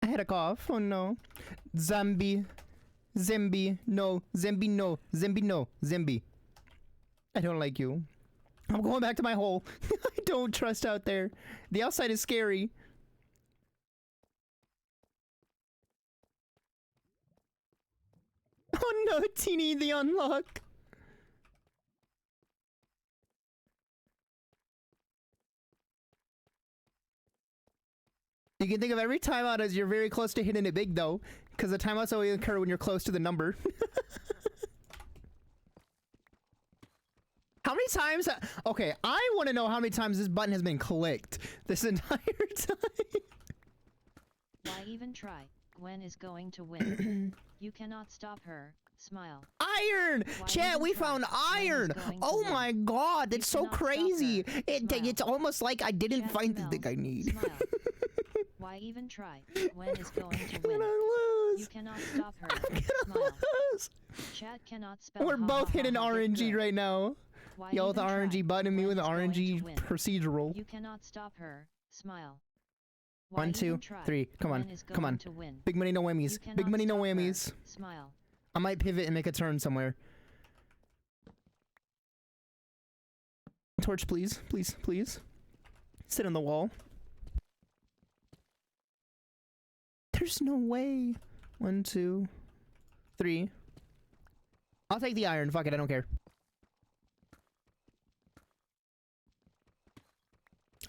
Speaker 4: I had a cough. Oh no. Zombie. Zombi. No. Zombi no. Zombi no. Zombi. I don't like you. I'm going back to my hole. I don't trust out there. The outside is scary. Oh no, Teeny, the unlock. You can think of every timeout as you're very close to hitting it big, though, because the timeouts only occur when you're close to the number. How many times? Okay, I want to know how many times this button has been clicked this entire time.
Speaker 2: Why even try? Gwen is going to win. You cannot stop her. Smile.
Speaker 4: Iron! Chat, we found iron! Oh my god, that's so crazy! It's almost like I didn't find the thing I need.
Speaker 2: Why even try? Gwen is going to
Speaker 4: I'm
Speaker 2: win.
Speaker 4: gonna lose!
Speaker 2: You cannot stop her.
Speaker 4: I'm gonna
Speaker 2: Smile.
Speaker 4: lose!
Speaker 2: Chat cannot spell.
Speaker 4: We're both hitting RNG right now.
Speaker 2: Why
Speaker 4: Yo, with the
Speaker 2: even try?
Speaker 4: RNG button, me with the
Speaker 2: Gwen is going
Speaker 4: RNG
Speaker 2: to win.
Speaker 4: procedural.
Speaker 2: You cannot stop her. Smile. Why
Speaker 4: 1, 2,
Speaker 2: even try?
Speaker 4: 3. Come on.
Speaker 2: Gwen is
Speaker 4: Come
Speaker 2: going
Speaker 4: on.
Speaker 2: to win.
Speaker 4: Big money, no
Speaker 2: You
Speaker 4: whammies.
Speaker 2: cannot
Speaker 4: Big money, no
Speaker 2: stop her.
Speaker 4: whammies.
Speaker 2: Smile.
Speaker 4: I might pivot and make a turn somewhere. Torch, please. Please, please. Sit on the wall. There's no way. 1, 2, 3. I'll take the iron. Fuck it, I don't care.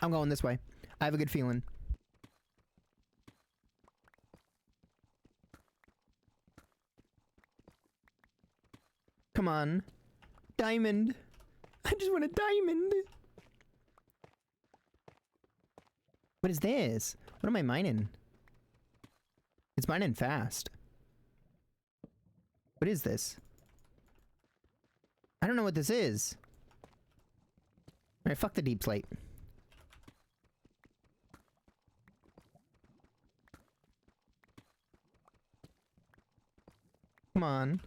Speaker 4: I'm going this way. I have a good feeling. Come on. Diamond. I just want a diamond. What is this? What am I mining? It's mining fast. What is this? I don't know what this is. Alright, fuck the deep slate. Come on.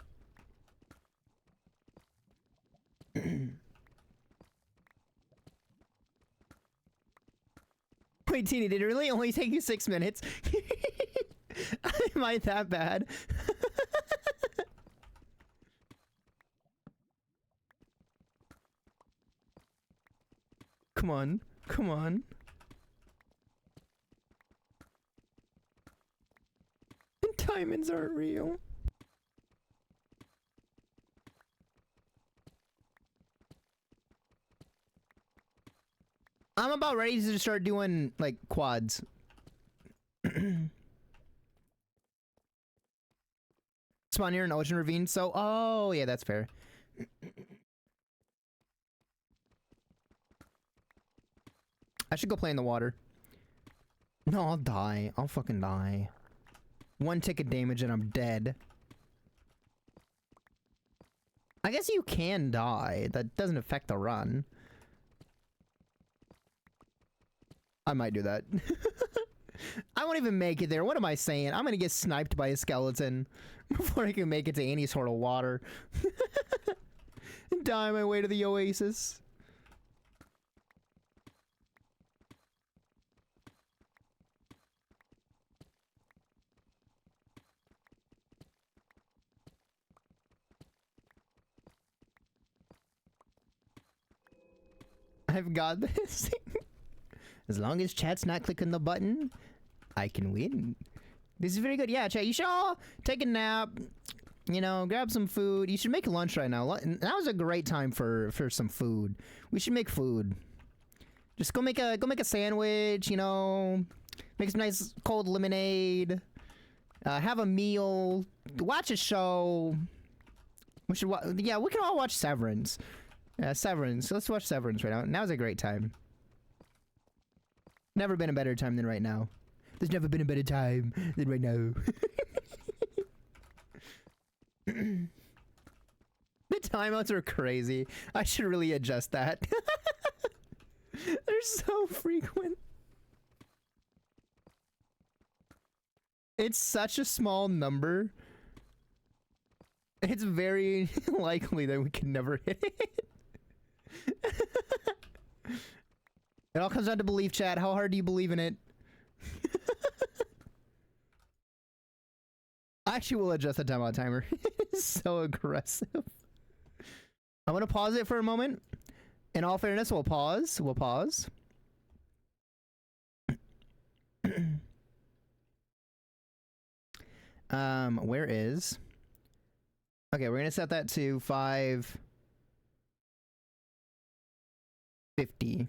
Speaker 4: Wait, Teeny, did it really only take you 6 minutes? Am I that bad? Come on. Come on. Diamonds aren't real. I'm about ready to start doing, like, quads. Spawn here in Ocean Ravine, so... Oh, yeah, that's fair. I should go play in the water. No, I'll die. I'll fucking die. 1 tick of damage and I'm dead. I guess you can die. That doesn't affect the run. I might do that. I I won't even make it there. What am I saying? I'm gonna get sniped by a skeleton before I can make it to any sort of water. And die my way to the oasis. I've got this. As long as chat's not clicking the button, I can win. This is very good. Yeah, chat, you should all take a nap. You know, grab some food. You should make lunch right now. That was a great time for some food. We should make food. Just go make a sandwich, you know. Make some nice cold lemonade. Have a meal. Watch a show. We should yeah, we can all watch Severance. Severance. Let's watch Severance right now. Now's a great time. Never been a better time than right now. There's never been a better time than right now. The timeouts are crazy. I should really adjust that. They're so frequent. It's such a small number. It's very likely that we can never hit it. It all comes down to belief, chat. How hard do you believe in it? I actually will adjust the timeout timer. It's so aggressive. I'm gonna pause it for a moment. In all fairness, we'll pause. We'll pause. Where is? Okay, we're gonna set that to 5:50.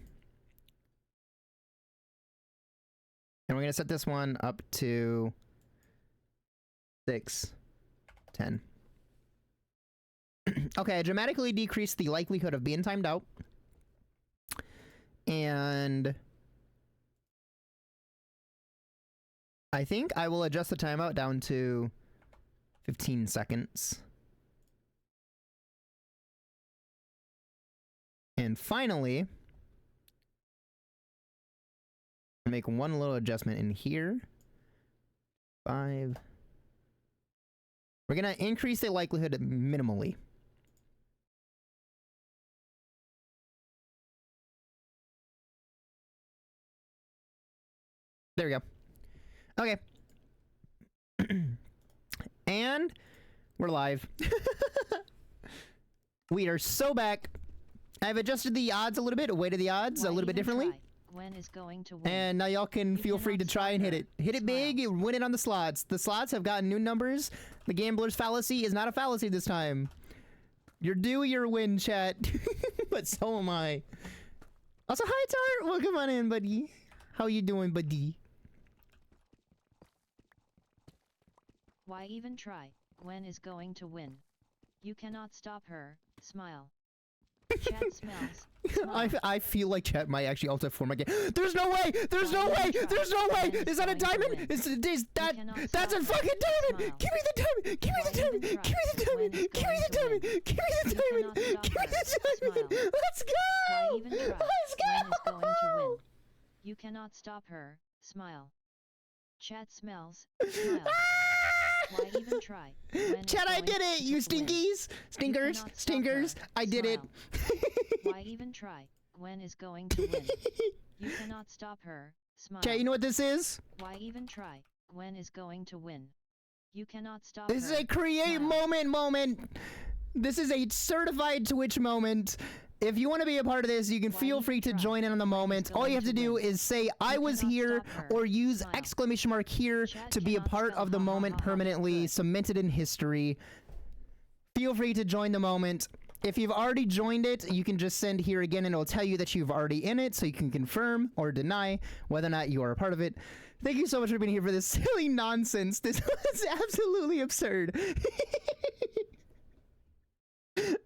Speaker 4: And we're gonna set this one up to 6:10. Okay, I dramatically decreased the likelihood of being timed out. And I think I will adjust the timeout down to 15 seconds. And finally, make one little adjustment in here. 5. We're gonna increase the likelihood minimally. There we go. Okay. And we're live. We are so back. I've adjusted the odds a little bit, weighted the odds a little bit differently.
Speaker 2: Gwen is going to win.
Speaker 4: And now y'all can feel free to try and hit it. Hit it big, win it on the slots. The slots have gotten new numbers. The gambler's fallacy is not a fallacy this time. You're due your win, chat. But so am I. Also, hi Tart, welcome on in, buddy. How you doing, buddy?
Speaker 2: Why even try? Gwen is going to win. You cannot stop her. Smile. Chat smells.
Speaker 4: I feel like chat might actually alter form again. There's no way! There's no way! There's no way! Is that a diamond? That's a fucking diamond! Give me the diamond! Give me the diamond! Give me the diamond! Give me the diamond! Give me the diamond! Give me the diamond! Let's go!
Speaker 2: Why even try?
Speaker 4: Let's go!
Speaker 2: Gwen is going to win. You cannot stop her. Smile. Chat smells. Smile. Why even try?
Speaker 4: Chat, I did it, you stinkies! Stinkers! Stinkers! I did it!
Speaker 2: Why even try? Gwen is going to win. You cannot stop her. Smile.
Speaker 4: Chat, you know what this is?
Speaker 2: Why even try? Gwen is going to win. You cannot stop her.
Speaker 4: This is a create moment! This is a certified Twitch moment. If you want to be a part of this, you can feel free to join in on the moment. All you have to do is say, I was here, or use exclamation mark here to be a part of the moment permanently, cemented in history. Feel free to join the moment. If you've already joined it, you can just send here again and it'll tell you that you've already in it, so you can confirm or deny whether or not you are a part of it. Thank you so much for being here for this silly nonsense. This was absolutely absurd.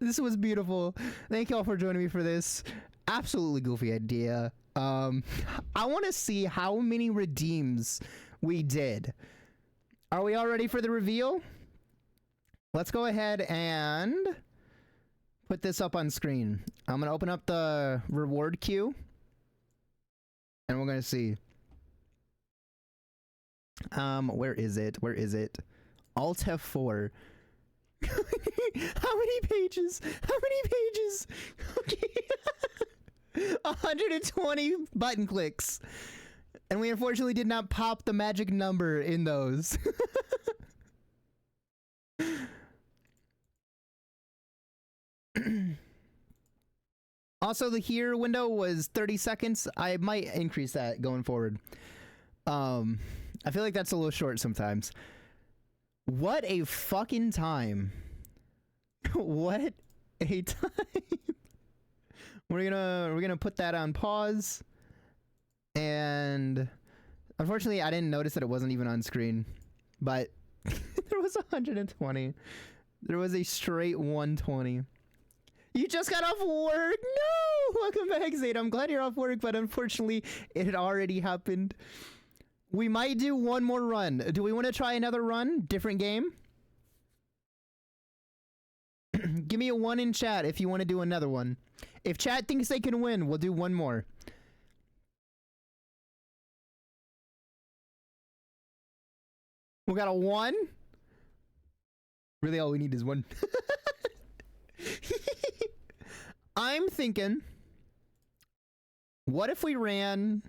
Speaker 4: This was beautiful. Thank y'all for joining me for this absolutely goofy idea. I want to see how many redeems we did. Are we all ready for the reveal? Let's go ahead and put this up on screen. I'm gonna open up the reward queue and we're gonna see. Where is it? Where is it? Alt F4. How many pages? How many pages? Okay. 120 button clicks. And we unfortunately did not pop the magic number in those. Also, the here window was 30 seconds. I might increase that going forward. I feel like that's a little short sometimes. What a fucking time. What a time. We're gonna put that on pause. And unfortunately, I didn't notice that it wasn't even on screen. But there was 120. There was a straight 120. You just got off work? No! Welcome back, Zayd. I'm glad you're off work, but unfortunately, it had already happened. We might do one more run. Do we want to try another run? Different game? Give me a 1 in chat if you want to do another one. If chat thinks they can win, we'll do one more. We got a 1? Really, all we need is 1. I'm thinking, what if we ran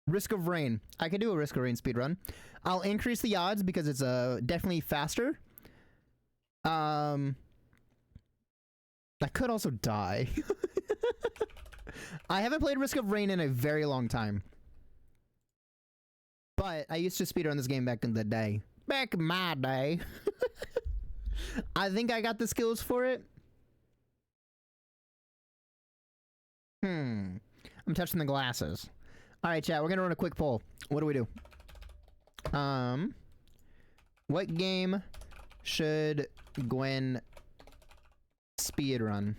Speaker 4: Risk of Rain? I could do a Risk of Rain speedrun. I'll increase the odds because it's definitely faster. I could also die. I haven't played Risk of Rain in a very long time. But I used to speedrun this game back in the day. Back in my day. I think I got the skills for it. I'm touching the glasses. Alright, chat, we're gonna run a quick poll. What do we do? What game should Gwen speedrun?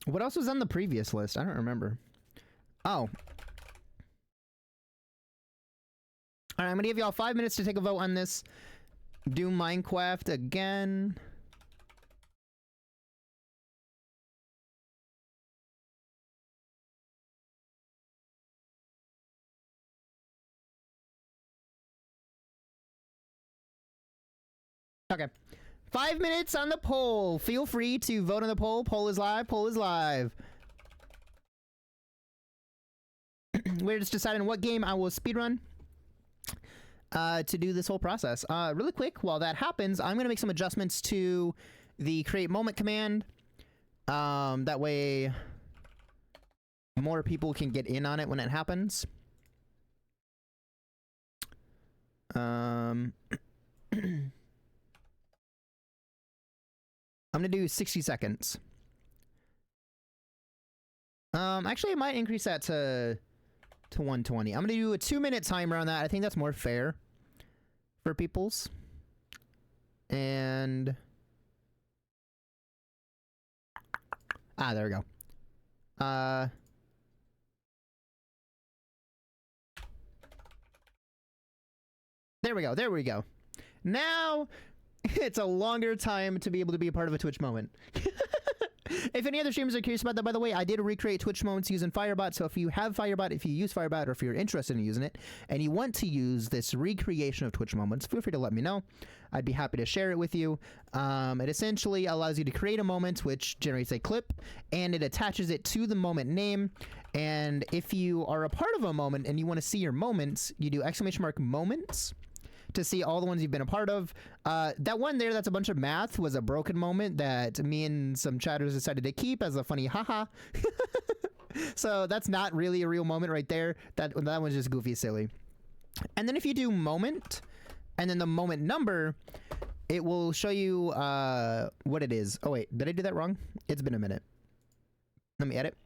Speaker 4: What else was on the previous list? I don't remember. Oh. Alright, I'm gonna give y'all 5 minutes to take a vote on this. Do Minecraft again. Okay. 5 minutes on the poll. Feel free to vote on the poll. Poll is live. Poll is live. We're just deciding what game I will speedrun to do this whole process. Really quick, while that happens, I'm going to make some adjustments to the create moment command. That way more people can get in on it when it happens. I'm gonna do 60 seconds. Actually, I might increase that to 120. I'm gonna do a 2-minute timer on that. I think that's more fair for people's. And there we go. There we go. There we go. Now it's a longer time to be able to be a part of a Twitch moment. If any other streamers are curious about that, by the way, I did recreate Twitch moments using Firebot. So if you have Firebot, if you use Firebot, or if you're interested in using it, and you want to use this recreation of Twitch moments, feel free to let me know. I'd be happy to share it with you. It essentially allows you to create a moment, which generates a clip, and it attaches it to the moment name. And if you are a part of a moment and you want to see your moments, you do !moments to see all the ones you've been a part of. That one there, that's a bunch of math, was a broken moment that me and some chatters decided to keep as a funny haha. So that's not really a real moment right there. That one's just goofy silly. And then if you do moment and then the moment number, it will show you what it is. Oh wait, did I do that wrong? It's been a minute. Let me edit.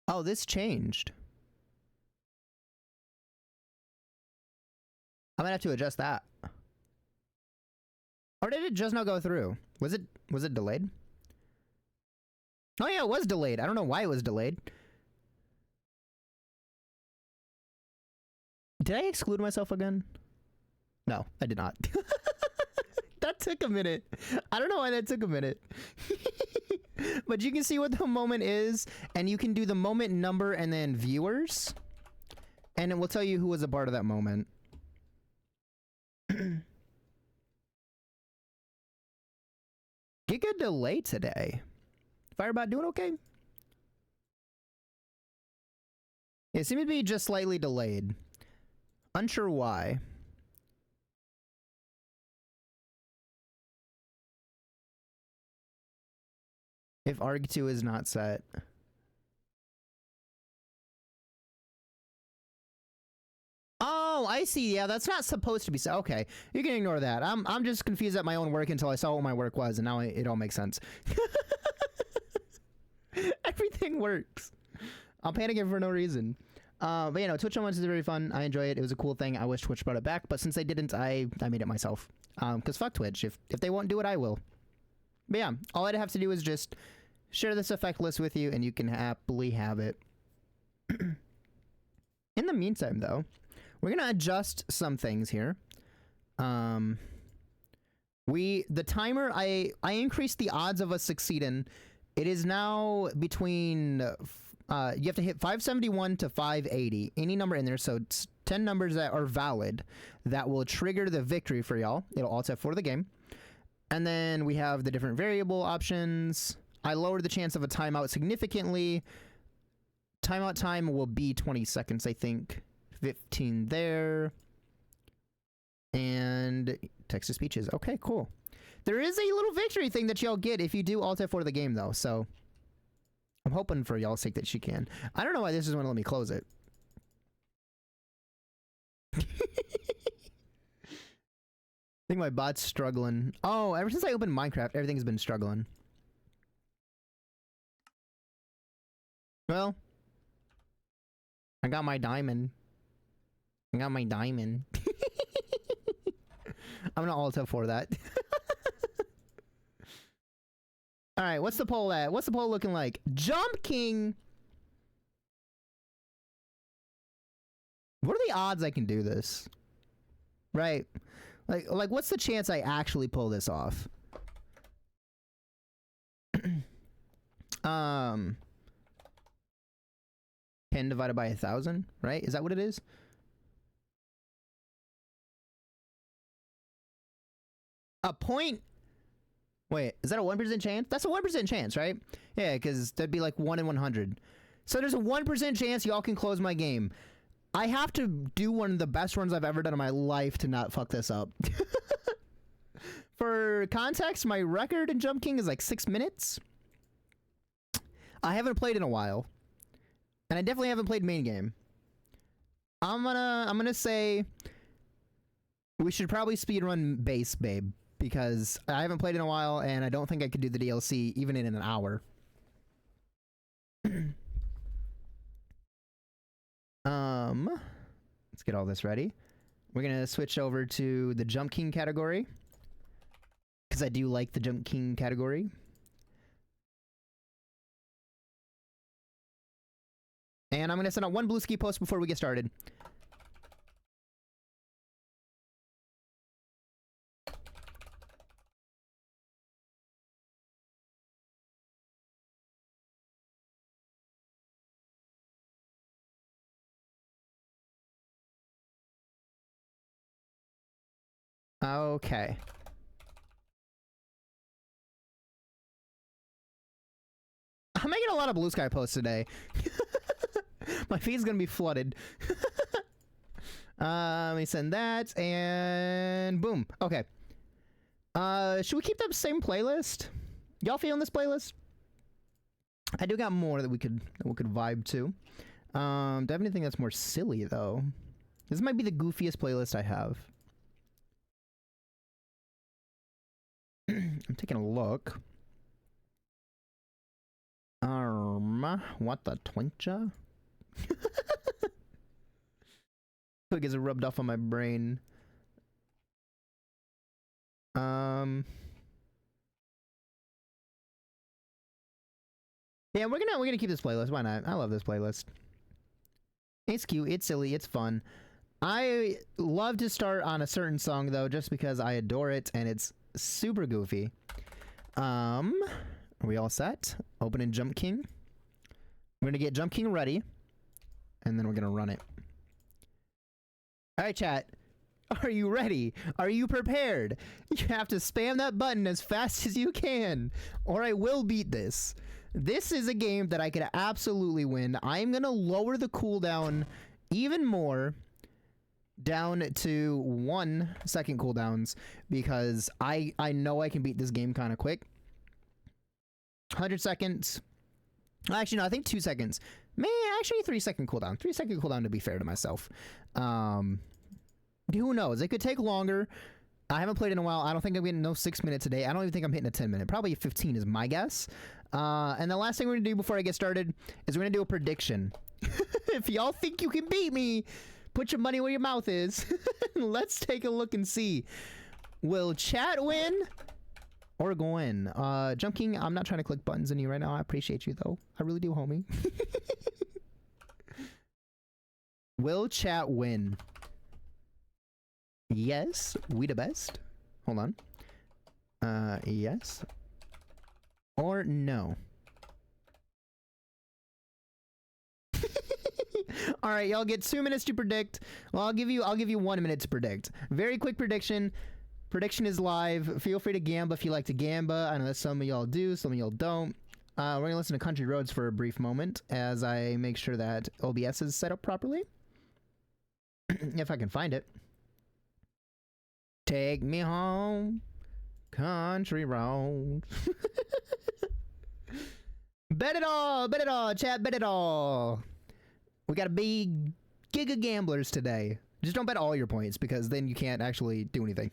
Speaker 4: Oh, this changed. I'm gonna have to adjust that. Or did it just not go through? Was it delayed? Oh yeah, it was delayed. I don't know why it was delayed. Did I exclude myself again? No, I did not. That took a minute. I don't know why that took a minute. But you can see what the moment is, and you can do the moment number and then viewers. And it will tell you who was a part of that moment. Giga delay today. Firebot doing okay? It seems to be just slightly delayed. Unsure why. If ARG2 is not set. Oh, I see. Yeah, that's not supposed to be set. Okay, you can ignore that. I'm just confused at my own work until I saw what my work was, and now it all makes sense. Everything works. I'm panicking for no reason. But you know, Twitch on Wednesday is very fun. I enjoy it. It was a cool thing. I wish Twitch brought it back, but since they didn't, I made it myself. Because fuck Twitch. If they won't do it, I will. But yeah, all I'd have to do is just share this effect list with you, and you can happily have it. In the meantime, though, we're gonna adjust some things here. The timer, I increased the odds of us succeeding. It is now between you have to hit 571 to 580, any number in there. So it's 10 numbers that are valid that will trigger the victory for y'all. It'll alt F4 the game. And then we have the different variable options. I lowered the chance of a timeout significantly. Timeout time will be 20 seconds, I think. 15 there. And text to speeches. Okay, cool. There is a little victory thing that y'all get if you do alt F4 the game, though. So I'm hoping for y'all's sake that she can. I don't know why this is going to let me close it. I think my bot's struggling. Oh, ever since I opened Minecraft, everything's been struggling. Well, I got my diamond. I got my diamond. I'm gonna alt F4 that. Alright, what's the poll at? What's the poll looking like? Jump King! What are the odds I can do this? Right. Like what's the chance I actually pull this off? 10 divided by 1,000, right? Is that what it is? A point. Wait, is that a 1% chance? That's a 1% chance, right? Yeah, because that'd be like 1 in 100. So there's a 1% chance y'all can close my game. I have to do one of the best runs I've ever done in my life to not fuck this up. For context, my record in Jump King is like 6 minutes. I haven't played in a while. And I definitely haven't played main game. I'm gonna say we should probably speedrun Base Babe, because I haven't played in a while and I don't think I could do the DLC even in an hour. Let's get all this ready. We're gonna switch over to the Jump King category, because I do like the Jump King category. And I'm gonna send out one blue ski post before we get started. Okay. I'm making a lot of blue sky posts today. My feed's gonna be flooded. Let me send that, and boom. Okay. Should we keep the same playlist? Y'all feeling this playlist? I do got more that we could vibe to. Do I have anything that's more silly though? This might be the goofiest playlist I have. I'm taking a look. What the twincha? It gets rubbed off on my brain. Yeah, we're gonna keep this playlist. Why not? I love this playlist. It's cute, it's silly, it's fun. I love to start on a certain song though, just because I adore it and it's super goofy. Are we all set? Opening Jump King. We're gonna get Jump King ready, and then we're gonna run it. All right, chat. Are you ready? Are you prepared? You have to spam that button as fast as you can, or I will beat this. This is a game that I could absolutely win. I'm gonna lower the cooldown even more, down to 1 second cooldowns, because I know I can beat this game kind of quick. 100 seconds. Actually, no, I think 2 seconds. Actually 3 second cooldown. 3 second cooldown to be fair to myself. Who knows? It could take longer. I haven't played in a while. I don't think I'm getting no 6 minutes a day. I don't even think I'm hitting a 10 minute. Probably 15 is my guess. And the last thing we're gonna do before I get started is we're gonna do a prediction. If y'all think you can beat me, put your money where your mouth is. Let's take a look and see. Will chat win or Gwen? Jump King, I'm not trying to click buttons on you right now. I appreciate you though. I really do, homie. Will chat win? Yes, we the best. Hold on. Yes. Or no. All right, y'all get 2 minutes to predict. Well, I'll give you 1 minute to predict. Very quick prediction. Prediction is live. Feel free to gamba if you like to gamba. I know that some of y'all do, some of y'all don't. We're gonna listen to Country Roads for a brief moment as I make sure that OBS is set up properly. If I can find it. Take me home, country road. Bet it all, chat, bet it all. We gotta be giga gamblers today. Just don't bet all your points, because then you can't actually do anything.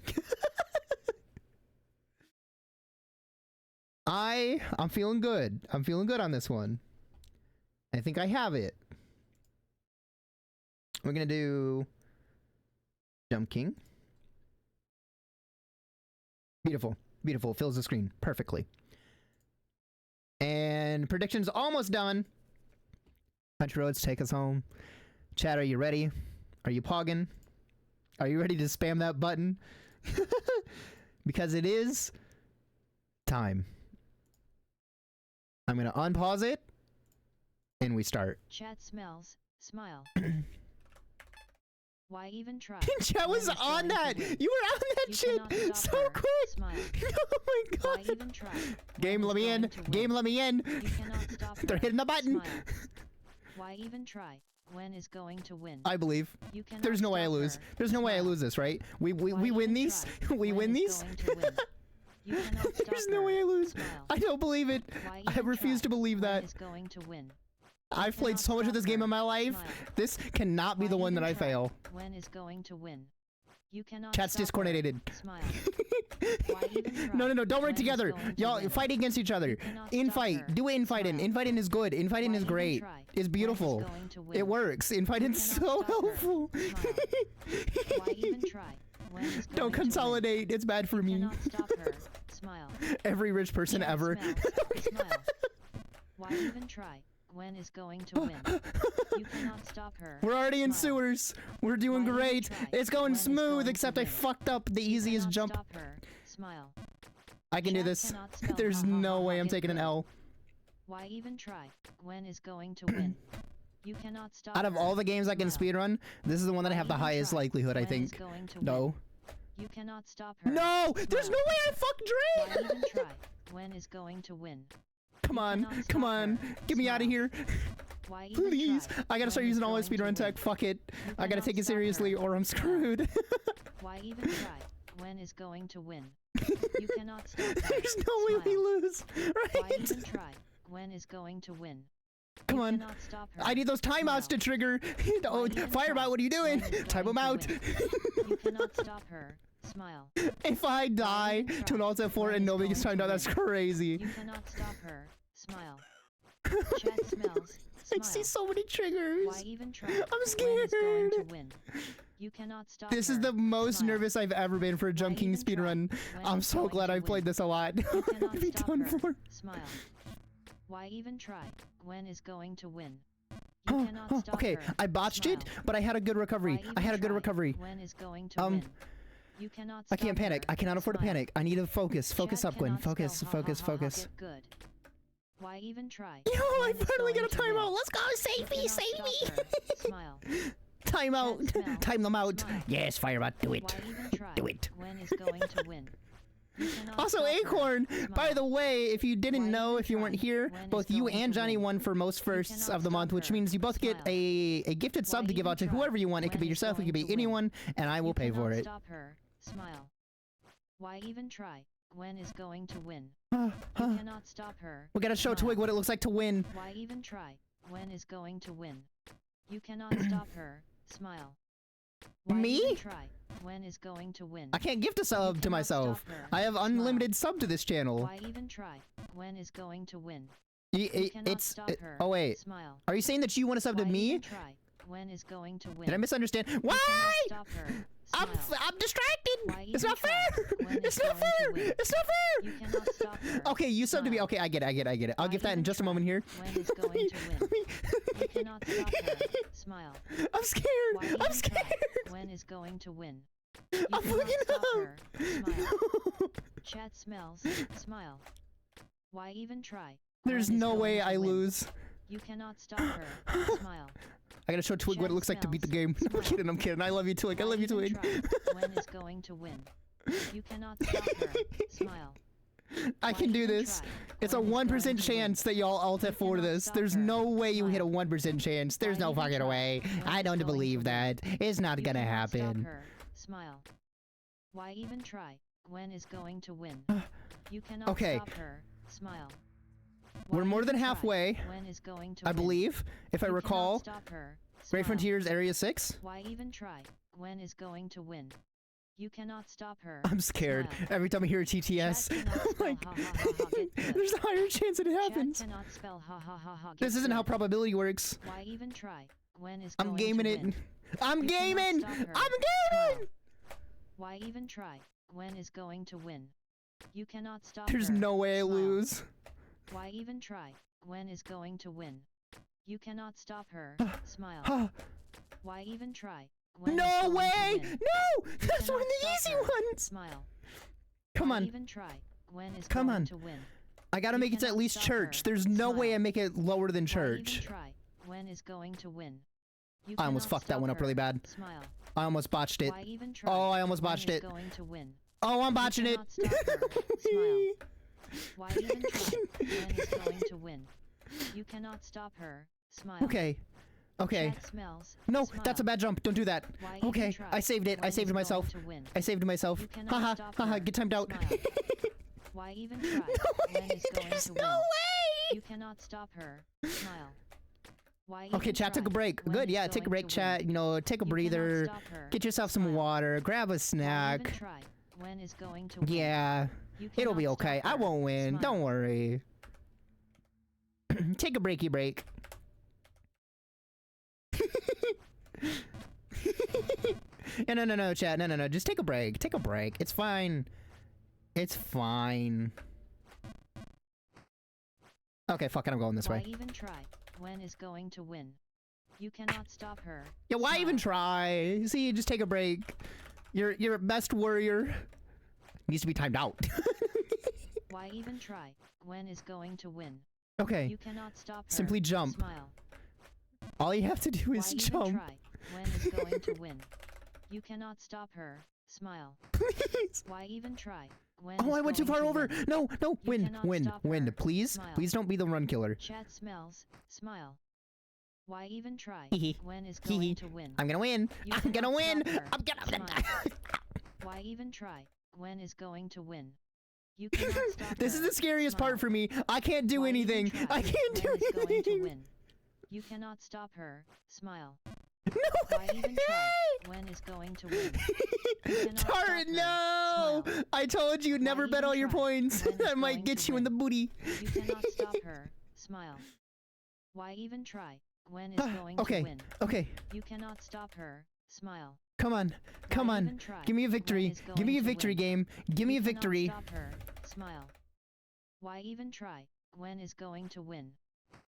Speaker 4: I'm feeling good. I'm feeling good on this one. I think I have it. We're gonna do Jump King. Beautiful. Beautiful. Fills the screen perfectly. And predictions almost done. Country Roads, take us home. Chat, are you ready? Are you pogging? Are you ready to spam that button? Because it is time. I'm gonna unpause it, and we start.
Speaker 2: Chat smells. Smile. Why even try?
Speaker 4: Chat was on that. You were on that shit so quick.
Speaker 2: Smile.
Speaker 4: Oh my god.
Speaker 2: Why even try?
Speaker 4: Game, let me in. Game, let me in.
Speaker 2: You cannot stop
Speaker 4: They're
Speaker 2: her.
Speaker 4: hitting the button.
Speaker 2: Smile. Why even try? Gwen is going to win.
Speaker 4: I believe.
Speaker 2: You cannot
Speaker 4: There's no way I
Speaker 2: stop
Speaker 4: lose.
Speaker 2: her.
Speaker 4: There's no way I
Speaker 2: Smile.
Speaker 4: lose this, right? We
Speaker 2: Why
Speaker 4: win
Speaker 2: even
Speaker 4: these.
Speaker 2: try?
Speaker 4: We
Speaker 2: Gwen
Speaker 4: win
Speaker 2: is
Speaker 4: these.
Speaker 2: going to win. You cannot stop
Speaker 4: There's no
Speaker 2: her.
Speaker 4: way I lose.
Speaker 2: Smile.
Speaker 4: I don't believe it.
Speaker 2: Why
Speaker 4: I
Speaker 2: even
Speaker 4: refuse
Speaker 2: try?
Speaker 4: to believe
Speaker 2: Gwen
Speaker 4: that.
Speaker 2: is going to win.
Speaker 4: I've played
Speaker 2: cannot
Speaker 4: so much of
Speaker 2: stop
Speaker 4: this game
Speaker 2: her.
Speaker 4: in my life.
Speaker 2: Smile.
Speaker 4: This cannot be
Speaker 2: Why
Speaker 4: the one
Speaker 2: even
Speaker 4: that I
Speaker 2: try?
Speaker 4: fail.
Speaker 2: Gwen is going to win. You cannot
Speaker 4: Chat's
Speaker 2: stop her.
Speaker 4: discoordinated.
Speaker 2: Smile. Why even try?
Speaker 4: No, don't work
Speaker 2: Gwen is
Speaker 4: together.
Speaker 2: going to
Speaker 4: Y'all
Speaker 2: win.
Speaker 4: fight against each other.
Speaker 2: You cannot
Speaker 4: Infight.
Speaker 2: stop her.
Speaker 4: Do it infighting.
Speaker 2: Smile.
Speaker 4: Infighting is good. Infighting
Speaker 2: Why
Speaker 4: is
Speaker 2: even
Speaker 4: great.
Speaker 2: try?
Speaker 4: It's
Speaker 2: Gwen is
Speaker 4: beautiful.
Speaker 2: going to win.
Speaker 4: It works. Infighting's
Speaker 2: You cannot
Speaker 4: so
Speaker 2: stop her.
Speaker 4: helpful.
Speaker 2: Smile. Why even try? Gwen is going
Speaker 4: Don't
Speaker 2: to win.
Speaker 4: consolidate. It's bad for
Speaker 2: You
Speaker 4: me.
Speaker 2: cannot stop her. Smile.
Speaker 4: Every rich person
Speaker 2: Chat
Speaker 4: ever.
Speaker 2: smells. Smile. Why even try? Gwen is going to win. You cannot stop her.
Speaker 4: We're already in
Speaker 2: Smile.
Speaker 4: sewers. We're doing
Speaker 2: Why even
Speaker 4: great.
Speaker 2: try?
Speaker 4: It's going
Speaker 2: Gwen is
Speaker 4: smooth,
Speaker 2: going to
Speaker 4: except I
Speaker 2: win.
Speaker 4: fucked up the
Speaker 2: You
Speaker 4: easiest
Speaker 2: cannot
Speaker 4: jump.
Speaker 2: Stop her. Smile.
Speaker 4: I can do
Speaker 2: Chat
Speaker 4: this.
Speaker 2: cannot spell
Speaker 4: There's
Speaker 2: ha, ha,
Speaker 4: no
Speaker 2: ha,
Speaker 4: way
Speaker 2: ha,
Speaker 4: I'm
Speaker 2: it
Speaker 4: taking an
Speaker 2: good.
Speaker 4: L.
Speaker 2: Why even try? Gwen is going to win. You cannot stop
Speaker 4: Out of
Speaker 2: her.
Speaker 4: all the games I can
Speaker 2: Smile.
Speaker 4: speedrun, this is the one that I
Speaker 2: Why
Speaker 4: have the
Speaker 2: even
Speaker 4: highest
Speaker 2: try?
Speaker 4: likelihood, I
Speaker 2: Gwen is
Speaker 4: think.
Speaker 2: going to win.
Speaker 4: No.
Speaker 2: You cannot stop her.
Speaker 4: No! There's
Speaker 2: Smile.
Speaker 4: no way I fucked
Speaker 2: Why
Speaker 4: Dre!
Speaker 2: even try? Gwen is going to win.
Speaker 4: Come
Speaker 2: You
Speaker 4: on,
Speaker 2: cannot
Speaker 4: come
Speaker 2: stop
Speaker 4: on.
Speaker 2: her.
Speaker 4: Get me out of
Speaker 2: Smile.
Speaker 4: here.
Speaker 2: Why even
Speaker 4: Please.
Speaker 2: try?
Speaker 4: I gotta start
Speaker 2: Gwen is
Speaker 4: using all my
Speaker 2: going to
Speaker 4: speedrun
Speaker 2: win.
Speaker 4: tech. Fuck it.
Speaker 2: You
Speaker 4: I gotta
Speaker 2: cannot
Speaker 4: take it
Speaker 2: stop
Speaker 4: seriously
Speaker 2: her.
Speaker 4: or I'm
Speaker 2: Smile.
Speaker 4: screwed.
Speaker 2: Why even try? Gwen is going to win. You cannot stop her.
Speaker 4: There's no way we
Speaker 2: Smile.
Speaker 4: lose.
Speaker 2: Why
Speaker 4: Right?
Speaker 2: even try? Gwen is going to win.
Speaker 4: Come
Speaker 2: You
Speaker 4: on.
Speaker 2: cannot stop her.
Speaker 4: I need those timeouts
Speaker 2: Smile.
Speaker 4: to trigger. Oh,
Speaker 2: Why even
Speaker 4: Firebot,
Speaker 2: try?
Speaker 4: what are you doing?
Speaker 2: Gwen is
Speaker 4: Time
Speaker 2: going
Speaker 4: them
Speaker 2: to
Speaker 4: out.
Speaker 2: win. You cannot stop her. Smile.
Speaker 4: If I die
Speaker 2: even
Speaker 4: to an
Speaker 2: try?
Speaker 4: Alt F4
Speaker 2: Gwen
Speaker 4: and
Speaker 2: is
Speaker 4: nobody gets
Speaker 2: going
Speaker 4: timed
Speaker 2: to
Speaker 4: out, that's
Speaker 2: win.
Speaker 4: crazy.
Speaker 2: You cannot stop her. Smile. Chat smells.
Speaker 4: I see
Speaker 2: Smile.
Speaker 4: so many triggers.
Speaker 2: Why even try?
Speaker 4: I'm
Speaker 2: Gwen is
Speaker 4: scared.
Speaker 2: going to win. You cannot stop
Speaker 4: This
Speaker 2: her.
Speaker 4: is the most
Speaker 2: Smile.
Speaker 4: nervous I've ever been for a Jump
Speaker 2: Why
Speaker 4: King
Speaker 2: even try?
Speaker 4: speedrun.
Speaker 2: Gwen
Speaker 4: I'm
Speaker 2: is
Speaker 4: so
Speaker 2: going
Speaker 4: glad
Speaker 2: to
Speaker 4: I've played
Speaker 2: win.
Speaker 4: this a lot.
Speaker 2: You
Speaker 4: I'm
Speaker 2: cannot
Speaker 4: gonna be
Speaker 2: stop
Speaker 4: done
Speaker 2: her.
Speaker 4: for.
Speaker 2: Smile. Why even try? Gwen is going to win. You cannot stop
Speaker 4: Okay,
Speaker 2: her.
Speaker 4: I botched it,
Speaker 2: Smile.
Speaker 4: but I had a good recovery.
Speaker 2: Why
Speaker 4: I had a
Speaker 2: even
Speaker 4: good
Speaker 2: try?
Speaker 4: recovery.
Speaker 2: Gwen is going to win. You cannot
Speaker 4: I
Speaker 2: stop
Speaker 4: can't panic.
Speaker 2: her.
Speaker 4: I cannot afford to
Speaker 2: Smile.
Speaker 4: panic. I need to focus. Focus
Speaker 2: Chat
Speaker 4: up, Gwen.
Speaker 2: cannot spell
Speaker 4: Focus,
Speaker 2: ha, ha,
Speaker 4: focus,
Speaker 2: ha, ha,
Speaker 4: focus.
Speaker 2: get good. Why even try?
Speaker 4: Yo, I
Speaker 2: Gwen is
Speaker 4: finally
Speaker 2: going
Speaker 4: got a
Speaker 2: to win.
Speaker 4: timeout. Let's go.
Speaker 2: You
Speaker 4: Save me,
Speaker 2: cannot
Speaker 4: save
Speaker 2: stop
Speaker 4: me.
Speaker 2: her. Smile.
Speaker 4: Timeout.
Speaker 2: Chat smells.
Speaker 4: Time them out.
Speaker 2: Smile.
Speaker 4: Yes, Firebot, do it.
Speaker 2: Why even try?
Speaker 4: Do it.
Speaker 2: Gwen is going to win. You cannot
Speaker 4: Also,
Speaker 2: stop her.
Speaker 4: Acorn, by
Speaker 2: Smile.
Speaker 4: the way, if you didn't
Speaker 2: Why
Speaker 4: know,
Speaker 2: even
Speaker 4: if you weren't
Speaker 2: try?
Speaker 4: here,
Speaker 2: Gwen is
Speaker 4: both you
Speaker 2: going
Speaker 4: and
Speaker 2: to
Speaker 4: Johnny
Speaker 2: win.
Speaker 4: won for most firsts
Speaker 2: cannot
Speaker 4: of the month,
Speaker 2: stop
Speaker 4: which
Speaker 2: her.
Speaker 4: means you both get
Speaker 2: Smile.
Speaker 4: a gifted sub
Speaker 2: Why
Speaker 4: to give
Speaker 2: even
Speaker 4: out to
Speaker 2: try?
Speaker 4: whoever you want. It could be
Speaker 2: Gwen is
Speaker 4: yourself, it could
Speaker 2: going
Speaker 4: be
Speaker 2: to win.
Speaker 4: anyone, and I will
Speaker 2: You
Speaker 4: pay for
Speaker 2: cannot
Speaker 4: it.
Speaker 2: Stop her. Smile. Why even try? Gwen is going to win.
Speaker 4: Huh,
Speaker 2: You
Speaker 4: huh.
Speaker 2: cannot stop her.
Speaker 4: We gotta show
Speaker 2: Smile.
Speaker 4: Twig what it looks like to win.
Speaker 2: Why even try? Gwen is going to win. You cannot stop her. Smile. Why
Speaker 4: Me?
Speaker 2: even try? Gwen is going to win.
Speaker 4: I can't gift a sub to
Speaker 2: cannot
Speaker 4: myself.
Speaker 2: stop her.
Speaker 4: I have
Speaker 2: Smile.
Speaker 4: unlimited sub to this channel.
Speaker 2: Why even try? Gwen is going to win.
Speaker 4: Y-
Speaker 2: You
Speaker 4: it-
Speaker 2: cannot
Speaker 4: it's
Speaker 2: stop her.
Speaker 4: oh wait,
Speaker 2: Smile.
Speaker 4: are you saying that you want a sub to
Speaker 2: Why
Speaker 4: me?
Speaker 2: even try? Gwen is going to win.
Speaker 4: Did I misunderstand?
Speaker 2: You
Speaker 4: Why?
Speaker 2: cannot stop her. Smile.
Speaker 4: I'm distracted.
Speaker 2: Why
Speaker 4: It's
Speaker 2: even
Speaker 4: not
Speaker 2: try?
Speaker 4: fair.
Speaker 2: Gwen
Speaker 4: It's
Speaker 2: is
Speaker 4: not
Speaker 2: going to
Speaker 4: fair.
Speaker 2: win.
Speaker 4: It's not
Speaker 2: You
Speaker 4: fair.
Speaker 2: cannot stop her.
Speaker 4: Okay, you subbed to me.
Speaker 2: Smile.
Speaker 4: Okay, I get it. I'll
Speaker 2: Why
Speaker 4: give that in
Speaker 2: even
Speaker 4: just a
Speaker 2: try?
Speaker 4: moment here.
Speaker 2: Gwen is going to win. You cannot stop her. Smile.
Speaker 4: I'm scared.
Speaker 2: Why
Speaker 4: I'm
Speaker 2: even try?
Speaker 4: scared.
Speaker 2: Gwen is going to win. You
Speaker 4: I'm
Speaker 2: cannot
Speaker 4: looking
Speaker 2: stop
Speaker 4: up.
Speaker 2: her. Smile. Chat smells. Smile. Why even try?
Speaker 4: There's
Speaker 2: Gwen is
Speaker 4: no
Speaker 2: going
Speaker 4: way
Speaker 2: to
Speaker 4: I
Speaker 2: win.
Speaker 4: lose.
Speaker 2: You cannot stop her. Smile.
Speaker 4: I gotta show Twig what it
Speaker 2: Chat
Speaker 4: looks like to beat the
Speaker 2: smells.
Speaker 4: game. I'm
Speaker 2: Smile.
Speaker 4: kidding. I'm kidding. I love you, Twig. I
Speaker 2: Why
Speaker 4: love you,
Speaker 2: even
Speaker 4: Twig.
Speaker 2: try? Gwen is going to win. You cannot stop her. Smile.
Speaker 4: I
Speaker 2: Why
Speaker 4: can do
Speaker 2: even
Speaker 4: this.
Speaker 2: try?
Speaker 4: It's a
Speaker 2: Gwen is going
Speaker 4: 1%
Speaker 2: to win.
Speaker 4: chance that y'all alt
Speaker 2: You
Speaker 4: F4 to
Speaker 2: cannot
Speaker 4: this.
Speaker 2: stop
Speaker 4: There's
Speaker 2: her.
Speaker 4: no way you hit a
Speaker 2: Smile.
Speaker 4: 1% chance. There's
Speaker 2: Why
Speaker 4: no
Speaker 2: even
Speaker 4: fucking
Speaker 2: try?
Speaker 4: way.
Speaker 2: Gwen
Speaker 4: I
Speaker 2: is
Speaker 4: don't
Speaker 2: going to
Speaker 4: believe
Speaker 2: win.
Speaker 4: that. It's not
Speaker 2: You
Speaker 4: gonna
Speaker 2: cannot stop
Speaker 4: happen.
Speaker 2: her. Smile. Why even try? Gwen is going to win. You cannot
Speaker 4: Okay.
Speaker 2: stop her. Smile.
Speaker 4: We're
Speaker 2: Why
Speaker 4: more than
Speaker 2: even try?
Speaker 4: halfway.
Speaker 2: Gwen is going to
Speaker 4: I
Speaker 2: win.
Speaker 4: believe, if I
Speaker 2: You
Speaker 4: recall.
Speaker 2: cannot stop her.
Speaker 4: Great
Speaker 2: Smile.
Speaker 4: Frontiers Area 6.
Speaker 2: Why even try? Gwen is going to win. You cannot stop her.
Speaker 4: I'm scared.
Speaker 2: Smile.
Speaker 4: Every time I hear a TTS,
Speaker 2: Chat cannot
Speaker 4: I'm
Speaker 2: spell
Speaker 4: like,
Speaker 2: ha ha ha ha get good.
Speaker 4: there's a higher chance that it
Speaker 2: Chat
Speaker 4: happens.
Speaker 2: cannot spell ha ha ha ha get
Speaker 4: This isn't how
Speaker 2: good.
Speaker 4: probability works.
Speaker 2: Why even try? Gwen is
Speaker 4: I'm
Speaker 2: going
Speaker 4: gaming
Speaker 2: to
Speaker 4: it.
Speaker 2: win.
Speaker 4: I'm
Speaker 2: You cannot
Speaker 4: gaming!
Speaker 2: stop her.
Speaker 4: I'm
Speaker 2: Smile.
Speaker 4: gaming!
Speaker 2: Why even try? Gwen is going to win. You cannot stop
Speaker 4: There's
Speaker 2: her.
Speaker 4: no way I
Speaker 2: Smile.
Speaker 4: lose.
Speaker 2: Why even try? Gwen is going to win. You cannot stop her. Smile.
Speaker 4: Huh.
Speaker 2: Why even try? Gwen is
Speaker 4: No
Speaker 2: going to
Speaker 4: way!
Speaker 2: win.
Speaker 4: No! That's
Speaker 2: cannot
Speaker 4: one of the
Speaker 2: stop
Speaker 4: easy
Speaker 2: her.
Speaker 4: ones!
Speaker 2: Smile.
Speaker 4: Come
Speaker 2: Why
Speaker 4: on.
Speaker 2: even try? Gwen is
Speaker 4: Come
Speaker 2: going
Speaker 4: on.
Speaker 2: to win.
Speaker 4: I gotta
Speaker 2: You
Speaker 4: make it to at
Speaker 2: cannot
Speaker 4: least
Speaker 2: stop
Speaker 4: church.
Speaker 2: her.
Speaker 4: There's no way
Speaker 2: Smile.
Speaker 4: I make it lower than
Speaker 2: Why
Speaker 4: church.
Speaker 2: even try? Gwen is going to win. You
Speaker 4: I almost
Speaker 2: cannot
Speaker 4: fucked that
Speaker 2: stop
Speaker 4: one up
Speaker 2: her.
Speaker 4: really bad.
Speaker 2: Smile.
Speaker 4: I almost botched it.
Speaker 2: Why even try?
Speaker 4: Oh, I almost
Speaker 2: Gwen
Speaker 4: botched
Speaker 2: is
Speaker 4: it.
Speaker 2: going to win.
Speaker 4: Oh, I'm
Speaker 2: You
Speaker 4: botching it.
Speaker 2: cannot stop her. Smile. Why even try? Gwen is going to win. You cannot stop her. Smile.
Speaker 4: Okay. Okay.
Speaker 2: Chat smells.
Speaker 4: No,
Speaker 2: Smile.
Speaker 4: that's a bad jump. Don't do that.
Speaker 2: Why even
Speaker 4: Okay,
Speaker 2: try?
Speaker 4: I saved it. I
Speaker 2: Gwen
Speaker 4: saved
Speaker 2: is
Speaker 4: myself.
Speaker 2: going to win.
Speaker 4: I saved myself.
Speaker 2: You cannot
Speaker 4: Haha,
Speaker 2: stop
Speaker 4: haha,
Speaker 2: her.
Speaker 4: get timed out.
Speaker 2: Smile. Why even try? Gwen is going
Speaker 4: There's
Speaker 2: to
Speaker 4: no
Speaker 2: win.
Speaker 4: way!
Speaker 2: You cannot stop her. Smile. Why
Speaker 4: Okay,
Speaker 2: even
Speaker 4: chat,
Speaker 2: try?
Speaker 4: take a break.
Speaker 2: Gwen
Speaker 4: Good,
Speaker 2: is
Speaker 4: yeah, take a
Speaker 2: going
Speaker 4: break,
Speaker 2: to
Speaker 4: chat.
Speaker 2: win.
Speaker 4: You know, take a
Speaker 2: You
Speaker 4: breather.
Speaker 2: cannot stop her.
Speaker 4: Get yourself some
Speaker 2: Smile.
Speaker 4: water. Grab a
Speaker 2: Why
Speaker 4: snack.
Speaker 2: even try? Gwen is going to win.
Speaker 4: Yeah,
Speaker 2: You
Speaker 4: it'll be
Speaker 2: cannot stop
Speaker 4: okay. I
Speaker 2: her.
Speaker 4: won't win.
Speaker 2: Smile.
Speaker 4: Don't worry. Take a breaky break. No, chat. No. Just take a break. Take a break. It's fine. It's fine. Okay, fuck it. I'm going this
Speaker 2: Why
Speaker 4: way.
Speaker 2: even try? Gwen is going to win. You cannot stop her.
Speaker 4: Yeah, why even
Speaker 2: Smile.
Speaker 4: try? See, just take a break. Your best warrior needs to be timed out.
Speaker 2: Why even try? Gwen is going to win.
Speaker 4: Okay,
Speaker 2: You cannot stop her.
Speaker 4: simply jump.
Speaker 2: Smile.
Speaker 4: All you have to do
Speaker 2: Why
Speaker 4: is
Speaker 2: even
Speaker 4: jump.
Speaker 2: try? Gwen is going to win. You cannot stop her. Smile.
Speaker 4: Please.
Speaker 2: Why even try? Gwen
Speaker 4: Oh,
Speaker 2: is
Speaker 4: I went too
Speaker 2: going
Speaker 4: far
Speaker 2: to
Speaker 4: over.
Speaker 2: win.
Speaker 4: No, win,
Speaker 2: cannot
Speaker 4: win,
Speaker 2: stop
Speaker 4: win.
Speaker 2: her.
Speaker 4: Please,
Speaker 2: Smile.
Speaker 4: please don't be the run killer.
Speaker 2: Chat smells. Smile. Why even try?
Speaker 4: Hee hee.
Speaker 2: Gwen is
Speaker 4: Hee hee.
Speaker 2: going to win.
Speaker 4: I'm gonna win.
Speaker 2: You
Speaker 4: I'm gonna
Speaker 2: cannot
Speaker 4: win.
Speaker 2: stop her.
Speaker 4: I'm gonna.
Speaker 2: Smile. Why even try? Gwen is going to win. You cannot stop
Speaker 4: This
Speaker 2: her.
Speaker 4: is the scariest
Speaker 2: Smile.
Speaker 4: part for me. I can't do
Speaker 2: Why even
Speaker 4: anything.
Speaker 2: try?
Speaker 4: I can't do
Speaker 2: Gwen is going to
Speaker 4: anything.
Speaker 2: win. You cannot stop her. Smile.
Speaker 4: No
Speaker 2: Why even try?
Speaker 4: way.
Speaker 2: Gwen is going to win. cannot
Speaker 4: Tart,
Speaker 2: stop her.
Speaker 4: no!
Speaker 2: Smile.
Speaker 4: I told you never
Speaker 2: Why
Speaker 4: bet
Speaker 2: even
Speaker 4: all your
Speaker 2: try?
Speaker 4: points.
Speaker 2: Gwen is
Speaker 4: I might
Speaker 2: going
Speaker 4: get
Speaker 2: to
Speaker 4: you in the
Speaker 2: win.
Speaker 4: booty.
Speaker 2: You cannot stop her. Smile. Why even try? Gwen is going
Speaker 4: Okay,
Speaker 2: to win.
Speaker 4: okay.
Speaker 2: You cannot stop her. Smile.
Speaker 4: Come on, come
Speaker 2: Why
Speaker 4: on.
Speaker 2: even try?
Speaker 4: Give me a
Speaker 2: Gwen
Speaker 4: victory.
Speaker 2: is
Speaker 4: Give me
Speaker 2: going
Speaker 4: a
Speaker 2: to
Speaker 4: victory
Speaker 2: win.
Speaker 4: game. Give me
Speaker 2: You
Speaker 4: a
Speaker 2: cannot
Speaker 4: victory.
Speaker 2: Stop her. Smile. Why even try? Gwen is going to win.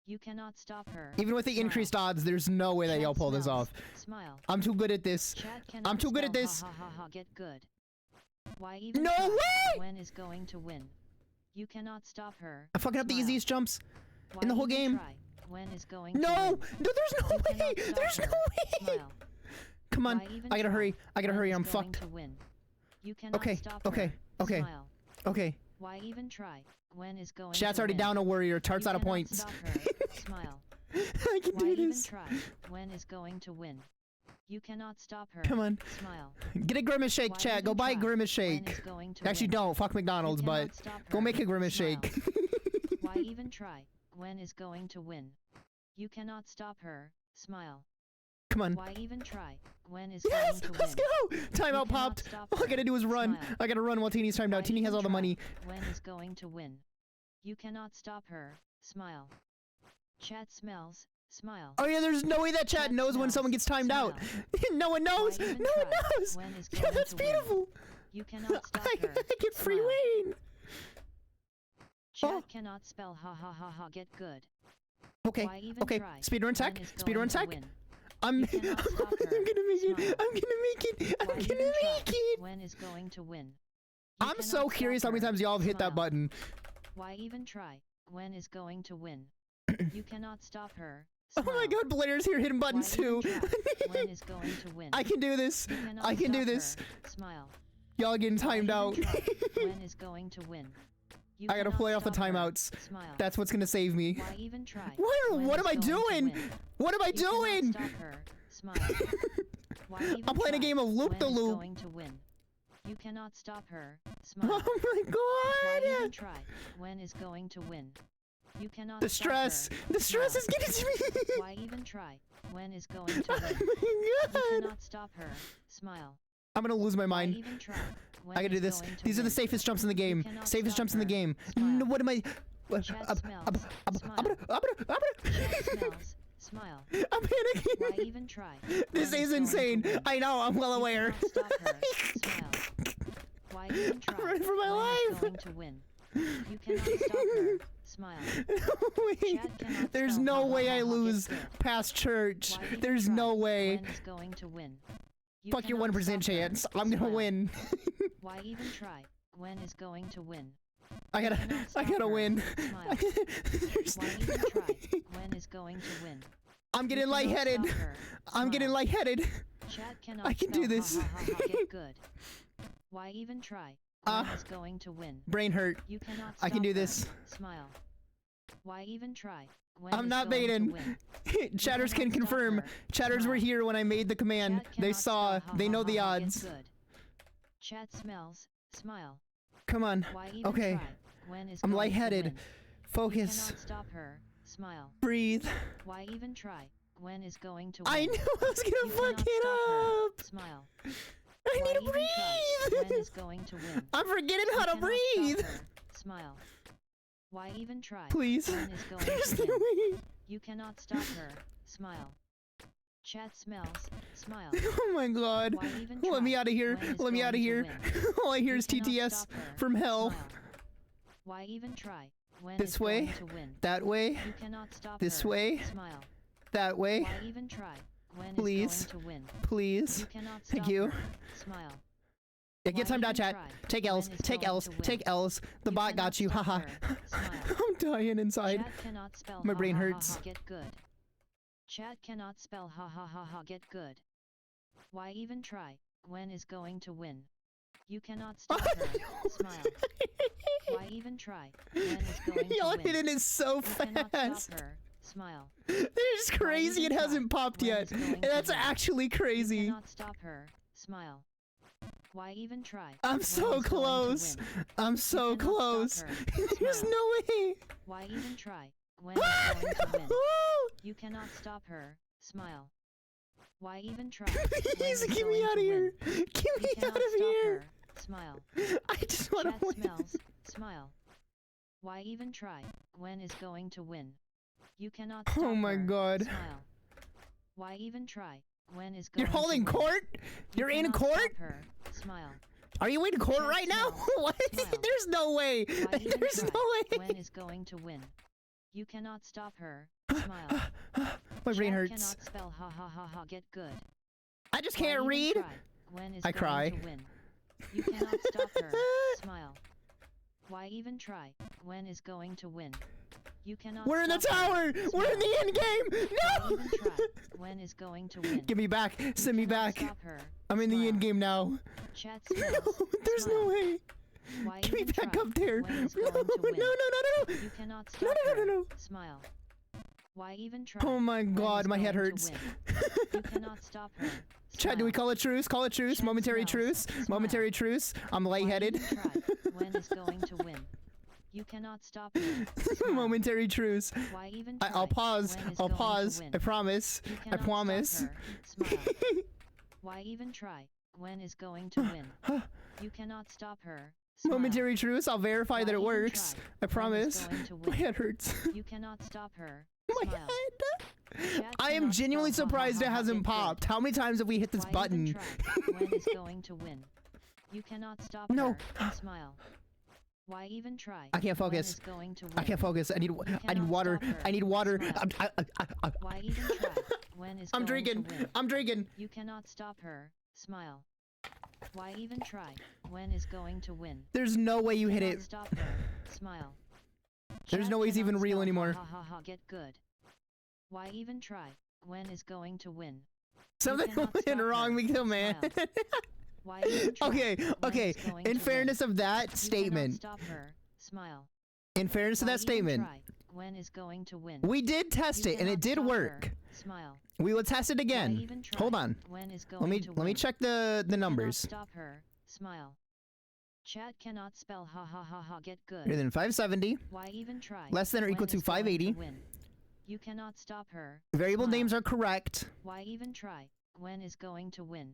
Speaker 2: You cannot stop her.
Speaker 4: Even with the
Speaker 2: Smile.
Speaker 4: increased odds, there's no way that
Speaker 2: Chat
Speaker 4: y'all pull this
Speaker 2: smells.
Speaker 4: off.
Speaker 2: Smile.
Speaker 4: I'm too good at this.
Speaker 2: Chat cannot
Speaker 4: I'm too good at
Speaker 2: spell
Speaker 4: this.
Speaker 2: Ha ha ha ha get good. Why even
Speaker 4: No
Speaker 2: try?
Speaker 4: way!
Speaker 2: Gwen is going to win. You cannot stop her.
Speaker 4: I'm fucking up the
Speaker 2: Smile.
Speaker 4: easiest jumps
Speaker 2: Why
Speaker 4: in the whole
Speaker 2: even
Speaker 4: game.
Speaker 2: try? Gwen is going
Speaker 4: No!
Speaker 2: to
Speaker 4: No,
Speaker 2: win.
Speaker 4: there's no
Speaker 2: You
Speaker 4: way!
Speaker 2: cannot stop
Speaker 4: There's
Speaker 2: her.
Speaker 4: no way!
Speaker 2: Smile.
Speaker 4: Come on,
Speaker 2: Why even
Speaker 4: I gotta
Speaker 2: try?
Speaker 4: hurry. I gotta
Speaker 2: Gwen
Speaker 4: hurry,
Speaker 2: is
Speaker 4: I'm
Speaker 2: going
Speaker 4: fucked.
Speaker 2: to win. You cannot
Speaker 4: Okay,
Speaker 2: stop her.
Speaker 4: okay, okay,
Speaker 2: Smile.
Speaker 4: okay.
Speaker 2: Why even try? Gwen is going
Speaker 4: Chat's
Speaker 2: to
Speaker 4: already
Speaker 2: win.
Speaker 4: down a warrior.
Speaker 2: You
Speaker 4: Tart's out of
Speaker 2: cannot
Speaker 4: points.
Speaker 2: Stop her. Smile.
Speaker 4: I can
Speaker 2: Why
Speaker 4: do
Speaker 2: even
Speaker 4: this.
Speaker 2: try? Gwen is going to win. You cannot stop her.
Speaker 4: Come on.
Speaker 2: Smile.
Speaker 4: Get a grimace shake,
Speaker 2: Why
Speaker 4: chat. Go
Speaker 2: even
Speaker 4: buy a
Speaker 2: try?
Speaker 4: grimace
Speaker 2: Gwen
Speaker 4: shake.
Speaker 2: is going to
Speaker 4: Actually,
Speaker 2: win.
Speaker 4: don't. Fuck McDonald's,
Speaker 2: You
Speaker 4: but
Speaker 2: cannot stop
Speaker 4: go
Speaker 2: her.
Speaker 4: make a grimace
Speaker 2: Smile.
Speaker 4: shake.
Speaker 2: Why even try? Gwen is going to win. You cannot stop her. Smile.
Speaker 4: Come on.
Speaker 2: Why even try? Gwen is
Speaker 4: Yes,
Speaker 2: going to
Speaker 4: let's
Speaker 2: win.
Speaker 4: go! Timeout
Speaker 2: cannot
Speaker 4: popped.
Speaker 2: stop
Speaker 4: All I
Speaker 2: her.
Speaker 4: gotta do is run.
Speaker 2: Smile.
Speaker 4: I gotta run while Teeny's timed
Speaker 2: Why
Speaker 4: out. Teeny has
Speaker 2: even
Speaker 4: all the
Speaker 2: try?
Speaker 4: money.
Speaker 2: Gwen is going to win. You cannot stop her. Smile. Chat smells. Smile.
Speaker 4: Oh yeah, there's no way that chat
Speaker 2: Chat
Speaker 4: knows when
Speaker 2: smells.
Speaker 4: someone gets timed out. No one knows.
Speaker 2: Why
Speaker 4: No
Speaker 2: even
Speaker 4: one
Speaker 2: try?
Speaker 4: knows.
Speaker 2: Gwen is
Speaker 4: Yeah,
Speaker 2: going
Speaker 4: that's
Speaker 2: to win.
Speaker 4: beautiful.
Speaker 2: You cannot stop
Speaker 4: I
Speaker 2: her.
Speaker 4: get free
Speaker 2: Smile.
Speaker 4: reign.
Speaker 2: Chat
Speaker 4: Oh.
Speaker 2: cannot spell ha ha ha ha get good.
Speaker 4: Okay,
Speaker 2: Why even
Speaker 4: okay.
Speaker 2: try?
Speaker 4: Speedrun tech.
Speaker 2: Gwen is
Speaker 4: Speedrun
Speaker 2: going to
Speaker 4: tech.
Speaker 2: win.
Speaker 4: I'm
Speaker 2: You cannot stop her.
Speaker 4: I'm gonna make it.
Speaker 2: Smile.
Speaker 4: I'm gonna make it. I'm
Speaker 2: Why
Speaker 4: gonna
Speaker 2: even try?
Speaker 4: make it.
Speaker 2: Gwen is going to win. You
Speaker 4: I'm
Speaker 2: cannot
Speaker 4: so
Speaker 2: stop
Speaker 4: curious how many
Speaker 2: her.
Speaker 4: times y'all have hit that
Speaker 2: Smile.
Speaker 4: button.
Speaker 2: Why even try? Gwen is going to win. You cannot stop her.
Speaker 4: Oh my
Speaker 2: Smile.
Speaker 4: god, Blair's here hitting
Speaker 2: Why
Speaker 4: buttons
Speaker 2: even
Speaker 4: too.
Speaker 2: try? Gwen is going to win.
Speaker 4: I can do this.
Speaker 2: You cannot
Speaker 4: I can do
Speaker 2: stop
Speaker 4: this.
Speaker 2: her. Smile.
Speaker 4: Y'all getting
Speaker 2: Why
Speaker 4: timed
Speaker 2: even
Speaker 4: out.
Speaker 2: try? Gwen is going to win. You
Speaker 4: I gotta
Speaker 2: cannot
Speaker 4: play off the
Speaker 2: stop her.
Speaker 4: timeouts.
Speaker 2: Smile.
Speaker 4: That's what's gonna save me.
Speaker 2: Why even try?
Speaker 4: What
Speaker 2: Gwen
Speaker 4: am
Speaker 2: is
Speaker 4: I
Speaker 2: going to
Speaker 4: doing?
Speaker 2: win.
Speaker 4: What am I
Speaker 2: You cannot
Speaker 4: doing?
Speaker 2: Stop her. Smile. Why even
Speaker 4: I'm playing a
Speaker 2: try?
Speaker 4: game of loop
Speaker 2: Gwen
Speaker 4: the
Speaker 2: is
Speaker 4: loop.
Speaker 2: going to win. You cannot stop her.
Speaker 4: Oh
Speaker 2: Smile.
Speaker 4: my
Speaker 2: Why even
Speaker 4: god!
Speaker 2: try? Gwen is going to win. You cannot
Speaker 4: The
Speaker 2: stop
Speaker 4: stress.
Speaker 2: her.
Speaker 4: The stress
Speaker 2: Smile.
Speaker 4: is getting to me.
Speaker 2: Why even try? Gwen is going to
Speaker 4: Oh
Speaker 2: win.
Speaker 4: my
Speaker 2: You
Speaker 4: god!
Speaker 2: cannot stop her. Smile.
Speaker 4: I'm gonna lose my
Speaker 2: Why
Speaker 4: mind.
Speaker 2: even try? Gwen
Speaker 4: I gotta do
Speaker 2: is
Speaker 4: this.
Speaker 2: going to
Speaker 4: These are the
Speaker 2: win.
Speaker 4: safest jumps in the game.
Speaker 2: cannot
Speaker 4: Safest
Speaker 2: stop
Speaker 4: jumps in the
Speaker 2: her.
Speaker 4: game.
Speaker 2: Smile.
Speaker 4: No, what am I?
Speaker 2: Chat smells. Smile. Chat smells. Smile.
Speaker 4: I'm panicking.
Speaker 2: Why even try?
Speaker 4: This
Speaker 2: Gwen
Speaker 4: is
Speaker 2: going
Speaker 4: insane.
Speaker 2: to win.
Speaker 4: I know. I'm well
Speaker 2: You
Speaker 4: aware.
Speaker 2: cannot stop her. Smile. Why even try?
Speaker 4: I'm running for my
Speaker 2: Gwen is
Speaker 4: life.
Speaker 2: going to win. You cannot stop her. Smile.
Speaker 4: Wait.
Speaker 2: Chat cannot
Speaker 4: There's
Speaker 2: spell
Speaker 4: no
Speaker 2: ha, ha,
Speaker 4: way
Speaker 2: ha,
Speaker 4: I
Speaker 2: ha, get
Speaker 4: lose
Speaker 2: good.
Speaker 4: past church.
Speaker 2: Why even
Speaker 4: There's
Speaker 2: try?
Speaker 4: no way.
Speaker 2: Gwen is going to win. You
Speaker 4: Fuck your
Speaker 2: cannot
Speaker 4: 1%
Speaker 2: stop her.
Speaker 4: chance. I'm gonna
Speaker 2: Smile.
Speaker 4: win.
Speaker 2: Why even try? Gwen is going to win.
Speaker 4: I
Speaker 2: You
Speaker 4: gotta.
Speaker 2: cannot
Speaker 4: I
Speaker 2: stop
Speaker 4: gotta
Speaker 2: her.
Speaker 4: win.
Speaker 2: Smile.
Speaker 4: There's-
Speaker 2: Why even try? Gwen is going to win.
Speaker 4: I'm
Speaker 2: You
Speaker 4: getting
Speaker 2: cannot
Speaker 4: lightheaded.
Speaker 2: stop her.
Speaker 4: I'm getting
Speaker 2: Smile.
Speaker 4: lightheaded.
Speaker 2: Chat cannot
Speaker 4: I can do
Speaker 2: spell
Speaker 4: this.
Speaker 2: Ha, ha, ha, ha, get good. Why even try? Gwen
Speaker 4: Ah.
Speaker 2: is going to win.
Speaker 4: Brain hurt.
Speaker 2: You cannot
Speaker 4: I can
Speaker 2: stop
Speaker 4: do
Speaker 2: her.
Speaker 4: this.
Speaker 2: Smile. Why even try? Gwen
Speaker 4: I'm
Speaker 2: is
Speaker 4: not
Speaker 2: going to
Speaker 4: baiting.
Speaker 2: win.
Speaker 4: Chatters
Speaker 2: cannot
Speaker 4: can
Speaker 2: stop
Speaker 4: confirm.
Speaker 2: her.
Speaker 4: Chatters were
Speaker 2: Smile.
Speaker 4: here when I made the command.
Speaker 2: Chat
Speaker 4: They
Speaker 2: cannot
Speaker 4: saw.
Speaker 2: spell ha,
Speaker 4: They
Speaker 2: ha,
Speaker 4: know
Speaker 2: ha,
Speaker 4: the
Speaker 2: ha, get
Speaker 4: odds.
Speaker 2: good. Chat smells. Smile.
Speaker 4: Come on.
Speaker 2: Why even
Speaker 4: Okay.
Speaker 2: try? Gwen is
Speaker 4: I'm
Speaker 2: going to
Speaker 4: lightheaded.
Speaker 2: win. You
Speaker 4: Focus.
Speaker 2: cannot stop her. Smile.
Speaker 4: Breathe.
Speaker 2: Why even try? Gwen is going to win.
Speaker 4: I knew I was
Speaker 2: You
Speaker 4: gonna fuck
Speaker 2: cannot
Speaker 4: it
Speaker 2: stop her.
Speaker 4: up.
Speaker 2: Smile.
Speaker 4: I
Speaker 2: Why
Speaker 4: need to
Speaker 2: even try? Gwen
Speaker 4: breathe.
Speaker 2: is going to win.
Speaker 4: I'm forgetting
Speaker 2: You
Speaker 4: how to
Speaker 2: cannot
Speaker 4: breathe.
Speaker 2: stop her. Smile. Why even try?
Speaker 4: Please.
Speaker 2: Gwen is going
Speaker 4: There's
Speaker 2: to
Speaker 4: no
Speaker 2: win.
Speaker 4: way.
Speaker 2: You cannot stop her. Smile. Chat smells. Smile.
Speaker 4: Oh my god.
Speaker 2: Why even
Speaker 4: Let me
Speaker 2: try?
Speaker 4: out of here.
Speaker 2: Gwen is
Speaker 4: Let me out of
Speaker 2: going to
Speaker 4: here.
Speaker 2: win.
Speaker 4: All I hear
Speaker 2: You
Speaker 4: is
Speaker 2: cannot
Speaker 4: TTS
Speaker 2: stop her.
Speaker 4: from hell.
Speaker 2: Smile. Why even try? Gwen
Speaker 4: This
Speaker 2: is
Speaker 4: way.
Speaker 2: going to win.
Speaker 4: That way.
Speaker 2: You cannot stop
Speaker 4: This
Speaker 2: her.
Speaker 4: way.
Speaker 2: Smile.
Speaker 4: That way.
Speaker 2: Why even try? Gwen
Speaker 4: Please.
Speaker 2: is going to win.
Speaker 4: Please.
Speaker 2: You cannot stop
Speaker 4: Thank you.
Speaker 2: her. Smile.
Speaker 4: Yeah, get
Speaker 2: Why
Speaker 4: timed out,
Speaker 2: even
Speaker 4: chat.
Speaker 2: try?
Speaker 4: Take
Speaker 2: Gwen
Speaker 4: L's.
Speaker 2: is
Speaker 4: Take
Speaker 2: going
Speaker 4: L's.
Speaker 2: to win.
Speaker 4: Take L's. The
Speaker 2: You
Speaker 4: bot
Speaker 2: cannot
Speaker 4: got you.
Speaker 2: stop
Speaker 4: Haha.
Speaker 2: her. Smile.
Speaker 4: I'm dying inside.
Speaker 2: Chat cannot spell
Speaker 4: My
Speaker 2: ha,
Speaker 4: brain
Speaker 2: ha, ha,
Speaker 4: hurts.
Speaker 2: ha, get good. Chat cannot spell ha ha ha ha get good. Why even try? Gwen is going to win. You cannot stop her. Smile. Why even try? Gwen is going
Speaker 4: Y'all
Speaker 2: to win.
Speaker 4: hitting it so
Speaker 2: You cannot
Speaker 4: fast.
Speaker 2: stop her. Smile.
Speaker 4: That is crazy. It
Speaker 2: even
Speaker 4: hasn't
Speaker 2: try?
Speaker 4: popped
Speaker 2: Gwen
Speaker 4: yet.
Speaker 2: is going
Speaker 4: And
Speaker 2: to
Speaker 4: that's
Speaker 2: win.
Speaker 4: actually
Speaker 2: You
Speaker 4: crazy.
Speaker 2: cannot stop her. Smile. Why even try?
Speaker 4: I'm
Speaker 2: Gwen
Speaker 4: so
Speaker 2: is going to
Speaker 4: close.
Speaker 2: win.
Speaker 4: I'm so
Speaker 2: cannot stop
Speaker 4: close.
Speaker 2: her.
Speaker 4: There's
Speaker 2: Smile.
Speaker 4: no way.
Speaker 2: Why even try? Gwen is going to win. You cannot stop her. Smile. Why even try? Gwen
Speaker 4: Please
Speaker 2: is
Speaker 4: get
Speaker 2: going
Speaker 4: me out of
Speaker 2: to
Speaker 4: here.
Speaker 2: win.
Speaker 4: Get
Speaker 2: You
Speaker 4: me
Speaker 2: cannot
Speaker 4: out of
Speaker 2: stop
Speaker 4: here.
Speaker 2: her. Smile.
Speaker 4: I just want
Speaker 2: Chat
Speaker 4: to win.
Speaker 2: smells. Smile. Why even try? Gwen is going to win. You cannot stop
Speaker 4: Oh my
Speaker 2: her.
Speaker 4: god.
Speaker 2: Smile. Why even try? Gwen is going
Speaker 4: You're holding
Speaker 2: to win.
Speaker 4: court?
Speaker 2: You
Speaker 4: You're in
Speaker 2: cannot
Speaker 4: court?
Speaker 2: Stop her. Smile.
Speaker 4: Are you in court
Speaker 2: Chat
Speaker 4: right now?
Speaker 2: smells.
Speaker 4: What?
Speaker 2: Smile.
Speaker 4: There's no way.
Speaker 2: Why even
Speaker 4: There's
Speaker 2: try?
Speaker 4: no way.
Speaker 2: Gwen is going to win. You cannot stop her. Smile.
Speaker 4: My brain
Speaker 2: Chat
Speaker 4: hurts.
Speaker 2: Cannot spell ha ha ha ha. Get good.
Speaker 4: I just
Speaker 2: Why
Speaker 4: can't
Speaker 2: even
Speaker 4: read.
Speaker 2: try? Gwen is
Speaker 4: I
Speaker 2: going
Speaker 4: cry.
Speaker 2: to win. You cannot stop her. Smile. Why even try? Gwen is going to win. You cannot.
Speaker 4: We're in the
Speaker 2: stop her.
Speaker 4: tower. We're in
Speaker 2: Smile.
Speaker 4: the end game.
Speaker 2: Why
Speaker 4: No.
Speaker 2: even try? Gwen is going to win.
Speaker 4: Give me back.
Speaker 2: You
Speaker 4: Send me
Speaker 2: cannot
Speaker 4: back.
Speaker 2: Stop her.
Speaker 4: I'm in the
Speaker 2: Smile.
Speaker 4: end game now.
Speaker 2: Chat
Speaker 4: No,
Speaker 2: smells.
Speaker 4: there's
Speaker 2: Smile.
Speaker 4: no way.
Speaker 2: Why
Speaker 4: Get me
Speaker 2: even
Speaker 4: back
Speaker 2: try?
Speaker 4: up there.
Speaker 2: Gwen is
Speaker 4: No,
Speaker 2: going to win.
Speaker 4: no.
Speaker 2: You cannot stop
Speaker 4: No, no,
Speaker 2: her.
Speaker 4: no, no.
Speaker 2: Smile. Why even try?
Speaker 4: Oh my
Speaker 2: Gwen
Speaker 4: god,
Speaker 2: is
Speaker 4: my head
Speaker 2: going to
Speaker 4: hurts.
Speaker 2: win. You cannot stop her.
Speaker 4: Chad, do we
Speaker 2: Smile.
Speaker 4: call it truce? Call it truce.
Speaker 2: Chat
Speaker 4: Momentary
Speaker 2: smells.
Speaker 4: truce.
Speaker 2: Smile.
Speaker 4: Momentary truce. I'm
Speaker 2: Why
Speaker 4: lightheaded.
Speaker 2: even try? Gwen is going to win. You cannot stop her. Smile.
Speaker 4: Momentary truce.
Speaker 2: Why even
Speaker 4: I'll
Speaker 2: try?
Speaker 4: pause.
Speaker 2: Gwen is
Speaker 4: I'll
Speaker 2: going to
Speaker 4: pause.
Speaker 2: win.
Speaker 4: I promise.
Speaker 2: You
Speaker 4: I
Speaker 2: cannot
Speaker 4: promise.
Speaker 2: Stop her. Smile. Why even try? Gwen is going to win. You cannot stop her. Smile.
Speaker 4: Momentary truce. I'll verify
Speaker 2: Why
Speaker 4: that it
Speaker 2: even
Speaker 4: works.
Speaker 2: try?
Speaker 4: I
Speaker 2: Gwen is
Speaker 4: promise.
Speaker 2: going to
Speaker 4: My
Speaker 2: win.
Speaker 4: head hurts.
Speaker 2: You cannot stop her.
Speaker 4: My
Speaker 2: Smile.
Speaker 4: head.
Speaker 2: Chat
Speaker 4: I am
Speaker 2: cannot
Speaker 4: genuinely
Speaker 2: spell ha, ha,
Speaker 4: surprised
Speaker 2: ha,
Speaker 4: it
Speaker 2: ha,
Speaker 4: hasn't
Speaker 2: get good.
Speaker 4: popped. How many times have we hit this
Speaker 2: Why
Speaker 4: button?
Speaker 2: even try? Gwen is going to win. You cannot stop
Speaker 4: No.
Speaker 2: her. Smile. Why even try?
Speaker 4: I can't
Speaker 2: Gwen
Speaker 4: focus.
Speaker 2: is going to win.
Speaker 4: I can't focus. I need
Speaker 2: cannot
Speaker 4: water.
Speaker 2: stop her.
Speaker 4: I need water.
Speaker 2: Smile. Why even try? Gwen is
Speaker 4: I'm
Speaker 2: going
Speaker 4: drinking.
Speaker 2: to win.
Speaker 4: I'm drinking.
Speaker 2: You cannot stop her. Smile. Why even try? Gwen is going to win.
Speaker 4: There's no way you hit
Speaker 2: Cannot
Speaker 4: it.
Speaker 2: Stop her. Smile.
Speaker 4: There's
Speaker 2: Chat
Speaker 4: no way it's
Speaker 2: cannot
Speaker 4: even real
Speaker 2: spell
Speaker 4: anymore.
Speaker 2: Ha ha ha. Get good. Why even try? Gwen is going to win.
Speaker 4: Something
Speaker 2: cannot
Speaker 4: went
Speaker 2: stop
Speaker 4: wrong
Speaker 2: her.
Speaker 4: with you, man.
Speaker 2: Smile. Why even try?
Speaker 4: Okay,
Speaker 2: Gwen
Speaker 4: okay.
Speaker 2: is going
Speaker 4: In
Speaker 2: to
Speaker 4: fairness
Speaker 2: win.
Speaker 4: of that
Speaker 2: You cannot
Speaker 4: statement,
Speaker 2: Stop her. Smile.
Speaker 4: in fairness of
Speaker 2: Why
Speaker 4: that
Speaker 2: even
Speaker 4: statement,
Speaker 2: try? Gwen is going to win.
Speaker 4: we did test
Speaker 2: You
Speaker 4: it and it
Speaker 2: cannot
Speaker 4: did
Speaker 2: stop her.
Speaker 4: work.
Speaker 2: Smile.
Speaker 4: We will test it
Speaker 2: Why
Speaker 4: again.
Speaker 2: even try?
Speaker 4: Hold on.
Speaker 2: Gwen is going
Speaker 4: Let me
Speaker 2: to
Speaker 4: let me
Speaker 2: win.
Speaker 4: check the
Speaker 2: You cannot
Speaker 4: numbers.
Speaker 2: Stop her. Smile. Chat cannot spell ha ha ha ha. Get good.
Speaker 4: Greater than 570.
Speaker 2: Why even try?
Speaker 4: Less than or
Speaker 2: Gwen
Speaker 4: equal to
Speaker 2: is going
Speaker 4: 580.
Speaker 2: win. You cannot stop her.
Speaker 4: Variable
Speaker 2: Smile.
Speaker 4: names are correct.
Speaker 2: Why even try? Gwen is going to win.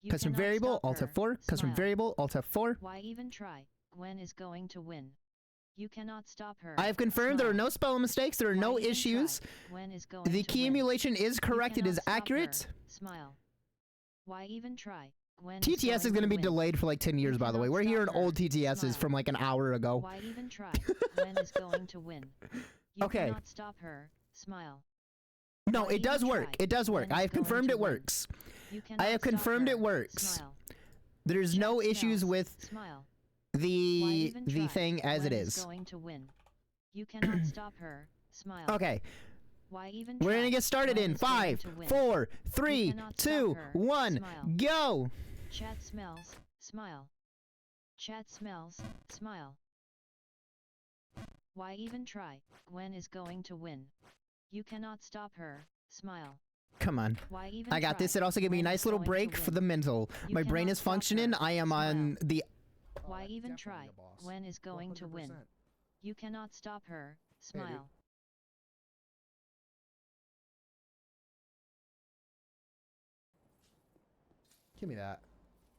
Speaker 2: You
Speaker 4: Custom
Speaker 2: cannot
Speaker 4: variable,
Speaker 2: stop
Speaker 4: Alt
Speaker 2: her.
Speaker 4: F4. Custom
Speaker 2: Smile.
Speaker 4: variable, Alt F4.
Speaker 2: Why even try? Gwen is going to win. You cannot stop her.
Speaker 4: I have confirmed there are
Speaker 2: Smile.
Speaker 4: no spelling mistakes. There are
Speaker 2: Why
Speaker 4: no
Speaker 2: even
Speaker 4: issues.
Speaker 2: try? Gwen is going
Speaker 4: The
Speaker 2: to
Speaker 4: key
Speaker 2: win.
Speaker 4: emulation is
Speaker 2: You
Speaker 4: correct. It
Speaker 2: cannot
Speaker 4: is
Speaker 2: stop
Speaker 4: accurate.
Speaker 2: her. Smile. Why even try? Gwen
Speaker 4: TTS is going to be
Speaker 2: win.
Speaker 4: delayed for like 10 years, by the way.
Speaker 2: cannot
Speaker 4: We're
Speaker 2: stop
Speaker 4: hearing
Speaker 2: her.
Speaker 4: old TTSs
Speaker 2: Smile.
Speaker 4: from like an hour ago.
Speaker 2: Why even try? Gwen is going to win. You
Speaker 4: Okay.
Speaker 2: cannot stop her. Smile.
Speaker 4: No,
Speaker 2: Why
Speaker 4: it does
Speaker 2: even
Speaker 4: work.
Speaker 2: try?
Speaker 4: It does work.
Speaker 2: Gwen
Speaker 4: I
Speaker 2: is
Speaker 4: have
Speaker 2: going
Speaker 4: confirmed
Speaker 2: to
Speaker 4: it
Speaker 2: win.
Speaker 4: works.
Speaker 2: You cannot
Speaker 4: I have
Speaker 2: stop
Speaker 4: confirmed
Speaker 2: her.
Speaker 4: it works.
Speaker 2: Smile.
Speaker 4: There's
Speaker 2: Chat
Speaker 4: no issues
Speaker 2: smells.
Speaker 4: with
Speaker 2: Smile. Why
Speaker 4: the
Speaker 2: even try?
Speaker 4: thing as
Speaker 2: Gwen
Speaker 4: it
Speaker 2: is
Speaker 4: is.
Speaker 2: going to win. You cannot stop her. Smile.
Speaker 4: Okay,
Speaker 2: Why even
Speaker 4: we're
Speaker 2: try?
Speaker 4: gonna get started
Speaker 2: Gwen
Speaker 4: in
Speaker 2: is going
Speaker 4: 5,
Speaker 2: to win.
Speaker 4: 4, 3,
Speaker 2: cannot stop
Speaker 4: 2,
Speaker 2: her.
Speaker 4: 1,
Speaker 2: Smile.
Speaker 4: go!
Speaker 2: Chat smells. Smile. Chat smells. Smile. Why even try? Gwen is going to win. You cannot stop her. Smile.
Speaker 4: Come on.
Speaker 2: Why even
Speaker 4: I got
Speaker 2: try?
Speaker 4: this. It also gave me a
Speaker 2: Gwen
Speaker 4: nice
Speaker 2: is
Speaker 4: little
Speaker 2: going to
Speaker 4: break for
Speaker 2: win.
Speaker 4: the mental.
Speaker 2: You
Speaker 4: My brain
Speaker 2: cannot
Speaker 4: is
Speaker 2: stop
Speaker 4: functioning.
Speaker 2: her.
Speaker 4: I am on
Speaker 2: Smile.
Speaker 4: the.
Speaker 2: Why even
Speaker 5: definitely
Speaker 2: try?
Speaker 5: a boss.
Speaker 2: Gwen is going to win.
Speaker 5: 100%.
Speaker 2: You cannot stop her.
Speaker 5: dude.
Speaker 2: Smile.
Speaker 5: Give me that.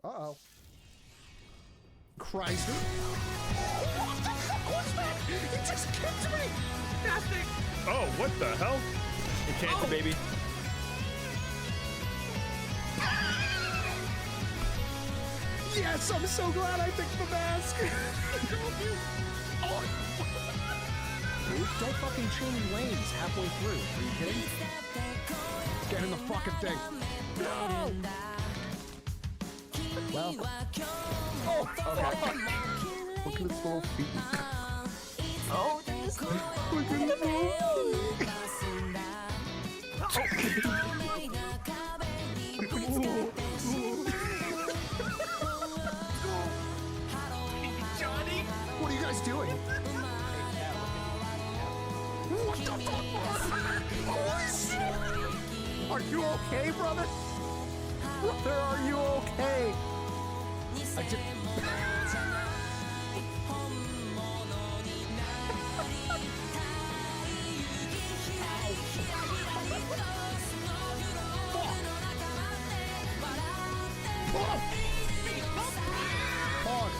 Speaker 5: Uh-oh. Chrysler? What the fuck was that? It just kicked me!
Speaker 1: Nothing. Oh, what the hell? Enchanted, baby.
Speaker 5: Yes, I'm so glad I picked the mask! Oh. Dude, don't fucking change lanes halfway through. Are you kidding? Get in the fucking thing. No! Well. Oh, okay. Look at its little feet. Oh, geez. Look at its little feet.
Speaker 1: Johnny?
Speaker 5: What are you guys doing? What the fuck? Holy shit! Are you okay, brother? Brother, are you okay? I just... Hard.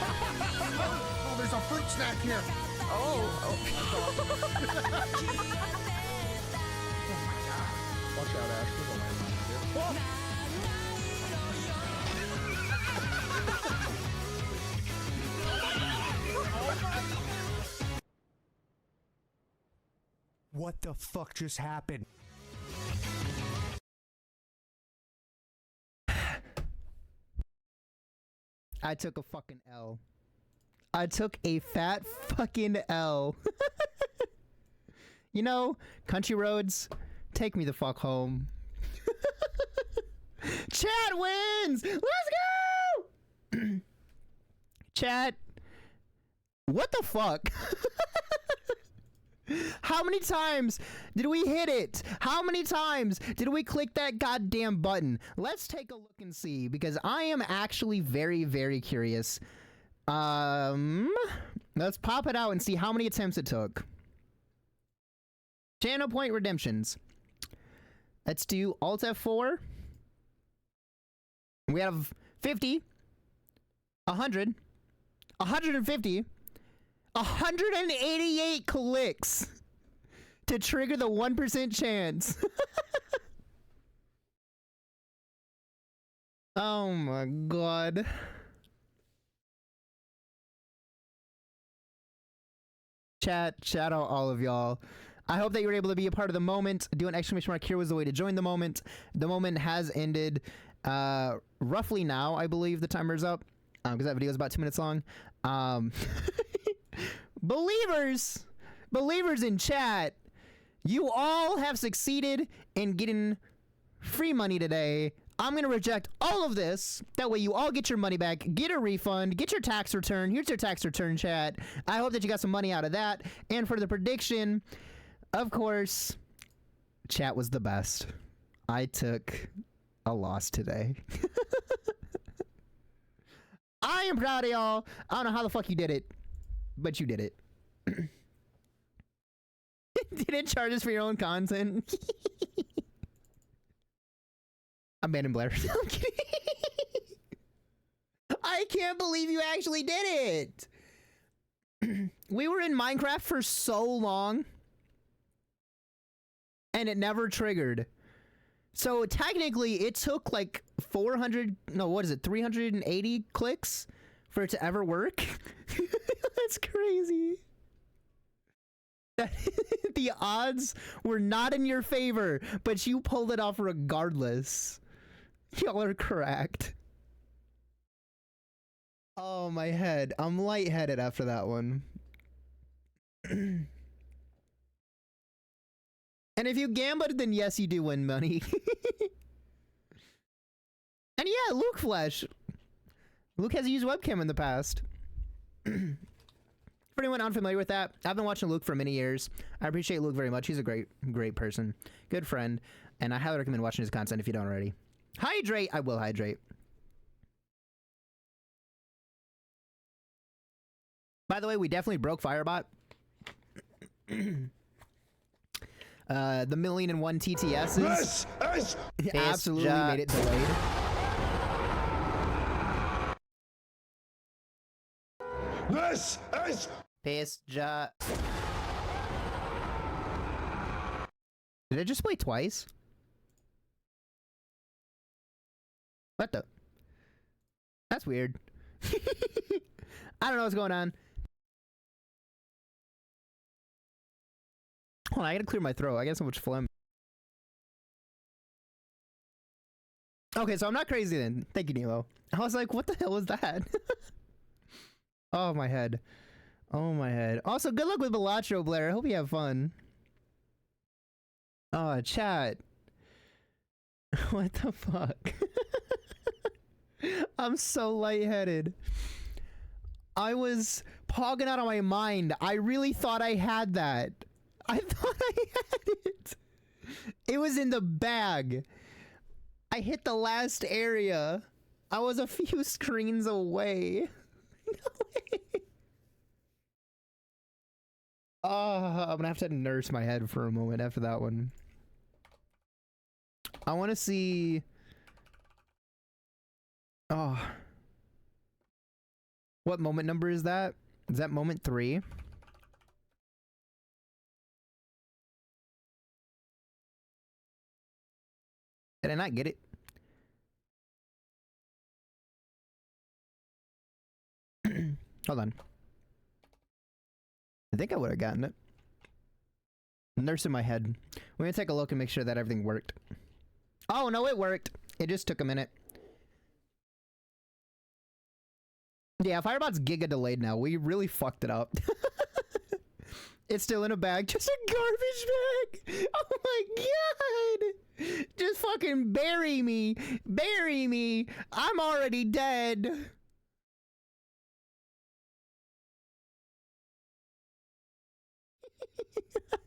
Speaker 5: Oh, there's a fruit snack here. Oh, oh. Oh my god. Watch out, Ash. There's a landmine here. What the fuck just happened?
Speaker 4: I took a fucking L. I took a fat fucking L. You know, country roads, take me the fuck home. Chat wins! Let's go! Chat, what the fuck? How many times did we hit it? How many times did we click that goddamn button? Let's take a look and see, because I am actually very, very curious. Let's pop it out and see how many attempts it took. Channel point redemptions. Let's do Alt F4. We have 50, 100, 150, 188 clicks to trigger the 1% chance. Oh my god. Chat out all of y'all. I hope that you were able to be a part of the moment. Do an exclamation mark here was the way to join the moment. The moment has ended roughly now, I believe the timer's up, because that video is about 2 minutes long. Believers in chat, you all have succeeded in getting free money today. I'm gonna reject all of this. That way you all get your money back, get a refund, get your tax return. Here's your tax return, chat. I hope that you got some money out of that. And for the prediction, of course, chat was the best. I took a loss today. I am proud of y'all. I don't know how the fuck you did it, but you did it. Didn't charge us for your own content. I'm banning Blair. I'm kidding. I can't believe you actually did it. We were in Minecraft for so long and it never triggered. So technically it took like 380 clicks for it to ever work. That's crazy. The odds were not in your favor, but you pulled it off regardless. Y'all are correct. Oh, my head. I'm lightheaded after that one. And if you gambled, then yes, you do win money. And yeah, Luke Flesh. Luke has used webcam in the past. For anyone unfamiliar with that, I've been watching Luke for many years. I appreciate Luke very much. He's a great person. Good friend. And I highly recommend watching his content if you don't already. Hydrate! I will hydrate. By the way, we definitely broke Firebot. The 1,000,001 TTSs absolutely made it delayed.
Speaker 1: This is
Speaker 4: Piss ja. Did I just play twice? What the? That's weird. I don't know what's going on. Hold on, I gotta clear my throat. I got so much phlegm. Okay, so I'm not crazy then. Thank you, Nemo. I was like, what the hell was that? Oh, my head. Oh, my head. Also, good luck with Bellaccio, Blair. I hope you have fun. Oh, chat. What the fuck? I'm so lightheaded. I was pogging out of my mind. I really thought I had that. I thought I had it. It was in the bag. I hit the last area. I was a few screens away. No way. Oh, I'm gonna have to nurse my head for a moment after that one. I want to see. Oh. What moment number is that? Is that moment 3? Did I not get it? Hold on. I think I would have gotten it. Nurse in my head. We're gonna take a look and make sure that everything worked. Oh, no, it worked. It just took a minute. Yeah, Firebot's giga delayed now. We really fucked it up. It's still in a bag. Just a garbage bag. Oh my god. Just fucking bury me. Bury me. I'm already dead.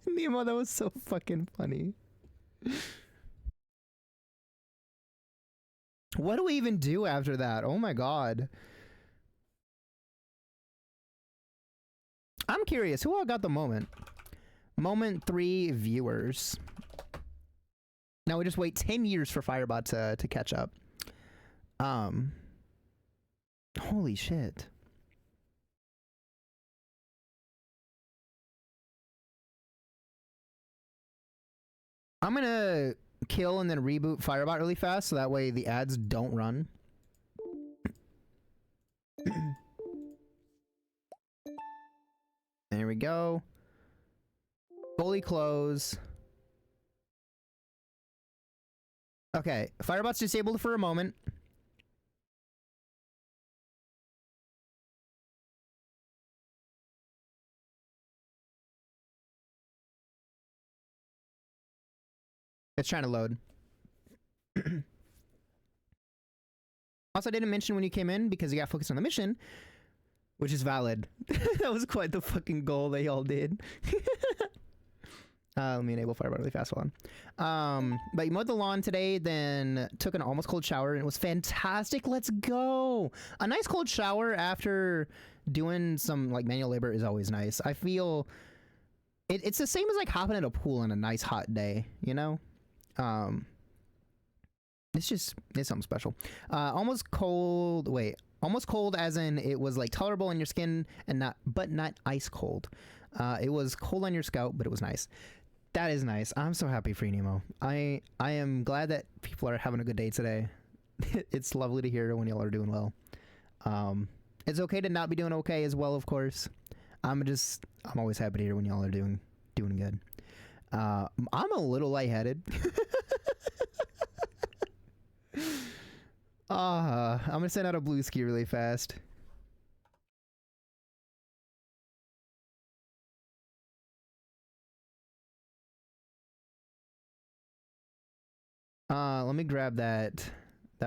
Speaker 4: Nemo, that was so fucking funny. What do we even do after that? Oh my god. I'm curious, who all got the moment? Moment 3 viewers. Now we just wait 10 years for Firebot to catch up. Holy shit. I'm gonna kill and then reboot Firebot really fast so that way the ads don't run. There we go. Fully close. Okay, Firebot's disabled for a moment. It's trying to load. Also, I didn't mention when you came in because you got focused on the mission, which is valid. That was quite the fucking goal they all did. Let me enable Firebot really fast. Hold on. But you mowed the lawn today, then took an almost cold shower, and it was fantastic. Let's go. A nice cold shower after doing some like manual labor is always nice. I feel it's the same as like hopping in a pool on a nice hot day, you know? It's something special. Almost cold. Wait, almost cold as in it was like tolerable on your skin and not ice cold. It was cold on your scalp, but it was nice. That is nice. I'm so happy for you, Nemo. I am glad that people are having a good day today. It's lovely to hear when y'all are doing well. It's okay to not be doing okay as well, of course. I'm always happy to hear when y'all are doing good. I'm a little lightheaded. I'm gonna send out a blue ski really fast. Let me grab that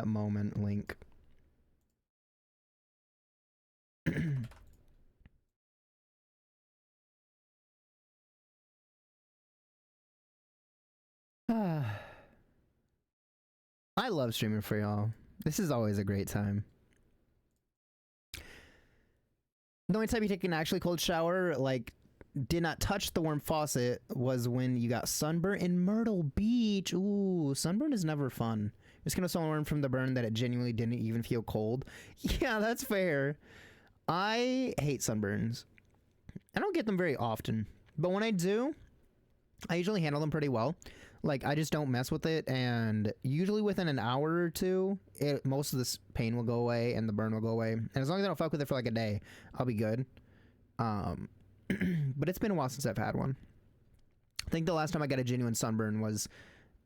Speaker 4: moment link. I love streaming for y'all. This is always a great time. The only time you take an actually cold shower, like, did not touch the warm faucet, was when you got sunburn in Myrtle Beach. Ooh, sunburn is never fun. Just gonna so learn from the burn that it genuinely didn't even feel cold. Yeah, that's fair. I hate sunburns. I don't get them very often, but when I do, I usually handle them pretty well. Like, I just don't mess with it, and usually within an hour or two, most of this pain will go away and the burn will go away. And as long as I don't fuck with it for like a day, I'll be good. But it's been a while since I've had one. I think the last time I got a genuine sunburn was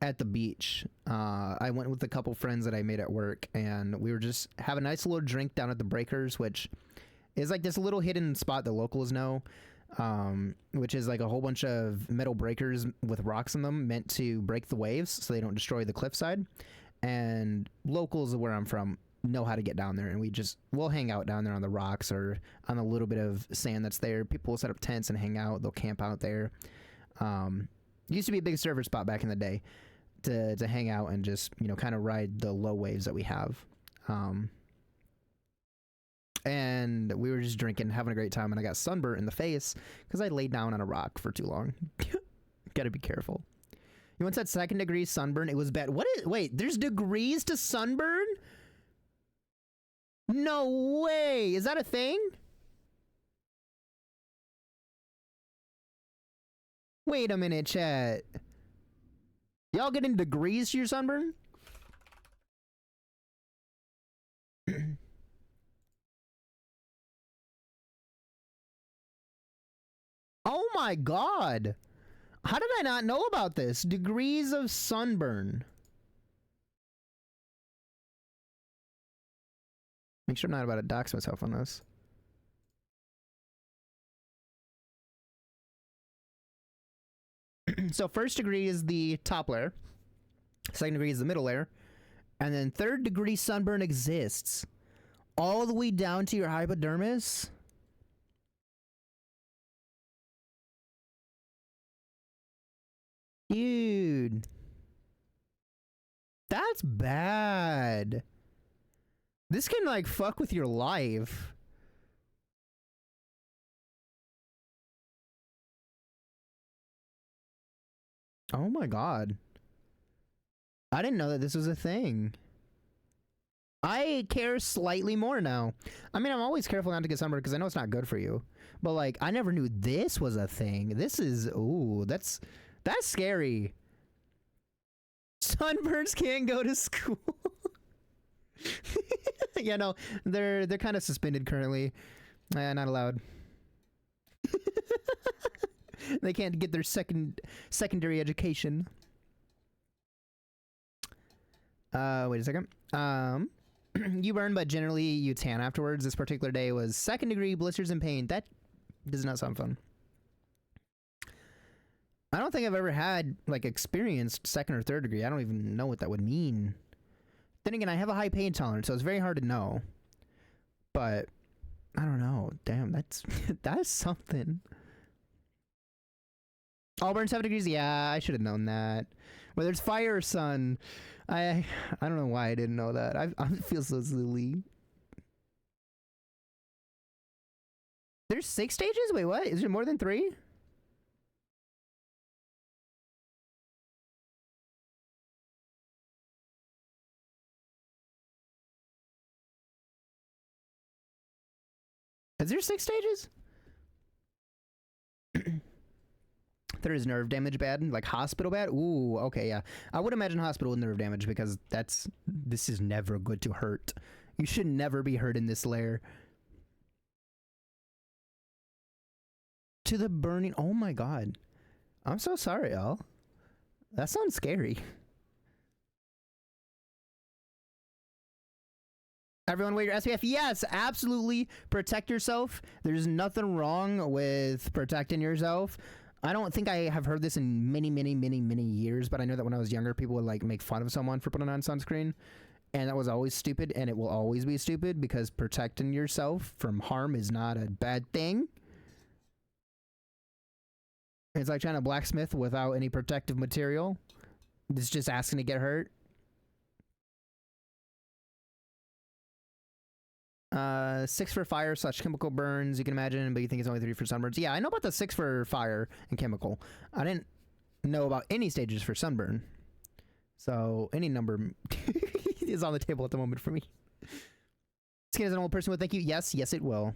Speaker 4: at the beach. I went with a couple friends that I made at work, and we were just have a nice little drink down at the Breakers, which is like this little hidden spot that locals know. Which is like a whole bunch of metal breakers with rocks in them meant to break the waves so they don't destroy the cliffside. And locals where I'm from know how to get down there, and we'll hang out down there on the rocks or on a little bit of sand that's there. People will set up tents and hang out. They'll camp out there. Used to be a big surfer spot back in the day to hang out and just, you know, kind of ride the low waves that we have. And we were just drinking, having a great time, and I got sunburnt in the face because I laid down on a rock for too long. Gotta be careful. You once had 2nd degree sunburn. It was bad. Wait, there's degrees to sunburn? No way. Is that a thing? Wait a minute, chat. Y'all getting degrees to your sunburn? Oh my god! How did I not know about this? Degrees of sunburn. Make sure I'm not about to dox myself on this. So first degree is the top layer. Second degree is the middle layer. And then third degree sunburn exists all the way down to your hypodermis. Dude. That's bad. This can like fuck with your life. Oh my god. I didn't know that this was a thing. I care slightly more now. I mean, I'm always careful not to get sunburned because I know it's not good for you. But like, I never knew this was a thing. This is, ooh, that's scary. Sunburns can't go to school. Yeah, no, they're kind of suspended currently. Not allowed. They can't get their secondary education. Wait a second. You burn, but generally you tan afterwards. This particular day was 2nd degree blisters and pain. That does not sound fun. I don't think I've ever had, like, experienced 2nd or 3rd degree. I don't even know what that would mean. Then again, I have a high pain tolerance, so it's very hard to know. But, I don't know. Damn, that's something. Auburn 7 degrees? Yeah, I should have known that. Whether it's fire or sun, I don't know why I didn't know that. I feel so silly. There's 6 stages? Wait, what? Is there more than 3? Is there 6 stages? There is nerve damage bad, like hospital bad. Ooh, okay, yeah. I would imagine hospital with nerve damage because this is never good to hurt. You should never be hurt in this layer. To the burning. Oh my god. I'm so sorry, y'all. That sounds scary. Everyone wear your SPF. Yes, absolutely. Protect yourself. There's nothing wrong with protecting yourself. I don't think I have heard this in many years, but I know that when I was younger, people would like make fun of someone for putting on sunscreen. And that was always stupid, and it will always be stupid because protecting yourself from harm is not a bad thing. It's like trying to blacksmith without any protective material. It's just asking to get hurt. 6 for fire / chemical burns, you can imagine, but you think it's only 3 for sunburns. Yeah, I know about the 6 for fire and chemical. I didn't know about any stages for sunburn. So any number is on the table at the moment for me. Skin as an old person would thank you. Yes, yes it will.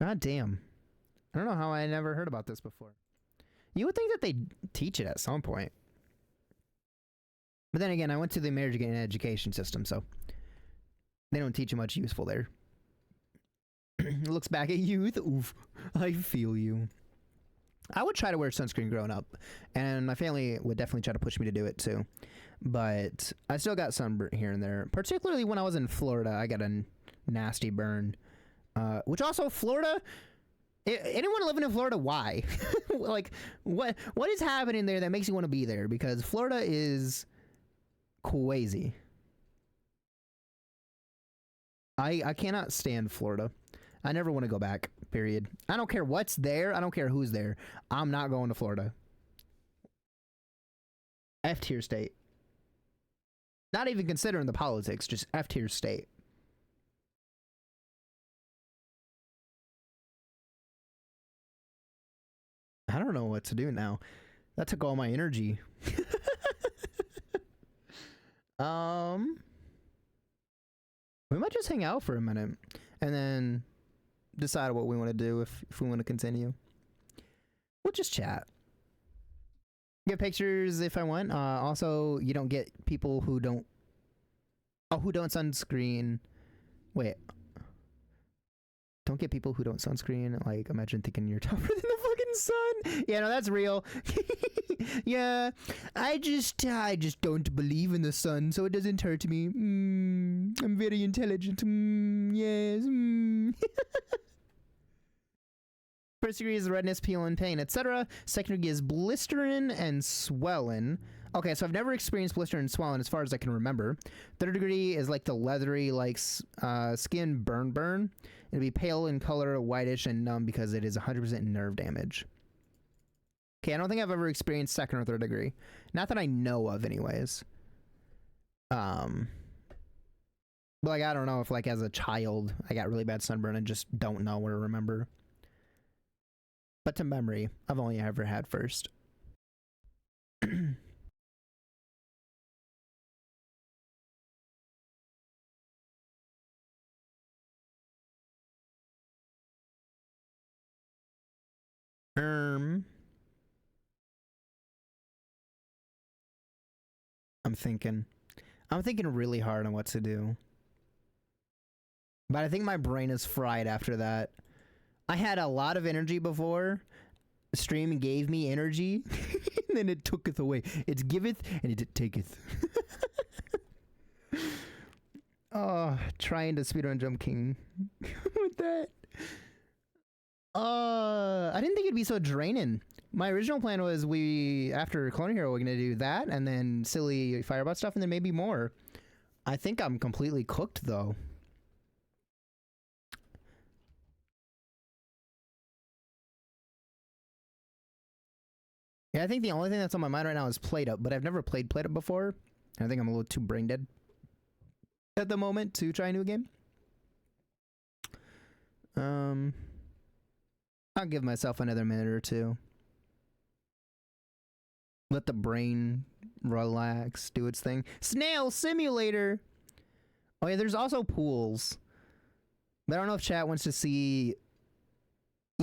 Speaker 4: God damn. I don't know how I never heard about this before. You would think that they'd teach it at some point. But then again, I went to the American education system, so they don't teach you much useful there. Looks back at youth. Oof, I feel you. I would try to wear sunscreen growing up, and my family would definitely try to push me to do it too. But I still got sunburn here and there. Particularly when I was in Florida, I got a nasty burn. Which also, Florida... Anyone living in Florida, why? Like, what is happening there that makes you want to be there? Because Florida is... crazy. I cannot stand Florida. I never want to go back, period. I don't care what's there. I don't care who's there. I'm not going to Florida. F tier state. Not even considering the politics, just F tier state. I don't know what to do now. That took all my energy. We might just hang out for a minute and then decide what we want to do if we want to continue. We'll just chat. Get pictures if I want. Also, you don't get people who don't sunscreen. Wait. Don't get people who don't sunscreen. Like, imagine thinking you're tougher than the fucking sun. Yeah, no, that's real. Yeah, I just don't believe in the sun, so it doesn't hurt me. I'm very intelligent. Yes. First degree is redness, peel, and pain, etc. Second degree is blistering and swelling. Okay, so I've never experienced blistering and swelling as far as I can remember. Third degree is like the leathery, like skin burn. It'll be pale in color, whitish, and numb because it is 100% nerve damage. Okay, I don't think I've ever experienced second or third degree. Not that I know of, anyways. But like, I don't know if like as a child I got really bad sunburn and just don't know or remember. But to memory, I've only ever had first. I'm thinking really hard on what to do. But I think my brain is fried after that. I had a lot of energy before. Stream gave me energy, and then it tooketh away. It giveth, and it taketh. Oh, trying to speedrun Jump King with that. I didn't think it'd be so draining. My original plan was after Clone Hero, we're gonna do that, and then silly Firebot stuff, and then maybe more. I think I'm completely cooked, though. Yeah, I think the only thing that's on my mind right now is Plate Up, but I've never played Plate Up before. I think I'm a little too brain dead at the moment to try a new game. I'll give myself another minute or two. Let the brain relax, do its thing. Snail Simulator! Oh yeah, there's also pools. But I don't know if chat wants to see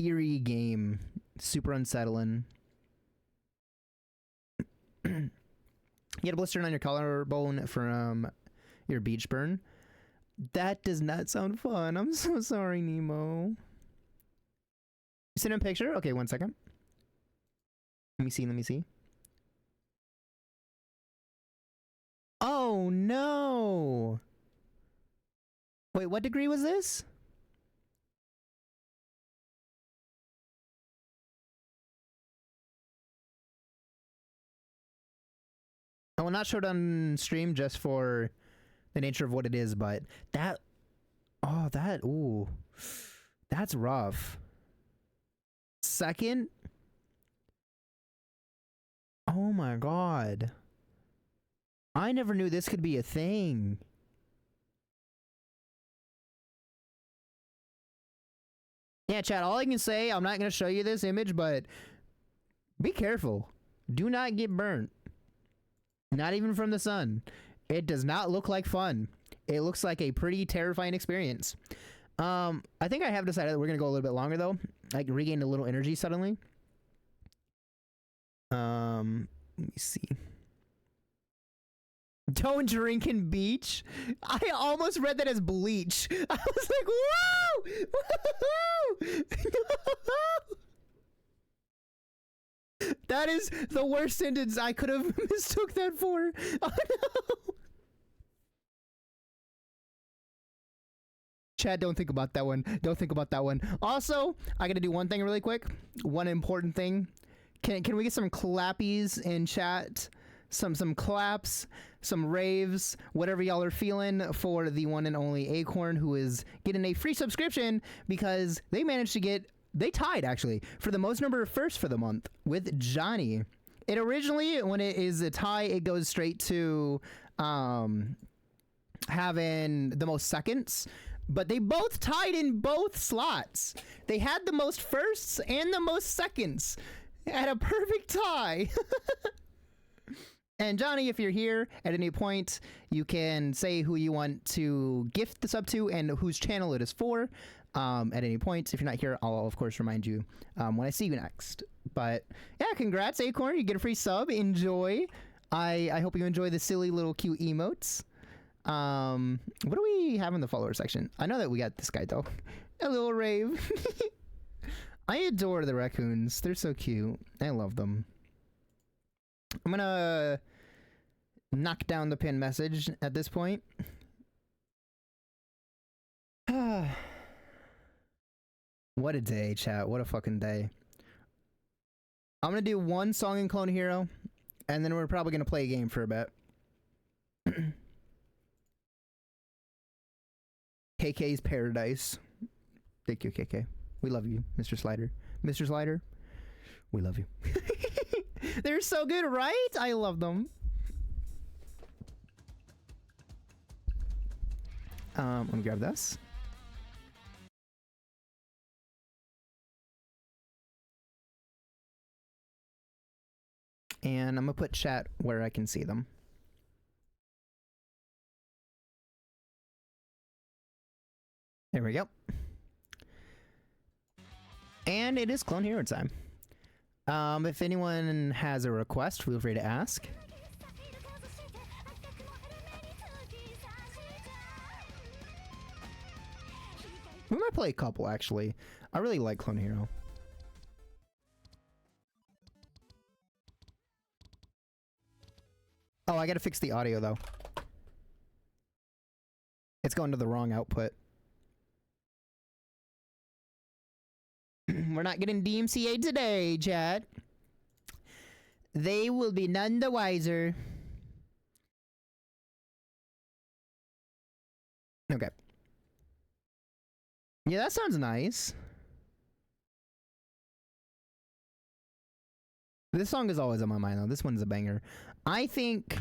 Speaker 4: eerie game. Super unsettling. You get a blister on your collarbone from your beach burn. That does not sound fun. I'm so sorry, Nemo. You send him a picture? Okay, 1 second. Let me see. Oh no! Wait, what degree was this? I will not show it on stream just for the nature of what it is, but that... Oh, that... Ooh. That's rough. Second? Oh my god. I never knew this could be a thing. Yeah, chat, all I can say, I'm not going to show you this image, but be careful. Do not get burnt. Not even from the sun. It does not look like fun. It looks like a pretty terrifying experience. I think I have decided that we're going to go a little bit longer, though. I regained a little energy suddenly. Let me see. Don't drink in beach. I almost read that as bleach. I was like, whoa! That is the worst sentence I could have mistook that for. Oh no! Chad, don't think about that one. Don't think about that one. Also, I gotta do one thing really quick. One important thing. Can we get some clappies in chat? Some claps, some raves, whatever y'all are feeling for the one and only Acorn, who is getting a free subscription because they managed to get... They tied, actually, for the most number of firsts for the month with Johnny. It originally, when it is a tie, it goes straight to having the most seconds. But they both tied in both slots. They had the most firsts and the most seconds at a perfect tie. And Johnny, if you're here at any point, you can say who you want to gift the sub to and whose channel it is for. At any point. If you're not here, I'll of course remind you when I see you next. But yeah, congrats, Acorn. You get a free sub. Enjoy. I hope you enjoy the silly little cute emotes. What do we have in the follower section? I know that we got this guy though. A little rave. I adore the raccoons. They're so cute. I love them. I'm gonna knock down the pin message at this point. What a day, chat. What a fucking day. I'm gonna do one song in Clone Hero, and then we're probably gonna play a game for a bit. KK's Paradise. Thank you, KK. We love you, Mr. Slider. Mr. Slider, we love you. They're so good, right? I love them. Let me grab this. And I'm gonna put chat where I can see them. There we go. And it is Clone Hero time. If anyone has a request, feel free to ask. We might play a couple, actually. I really like Clone Hero. Oh, I gotta fix the audio, though. It's going to the wrong output. We're not getting DMCA today, chat. They will be none the wiser. Okay. Yeah, that sounds nice. This song is always on my mind, though. This one's a banger. I think...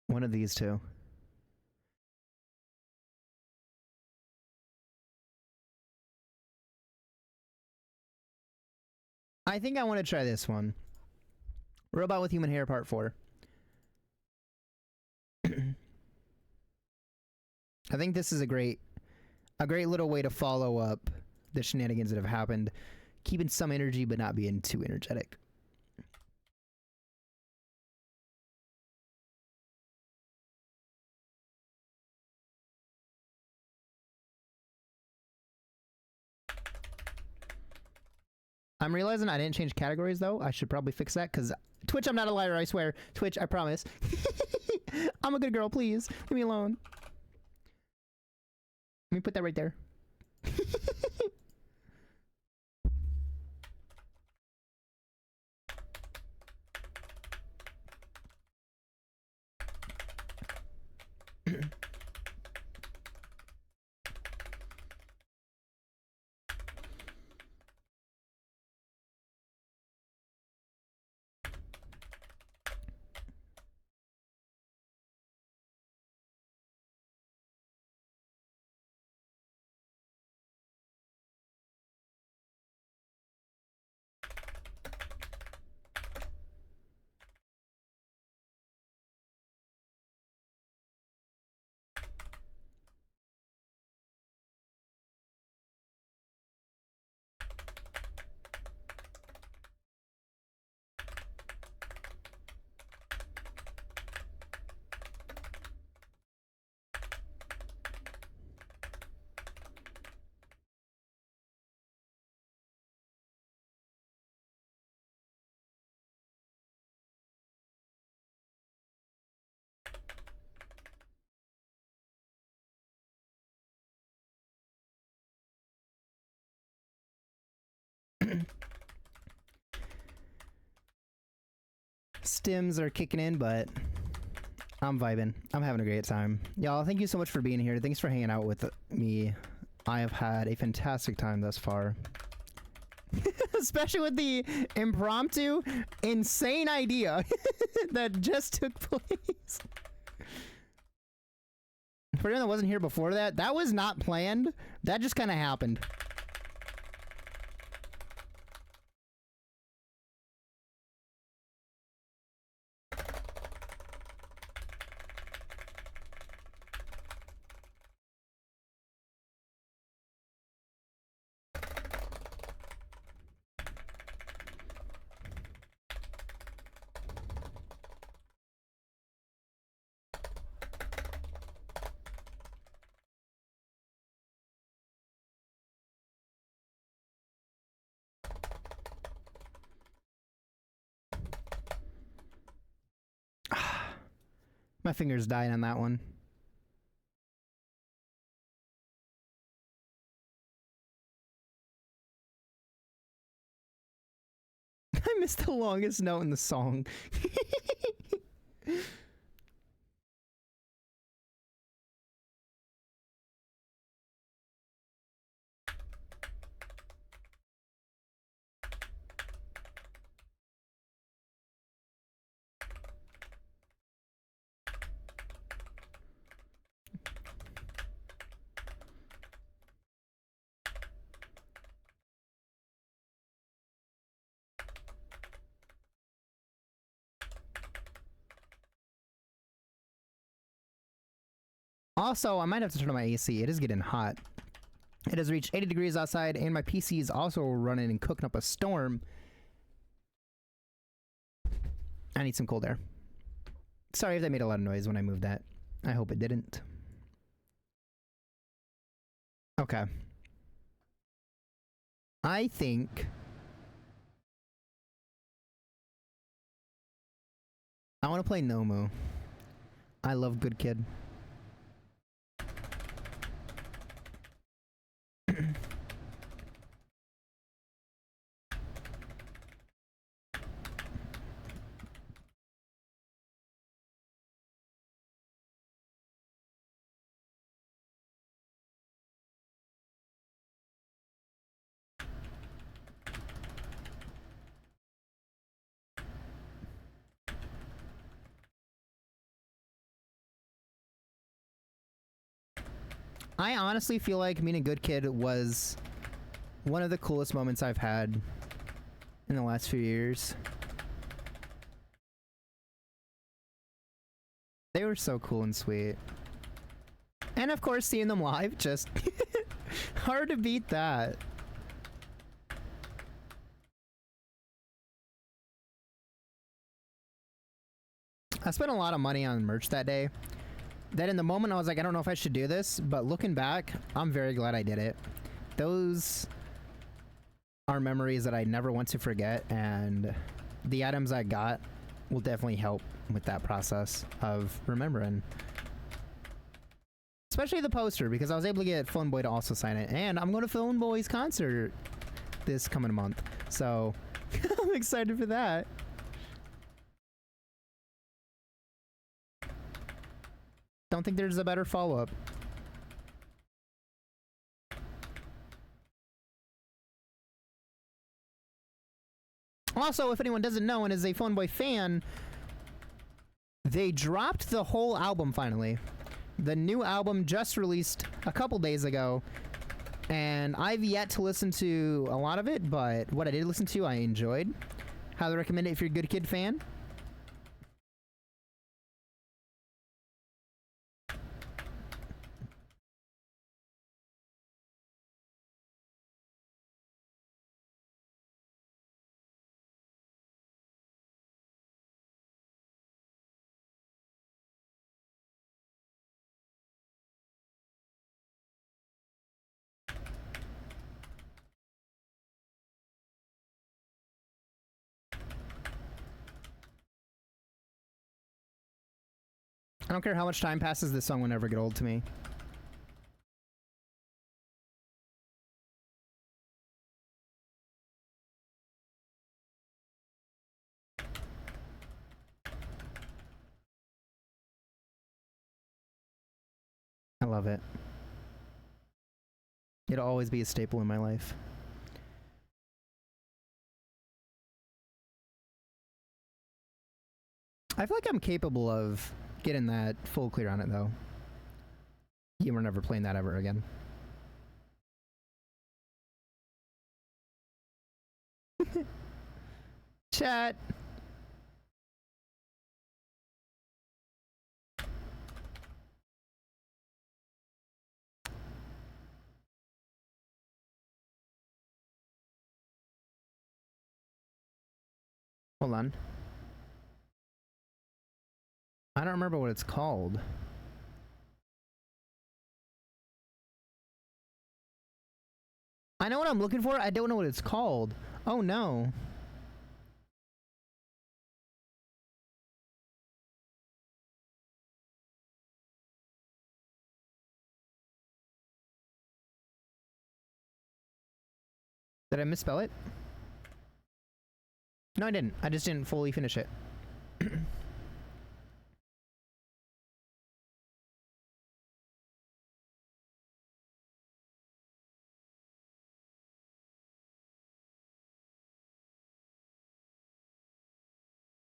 Speaker 4: one of these two. I think I want to try this one. Robot with Human Hair Part 4. I think this is a great little way to follow up the shenanigans that have happened. Keeping some energy but not being too energetic. I'm realizing I didn't change categories, though. I should probably fix that, because Twitch, I'm not a liar, I swear. Twitch, I promise. I'm a good girl, please. Leave me alone. Let me put that right there. Stims are kicking in, but I'm vibing. I'm having a great time. Y'all, thank you so much for being here. Thanks for hanging out with me. I have had a fantastic time thus far. Especially with the impromptu, insane idea that just took place. For anyone that wasn't here before that was not planned. That just kind of happened. My fingers died on that one. I missed the longest note in the song. Also, I might have to turn on my AC. It is getting hot. It has reached 80 degrees outside, and my PC is also running and cooking up a storm. I need some cold air. Sorry if that made a lot of noise when I moved that. I hope it didn't. Okay. I think I want to play Nomu. I love Good Kid. I honestly feel like meeting a Good Kid was one of the coolest moments I've had in the last few years. They were so cool and sweet. And of course, seeing them live, just hard to beat that. I spent a lot of money on merch that day. That in the moment I was like, I don't know if I should do this, but looking back, I'm very glad I did it. Those are memories that I never want to forget, and the items I got will definitely help with that process of remembering. Especially the poster, because I was able to get Phone Boy to also sign it, and I'm going to Phone Boy's concert this coming month, so I'm excited for that. Don't think there's a better follow-up. Also, if anyone doesn't know and is a Phone Boy fan, they dropped the whole album finally. The new album just released a couple days ago, and I've yet to listen to a lot of it, but what I did listen to, I enjoyed. Highly recommend it if you're a Good Kid fan. I don't care how much time passes, this song will never get old to me. I love it. It'll always be a staple in my life. I feel like I'm capable of getting that full clear on it, though. You were never playing that ever again. Chat. Hold on. I don't remember what it's called. I know what I'm looking for. I don't know what it's called. Oh no. Did I misspell it? No, I didn't. I just didn't fully finish it.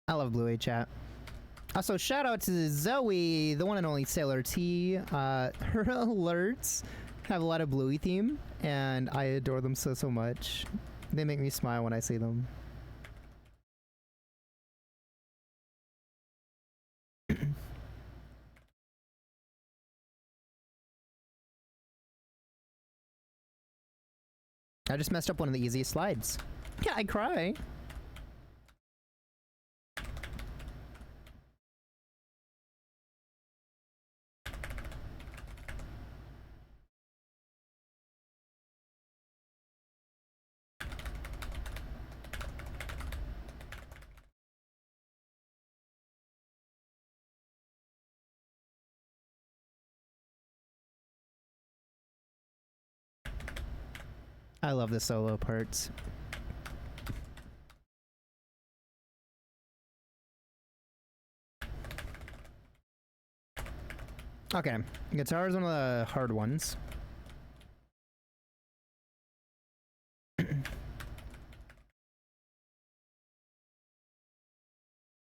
Speaker 4: I love Blue A chat. Also, shout out to Zoe, the one and only Sailor T. Her alerts have a lot of Bluey theme, and I adore them so much. They make me smile when I see them. I just messed up one of the easiest slides. Yeah, I cry. I love the solo parts. Okay, guitar is one of the hard ones.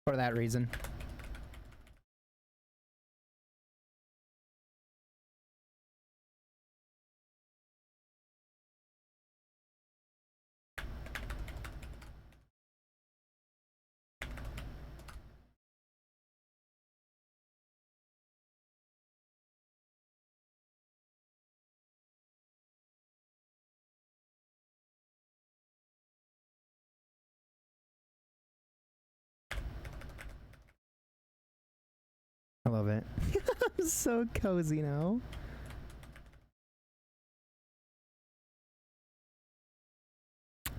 Speaker 4: For that reason. I love it. I'm so cozy now.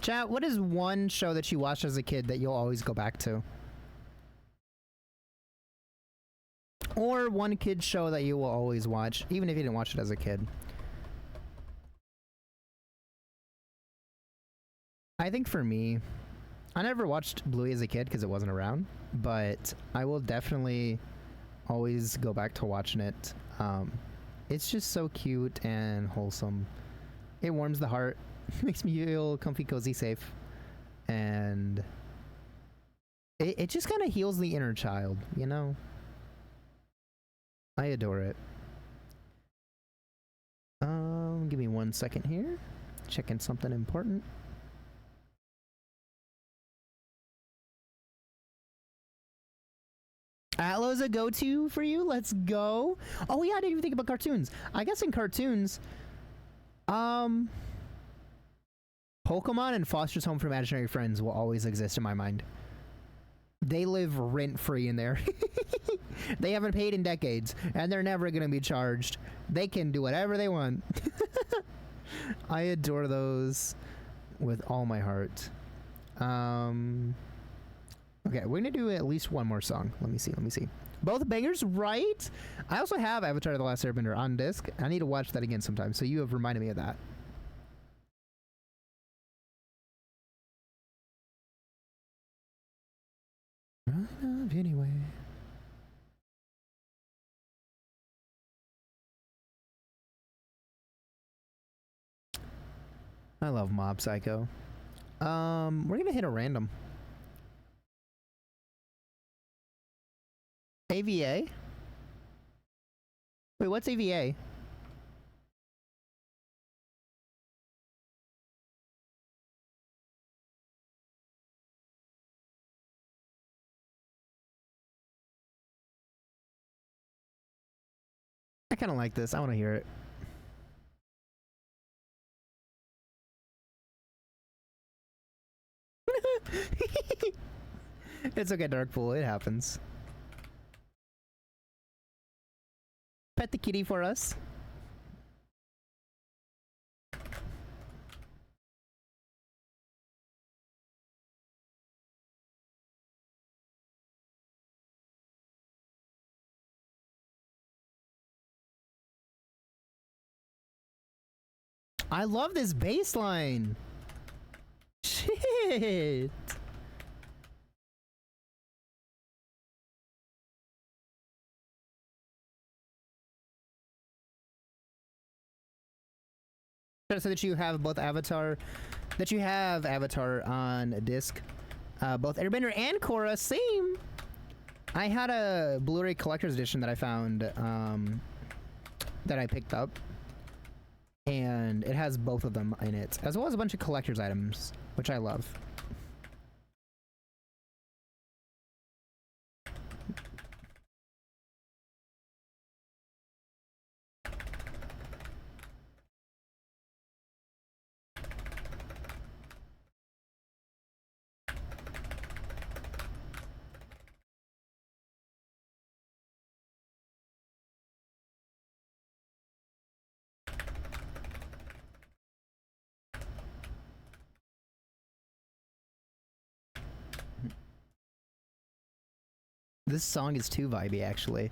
Speaker 4: Chat, what is one show that you watched as a kid that you'll always go back to? Or one kid show that you will always watch, even if you didn't watch it as a kid? I think for me, I never watched Bluey as a kid because it wasn't around, but I will definitely always go back to watching it. It's just so cute and wholesome. It warms the heart, makes me feel comfy, cozy, safe, and it just kind of heals the inner child, you know? I adore it. Give me 1 second here. Checking something important. Atlo's a go-to for you? Let's go. Oh yeah, I didn't even think about cartoons. I guess in cartoons, Pokemon and Foster's Home for Imaginary Friends will always exist in my mind. They live rent-free in there. They haven't paid in decades, and they're never gonna be charged. They can do whatever they want. I adore those with all my heart. Okay, we're gonna do at least one more song. Let me see. Both bangers, right? I also have Avatar: The Last Airbender on disc. I need to watch that again sometime, so you have reminded me of that. Run up anyway. I love Mob Psycho. We're gonna hit a random. AVA? Wait, what's AVA? I kind of like this. I want to hear it. It's okay, Darkpool. It happens. Pet the kitty for us. I love this bass line. it. So that you have both Avatar, that you have Avatar on disc, both Airbender and Korra, same. I had a Blu-ray collector's edition that I found, that I picked up, and it has both of them in it, as well as a bunch of collector's items, which I love. This song is too vibey, actually.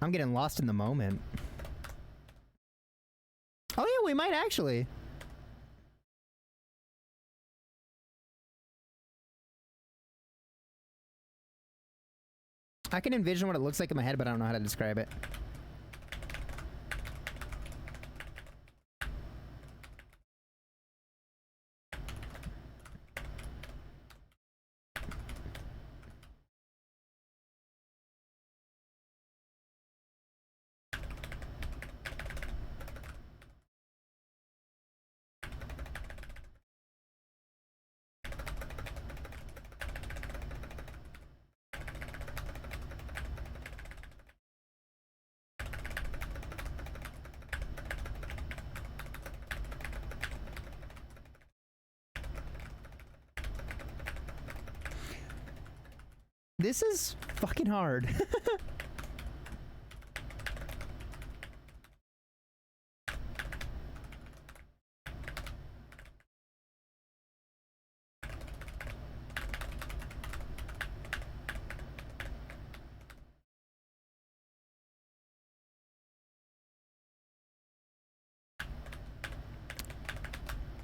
Speaker 4: I'm getting lost in the moment. Oh yeah, we might actually. I can envision what it looks like in my head, but I don't know how to describe it. This is fucking hard.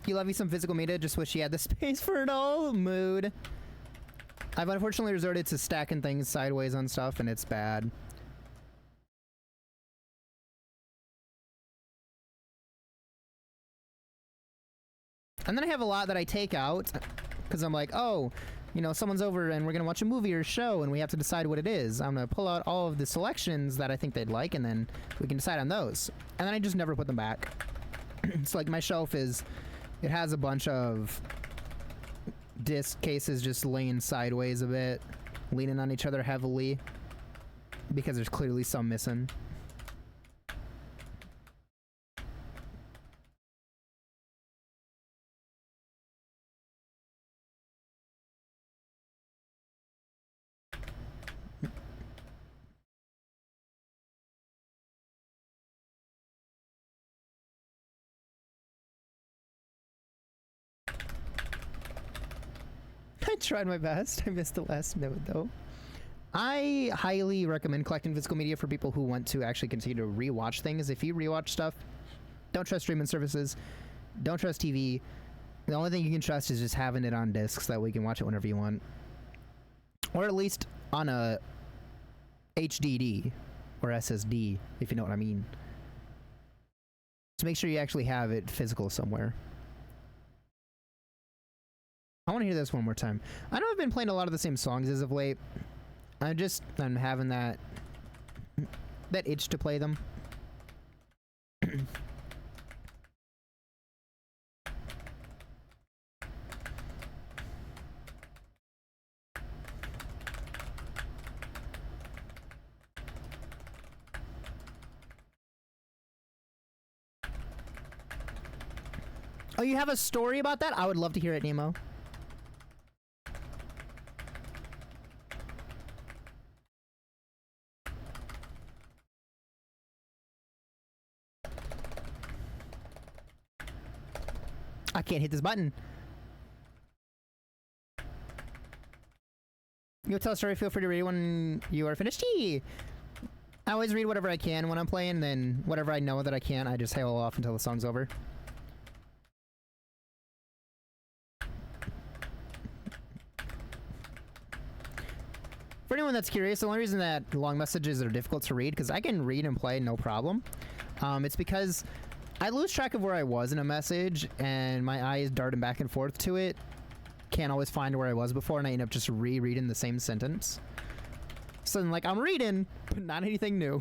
Speaker 4: You love me some physical media, just wish you had the space for it all. Mood. I've unfortunately resorted to stacking things sideways on stuff, and it's bad. And then I have a lot that I take out, because I'm like, oh, you know, someone's over and we're going to watch a movie or a show, and we have to decide what it is. I'm going to pull out all of the selections that I think they'd like, and then we can decide on those. And then I just never put them back. It's like my shelf is, it has a bunch of disc cases just laying sideways a bit, leaning on each other heavily, because there's clearly some missing. I tried my best. I missed the last note though. I highly recommend collecting physical media for people who want to actually continue to rewatch things. If you rewatch stuff, don't trust streaming services, don't trust TV. The only thing you can trust is just having it on discs, that way you can watch it whenever you want. Or at least on a HDD or SSD, if you know what I mean. So make sure you actually have it physical somewhere. I want to hear this one more time. I know I've been playing a lot of the same songs as of late. I'm having that itch to play them. Oh, you have a story about that? I would love to hear it, Nemo. I can't hit this button. You'll tell a story, feel free to read when you are finished. Gee. I always read whatever I can when I'm playing, then whatever I know that I can, I just hail off until the song's over. For anyone that's curious, the only reason that long messages are difficult to read, because I can read and play no problem, it's because I lose track of where I was in a message, and my eyes darting back and forth to it. Can't always find where I was before, and I end up just rereading the same sentence. So then, like, I'm reading, but not anything new.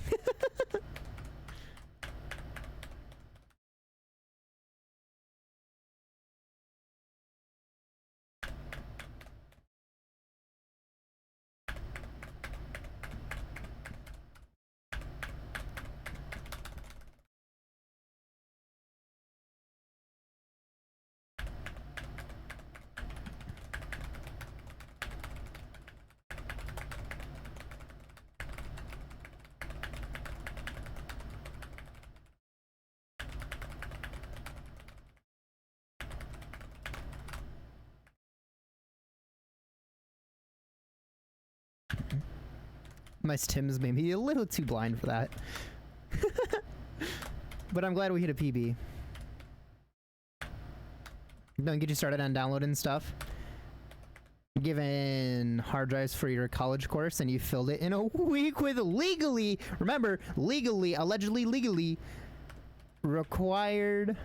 Speaker 4: My stims made me a little too blind for that. But I'm glad we hit a PB. Don't get you started on downloading stuff. Given hard drives for your college course and you filled it in a week with legally, remember, legally, allegedly legally, acquired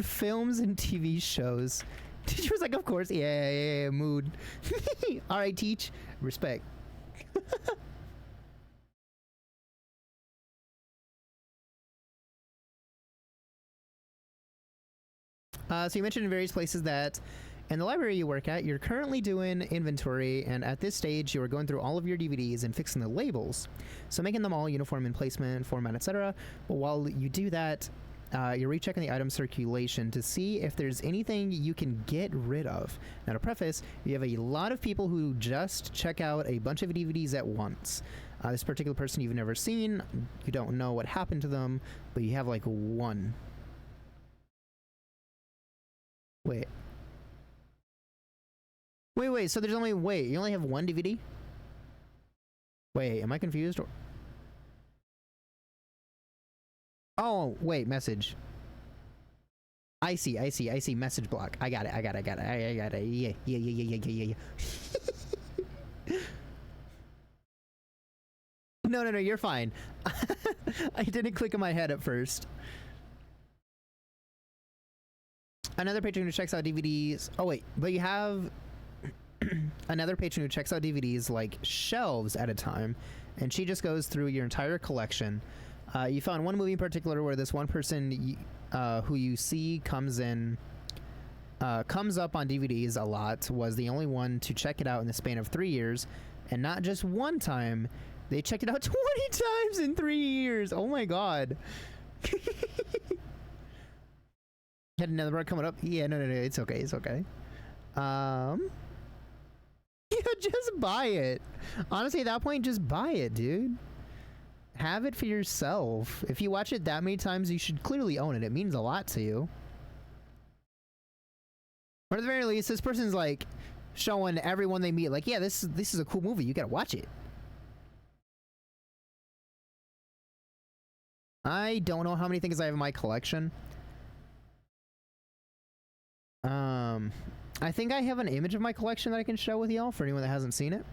Speaker 4: films and TV shows. Teacher was like, of course, yeah, mood. Alright, teach, respect. So you mentioned in various places that in the library you work at, you're currently doing inventory, and at this stage you are going through all of your DVDs and fixing the labels. So making them all uniform in placement, format, etc. But while you do that, you're rechecking the item circulation to see if there's anything you can get rid of. Now to preface, you have a lot of people who just check out a bunch of DVDs at once. This particular person you've never seen, you don't know what happened to them, but you have like one. Wait, so there's only, you only have one DVD? Wait, am I confused? Oh, wait, message. I see, message block. I got it. Yeah. No, you're fine. I didn't click on my head at first. Another patron who checks out DVDs. Oh wait, but you have another patron who checks out DVDs like shelves at a time, and she just goes through your entire collection. You found one movie in particular where this one person who you see comes up on DVDs a lot, was the only one to check it out in the span of 3 years, and not just one time, they checked it out 20 times in 3 years. Oh my god. Had another part coming up. Yeah, no, it's okay. Yeah, just buy it. Honestly, at that point, just buy it, dude. Have it for yourself. If you watch it that many times, you should clearly own it. It means a lot to you. Or at the very least, this person's like showing everyone they meet, like, yeah, this is a cool movie. You gotta watch it. I don't know how many things I have in my collection. I think I have an image of my collection that I can show with y'all for anyone that hasn't seen it.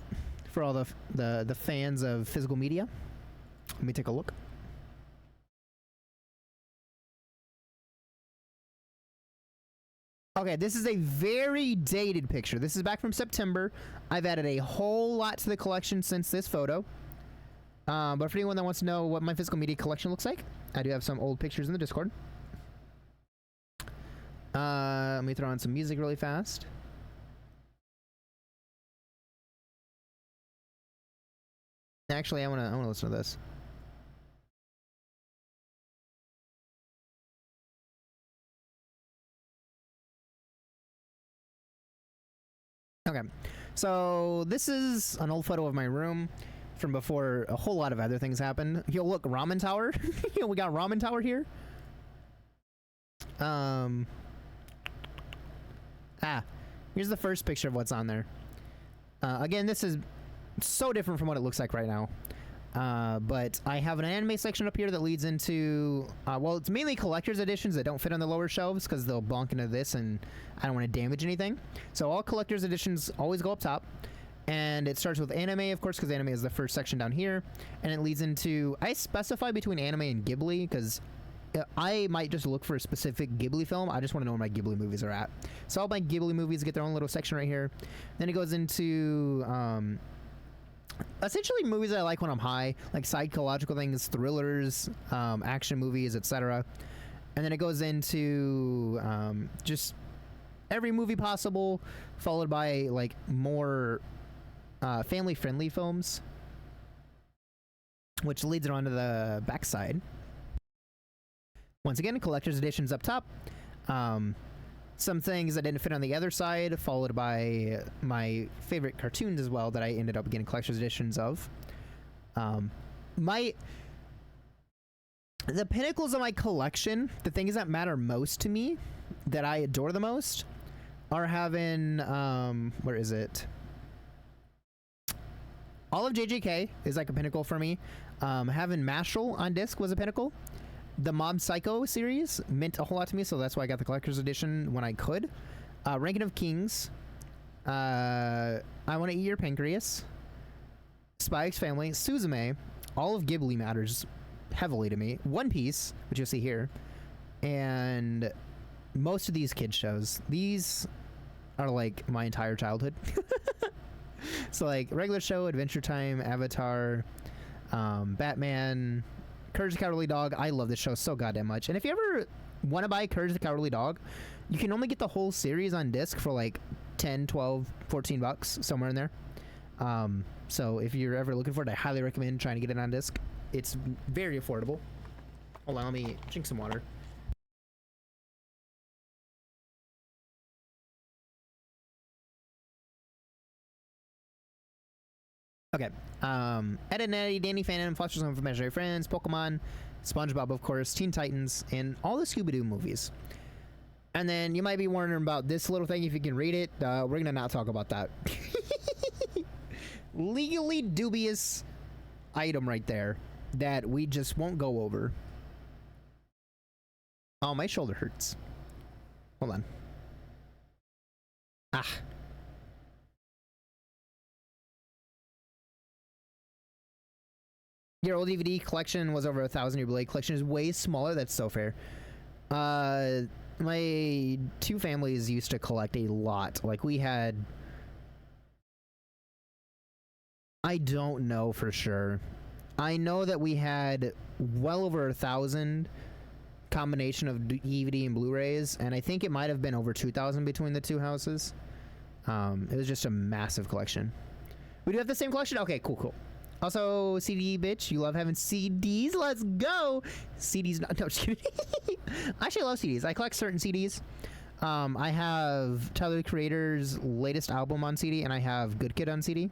Speaker 4: For all the fans of physical media. Let me take a look. Okay, this is a very dated picture. This is back from September. I've added a whole lot to the collection since this photo. But for anyone that wants to know what my physical media collection looks like, I do have some old pictures in the Discord. Let me throw on some music really fast. Actually, I wanna listen to this. Okay, so this is an old photo of my room from before a whole lot of other things happened. Yo, look, Ramen Tower. Yo, we got Ramen Tower here. Here's the first picture of what's on there. Again, this is so different from what it looks like right now. But I have an anime section up here that leads into, well, it's mainly collector's editions that don't fit on the lower shelves because they'll bonk into this and I don't want to damage anything. So all collector's editions always go up top. And it starts with anime, of course, because anime is the first section down here, and it leads into, I specify between anime and Ghibli because I might just look for a specific Ghibli film. I just want to know where my Ghibli movies are at. So all my Ghibli movies get their own little section right here. Then it goes into essentially movies that I like when I'm high, like psychological things, thrillers, action movies, etc. And then it goes into just every movie possible, followed by like more family-friendly films, which leads it on to the backside. Once again, collector's editions up top. Some things that didn't fit on the other side, followed by my favorite cartoons as well that I ended up getting collector's editions of. The pinnacles of my collection, the things that matter most to me, that I adore the most, are having, where is it? All of JJK is like a pinnacle for me. Having Mashal on disc was a pinnacle. The Mob Psycho series meant a whole lot to me, so that's why I got the collector's edition when I could. Ranking of Kings. I Want to Eat Your Pancreas. Spy X Family. Suzume. All of Ghibli matters heavily to me. One Piece, which you'll see here. And most of these kids shows. These are like my entire childhood. So like regular show, Adventure Time, Avatar, Batman, Courage the Cowardly Dog. I love this show so goddamn much. And if you ever want to buy Courage the Cowardly Dog, you can only get the whole series on disc for like 10, 12, 14 bucks, somewhere in there. So if you're ever looking for it, I highly recommend trying to get it on disc. It's very affordable. Hold on, let me drink some water. Okay. Ed and Eddie, Danny Phantom, Foster's Home for Imaginary Friends, Pokemon, SpongeBob, of course, Teen Titans, and all the Scooby-Doo movies. And then you might be wondering about this little thing, if you can read it. We're going to not talk about that. Legally dubious item right there that we just won't go over. Oh, my shoulder hurts. Hold on. Ah. Your old DVD collection was over 1,000. Your Blade collection is way smaller. That's so fair. My two families used to collect a lot. Like we had, I don't know for sure. I know that we had well over 1,000 combination of DVD and Blu-rays, and I think it might have been over 2,000 between the two houses. It was just a massive collection. We do have the same collection? Okay, cool. Also, CD bitch, you love having CDs. Let's go. CDs, no, just kidding. I actually love CDs. I collect certain CDs. I have Tyler the Creator's latest album on CD, and I have Good Kid on CD.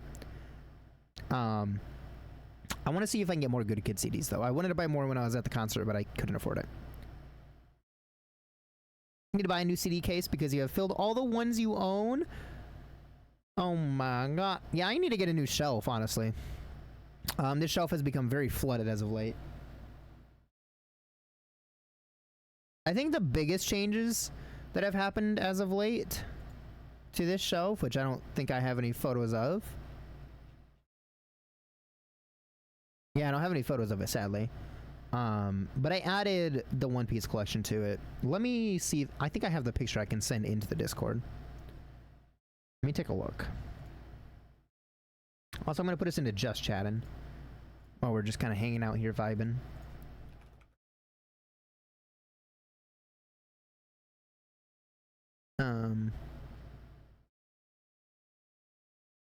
Speaker 4: I want to see if I can get more Good Kid CDs, though. I wanted to buy more when I was at the concert, but I couldn't afford it. You need to buy a new CD case because you have filled all the ones you own. Oh my god. Yeah, I need to get a new shelf, honestly. This shelf has become very flooded as of late. I think the biggest changes that have happened as of late to this shelf, which I don't think I have any photos of. Yeah, I don't have any photos of it, sadly. But I added the One Piece collection to it. Let me see. I think I have the picture I can send into the Discord. Let me take a look. Also, I'm going to put us into just chatting while we're just kind of hanging out here vibing.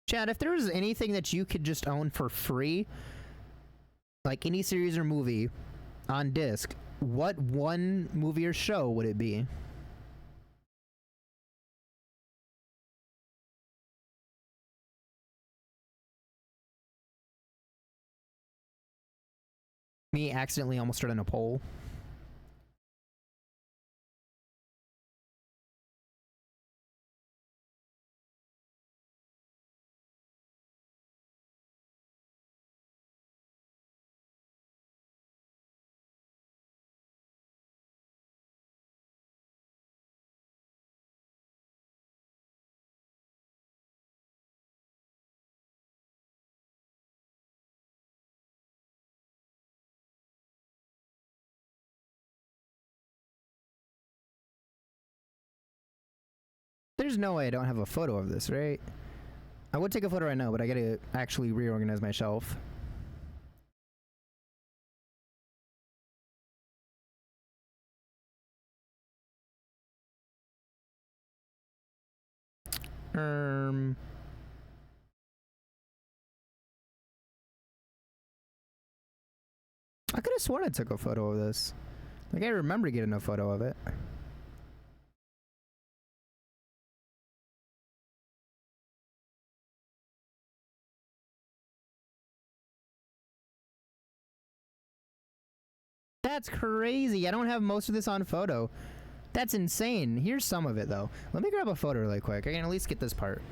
Speaker 4: Chad, if there was anything that you could just own for free, like any series or movie on disc, what one movie or show would it be? Me accidentally almost started a poll. There's no way I don't have a photo of this, right? I would take a photo right now, but I gotta actually reorganize my shelf. I could have sworn I took a photo of this. Like, I remember getting a photo of it. That's crazy. I don't have most of this on photo. That's insane. Here's some of it, though. Let me grab a photo really quick. I can at least get this part.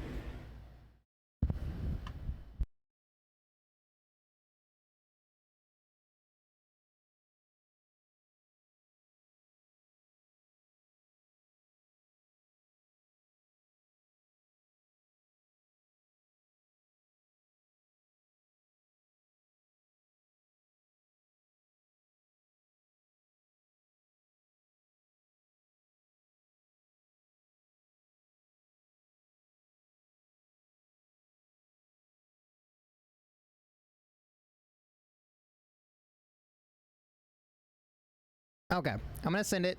Speaker 4: Okay, I'm gonna send it,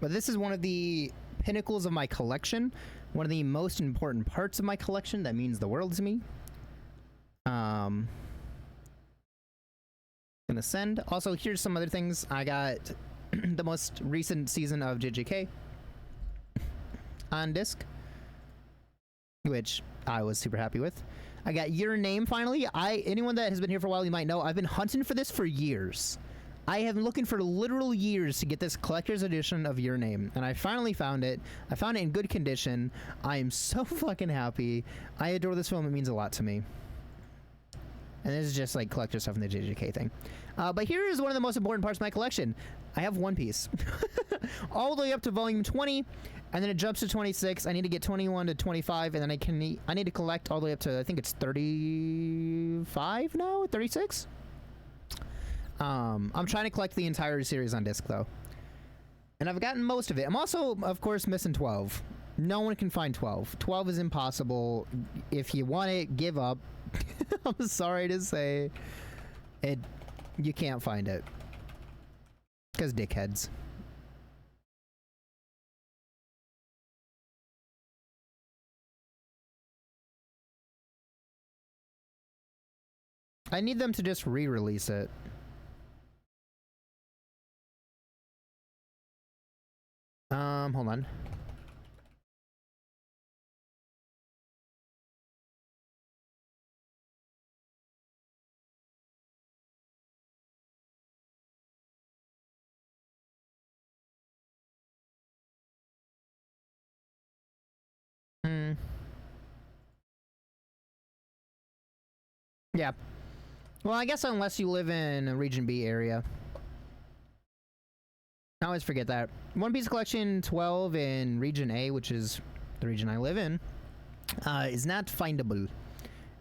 Speaker 4: but this is one of the pinnacles of my collection, one of the most important parts of my collection that means the world to me. Gonna send. Also, here's some other things. I got the most recent season of JJK on disc, which I was super happy with. I got Your Name finally. Anyone that has been here for a while, you might know I've been hunting for this for years. I have been looking for literal years to get this collector's edition of Your Name, and I finally found it. I found it in good condition. I am so fucking happy. I adore this film. It means a lot to me. And this is just like collector stuff in the JJK thing. But here is one of the most important parts of my collection. I have One Piece. All the way up to volume 20, and then it jumps to 26. I need to get 21 to 25, and then I need to collect all the way up to, I think it's 35 now? 36? I'm trying to collect the entire series on disc, though. And I've gotten most of it. I'm also, of course, missing 12. No one can find 12. 12 is impossible. If you want it, give up. I'm sorry to say. You can't find it. Because dickheads. I need them to just re-release it. Hold on. Yeah. Well, I guess unless you live in a Region B area. I always forget that. One Piece Collection 12 in Region A, which is the region I live in, is not findable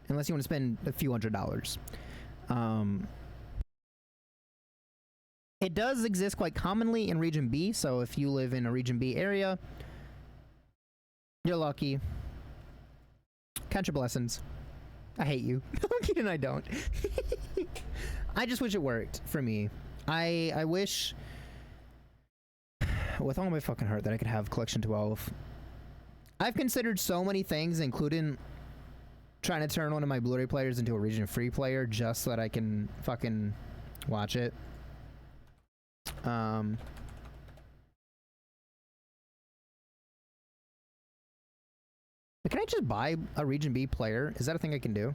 Speaker 4: unless you want to spend a few $100s. It does exist quite commonly in Region B, so if you live in a Region B area, you're lucky. Count your blessings. I hate you. I'm kidding, I don't. I just wish it worked for me. I wish with all my fucking heart that I could have Collection 12. I've considered so many things, including trying to turn one of my Blu-ray players into a region free player just so that I can fucking watch it. Can I just buy a Region B player? Is that a thing I can do?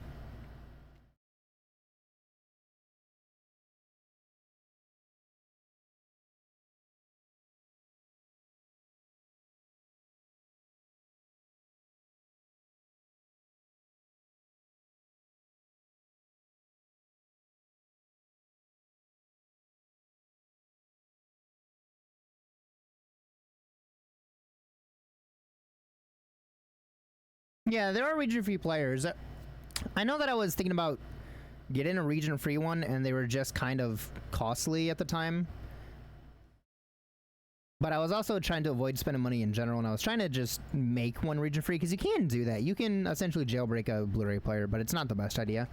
Speaker 4: Yeah, there are region-free players. I know that I was thinking about getting a region-free one, and they were just kind of costly at the time. But I was also trying to avoid spending money in general, and I was trying to just make one region free, because you can do that. You can essentially jailbreak a Blu-ray player, but it's not the best idea.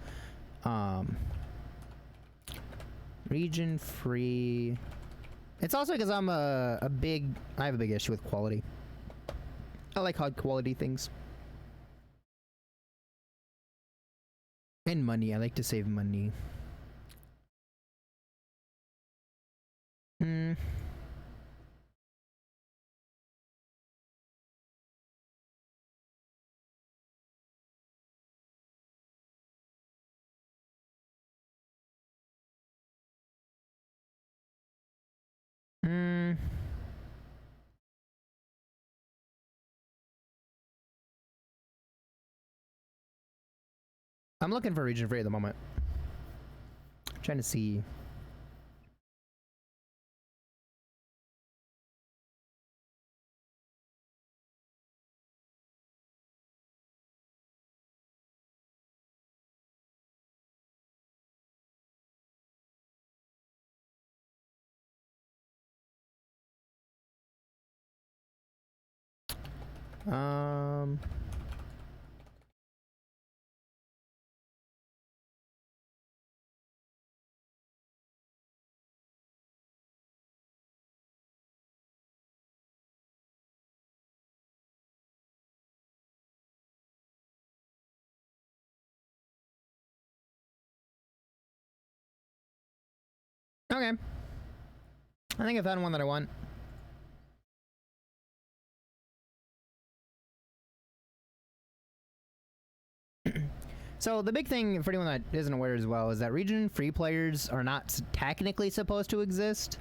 Speaker 4: Region free. It's also because I'm I have a big issue with quality. I like high quality things. And money. I like to save money. I'm looking for region free at the moment. I'm trying to see. Okay. I think I found one that I want. So the big thing for anyone that isn't aware as well is that region free players are not technically supposed to exist.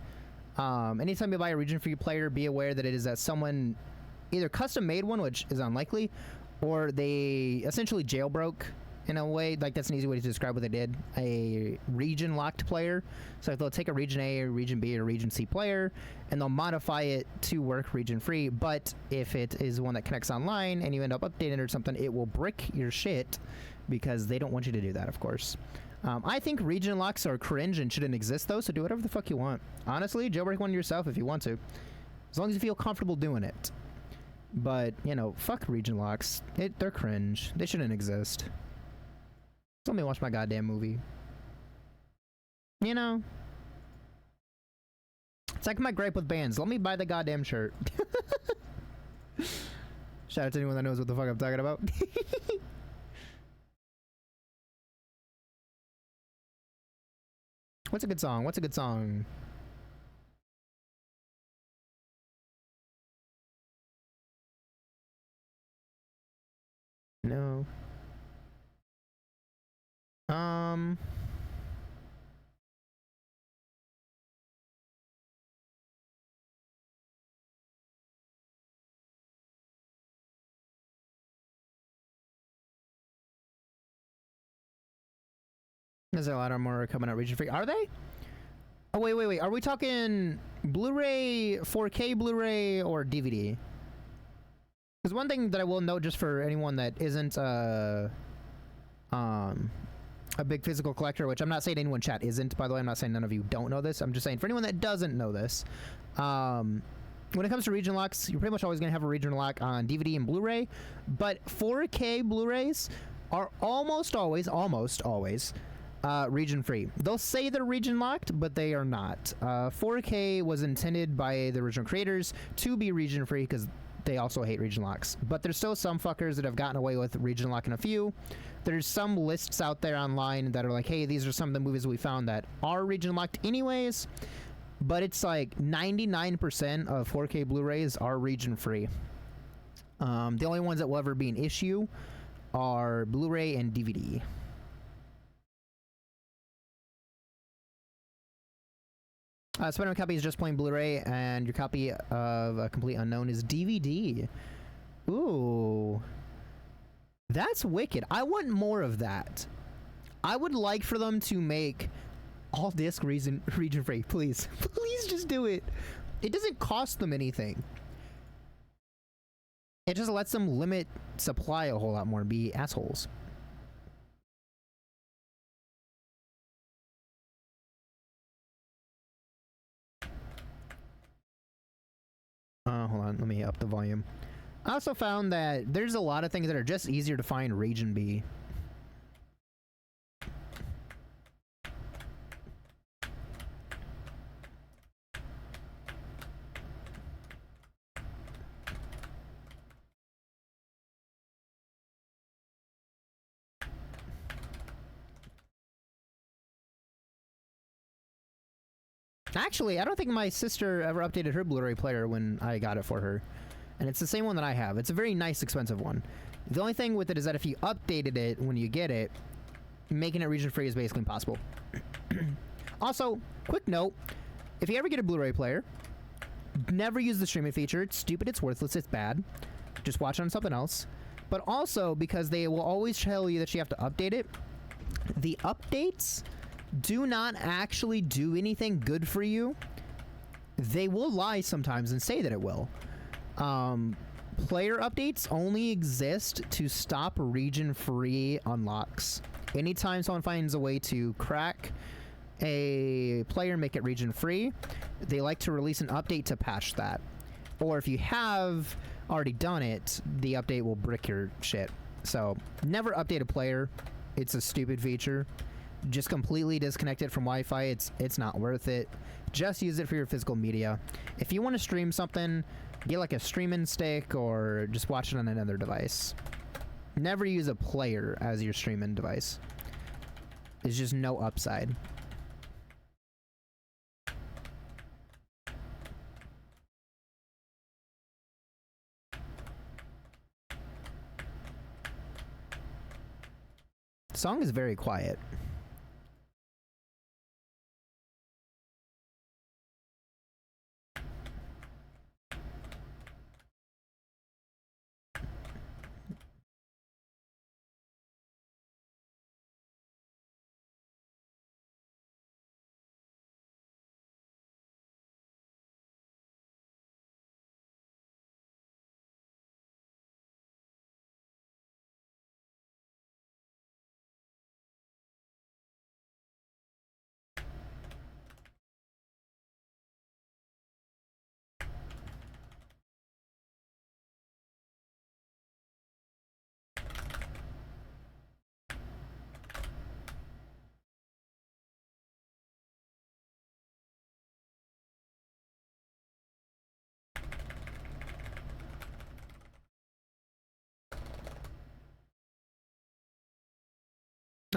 Speaker 4: Anytime you buy a region free player, be aware that it is that someone either custom made one, which is unlikely, or they essentially jailbroke in a way. Like, that's an easy way to describe what they did. A region locked player. So if they'll take a region A or region B or region C player and they'll modify it to work region free, but if it is one that connects online and you end up updating it or something, it will brick your shit because they don't want you to do that, of course. I think region locks are cringe and shouldn't exist though, so do whatever the fuck you want. Honestly, jailbreak one yourself if you want to, as long as you feel comfortable doing it. But, you know, fuck region locks. They're cringe. They shouldn't exist. Just let me watch my goddamn movie. You know? It's like my gripe with bands. Let me buy the goddamn shirt. Shout out to anyone that knows what the fuck I'm talking about. What's a good song? What's a good song? No. There's a lot more coming out region free. Are they? Oh, wait. Are we talking Blu-ray, 4K Blu-ray, or DVD? Because one thing that I will note, just for anyone that isn't a big physical collector, which I'm not saying anyone in chat isn't, by the way. I'm not saying none of you don't know this. I'm just saying for anyone that doesn't know this, when it comes to region locks, you're pretty much always going to have a region lock on DVD and Blu-ray, but 4K Blu-rays are almost always region free. They'll say they're region locked, but they are not. 4K was intended by the original creators to be region free because they also hate region locks. But there's still some fuckers that have gotten away with region locking a few. There's some lists out there online that are like, hey, these are some of the movies we found that are region locked anyways. But it's like 99% of 4K Blu-rays are region free. The only ones that will ever be an issue are Blu-ray and DVD. Spider-Man copy is just plain Blu-ray, and your copy of A Complete Unknown is DVD. Ooh. That's wicked. I want more of that. I would like for them to make all disc region free. Please. Please just do it. It doesn't cost them anything. It just lets them limit supply a whole lot more and be assholes. Hold on, let me up the volume. I also found that there's a lot of things that are just easier to find Region B. Actually, I don't think my sister ever updated her Blu-ray player when I got it for her. And it's the same one that I have. It's a very nice, expensive one. The only thing with it is that if you updated it when you get it, making it region free is basically impossible. Also, quick note, if you ever get a Blu-ray player, never use the streaming feature. It's stupid, it's worthless, it's bad. Just watch it on something else. But also, because they will always tell you that you have to update it, the updates do not actually do anything good for you. They will lie sometimes and say that it will. Player updates only exist to stop region-free unlocks. Anytime someone finds a way to crack a player, make it region-free, they like to release an update to patch that. Or if you have already done it, the update will brick your shit. So, never update a player. It's a stupid feature. Just completely disconnect it from Wi-Fi. It's not worth it. Just use it for your physical media. If you want to stream something, get like a streaming stick or just watch it on another device. Never use a player as your streaming device. There's just no upside. The song is very quiet.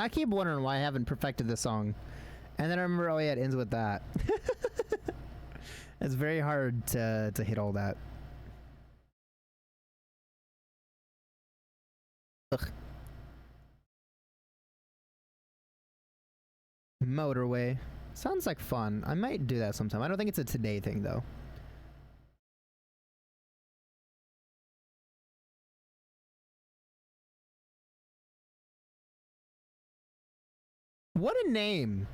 Speaker 4: I keep wondering why I haven't perfected this song. And then I remember, oh yeah, it ends with that. It's very hard to hit all that. Ugh. Motorway. Sounds like fun. I might do that sometime. I don't think it's a today thing, though. What a name!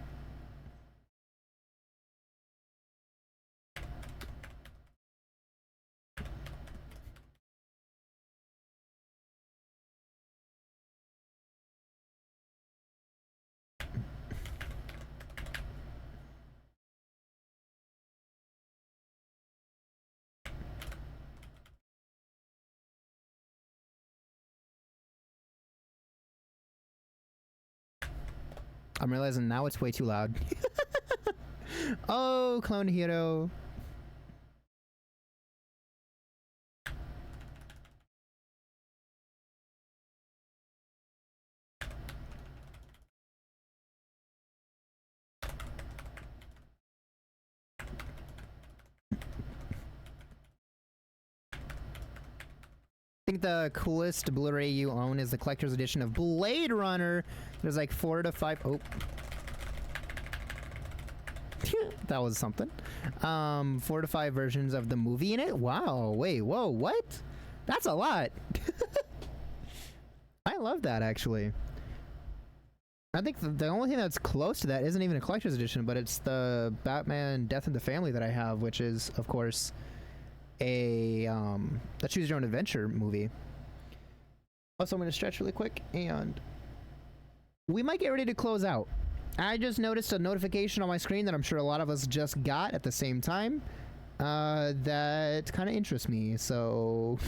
Speaker 4: I'm realizing now it's way too loud. Oh, Clone Hero. I think the coolest Blu-ray you own is the collector's edition of Blade Runner. There's like 4 to 5. Oh. That was something. 4 to 5 versions of the movie in it. Wow. Wait, whoa, what? That's a lot. I love that, actually. I think the only thing that's close to that isn't even a collector's edition, but it's the Batman Death in the Family that I have, which is, of course, a Choose Your Own Adventure movie. Also, I'm going to stretch really quick, and we might get ready to close out. I just noticed a notification on my screen that I'm sure a lot of us just got at the same time. that kind of interests me. So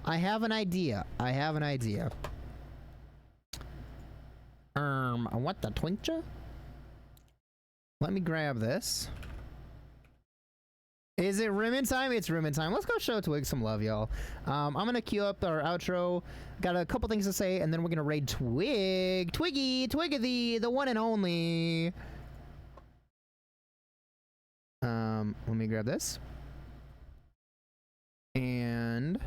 Speaker 4: I have an idea. What the twinkcha? Let me grab this. Is it Rimmon time? It's Rimmon time. Let's go show Twig some love, y'all. I'm gonna queue up our outro. Got a couple things to say, and then we're gonna raid Twig. Twiggity, the one and only. Let me grab this. And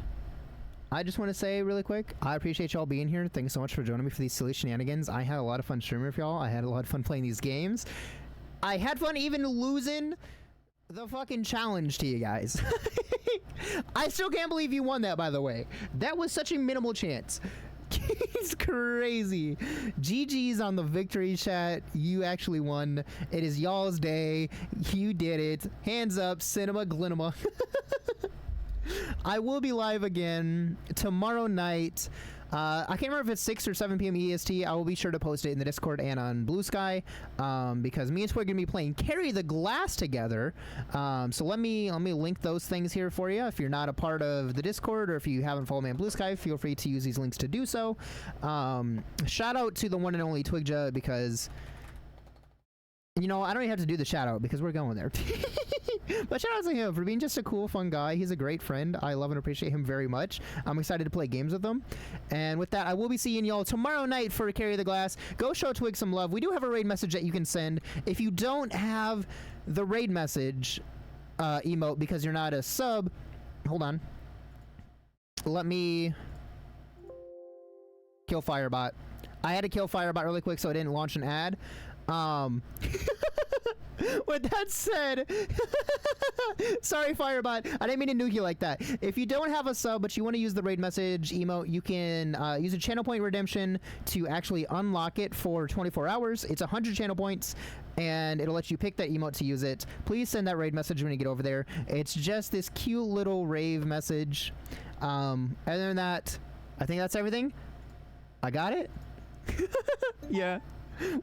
Speaker 4: I just want to say really quick, I appreciate y'all being here. Thanks so much for joining me for these silly shenanigans. I had a lot of fun streaming with y'all. I had a lot of fun playing these games. I had fun even losing the fucking challenge to you guys. I still can't believe you won that, by the way. That was such a minimal chance. It's crazy. GG's on the victory chat. You actually won. It is y'all's day. You did it. Hands up, cinema glinema. I will be live again tomorrow night. I can't remember if it's 6 or 7 p.m. EST. I will be sure to post it in the Discord and on Blue Sky, because me and Twig are going to be playing Carry the Glass together. So let me link those things here for you. If you're not a part of the Discord, or if you haven't followed me on Blue Sky, feel free to use these links to do so. Shout out to the one and only Twigja, because, you know, I don't even have to do the shout out because we're going there. But shout out to him for being just a cool, fun guy. He's a great friend. I love and appreciate him very much. I'm excited to play games with him. And with that, I will be seeing y'all tomorrow night for Carry the Glass. Go show Twig some love. We do have a raid message that you can send. If you don't have the raid message emote because you're not a sub, hold on. Let me kill Firebot. I had to kill Firebot really quick so I didn't launch an ad. With that said, sorry Firebot, I didn't mean to nuke you like that. If you don't have a sub but you want to use the raid message emote, you can use a channel point redemption to actually unlock it for 24 hours. It's 100 channel points and it'll let you pick that emote to use it. Please send that raid message when you get over there. It's just this cute little rave message. Other than that, I think that's everything. I got it. Yeah.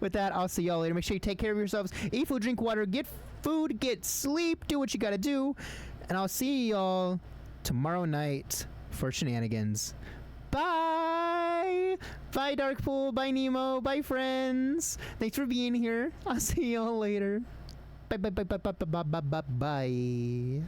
Speaker 4: With that, I'll see y'all later. Make sure you take care of yourselves. Eat food, drink water, get food, get sleep, do what you gotta do. And I'll see y'all tomorrow night for shenanigans. Bye! Bye, Darkpool. Bye, Nemo. Bye, friends. Thanks for being here. I'll see y'all later. Bye, bye, bye, bye, bye, bye, bye, bye, bye.